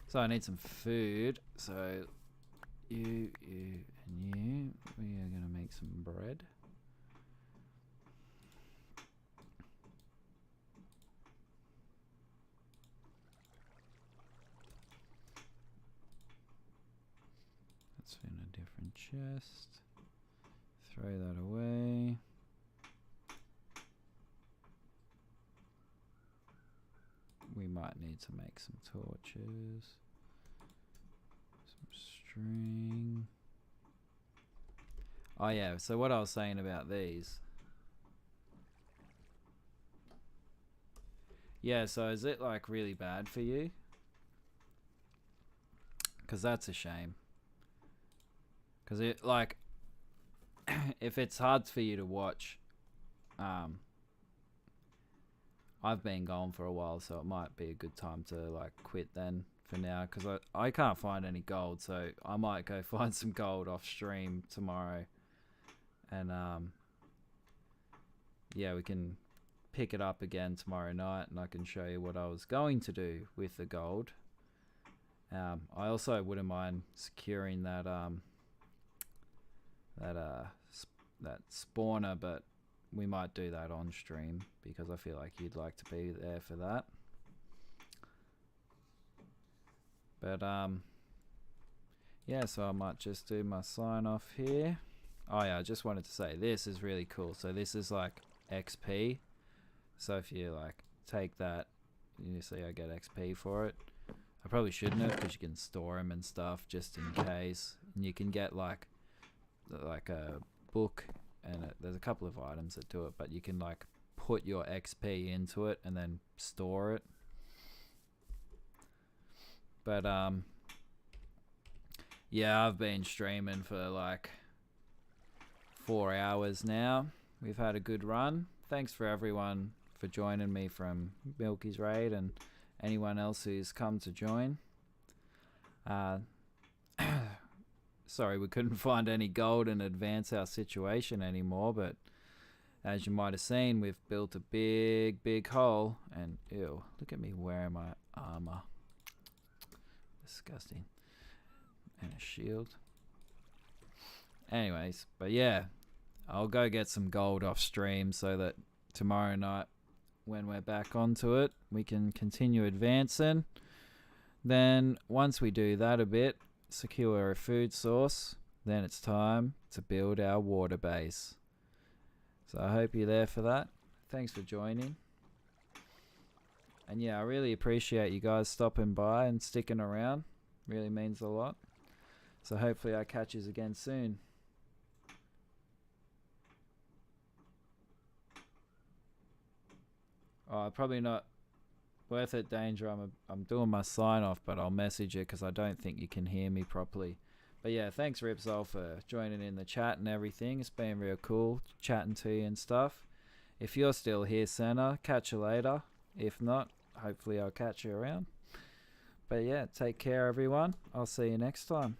So I need some food. So you and you, we are gonna make some bread. That's in a different chest. Throw that away. We might need to make some torches. Some string. Oh yeah, so what I was saying about these. Yeah, so is it like really bad for you? Because that's a shame. Because it, like, if it's hard for you to watch, I've been gone for a while, so it might be a good time to like quit then for now, because I can't find any gold, so I might go find some gold off stream tomorrow, and yeah, we can pick it up again tomorrow night, and I can show you what I was going to do with the gold. I also wouldn't mind securing that that spawner, but we might do that on stream because I feel like you'd like to be there for that. But yeah, so I might just do my sign off here. Oh yeah, I just wanted to say this is really cool. So this is like XP. So if you like take that, you see I get XP for it. I probably shouldn't have, because you can store them and stuff just in case. And you can get like a book, and there's a couple of items that do it, but you can like put your XP into it and then store it. But yeah, I've been streaming for like 4 hours now. We've had a good run. Thanks for everyone for joining me from Milky's Raid, and anyone else who's come to join. Sorry we couldn't find any gold and advance our situation anymore, but as you might have seen, we've built a big hole, and ew, look at me wearing my armor. Disgusting. And a shield. Anyways, but yeah, I'll go get some gold off stream so that tomorrow night when we're back onto it, we can continue advancing. Then once we do that a bit, secure a food source, then it's time to build our water base. So I hope you're there for that. Thanks for joining. And yeah, I really appreciate you guys stopping by and sticking around. Really means a lot. So hopefully I catch you again soon. Oh, probably not worth it, Danger. I'm doing my sign off, but I'll message you because I don't think you can hear me properly. But yeah, thanks Ripsol for joining in the chat and everything. It's been real cool chatting to you and stuff. If you're still here, Senna, catch you later. If not, hopefully I'll catch you around. But yeah, take care everyone. I'll see you next time.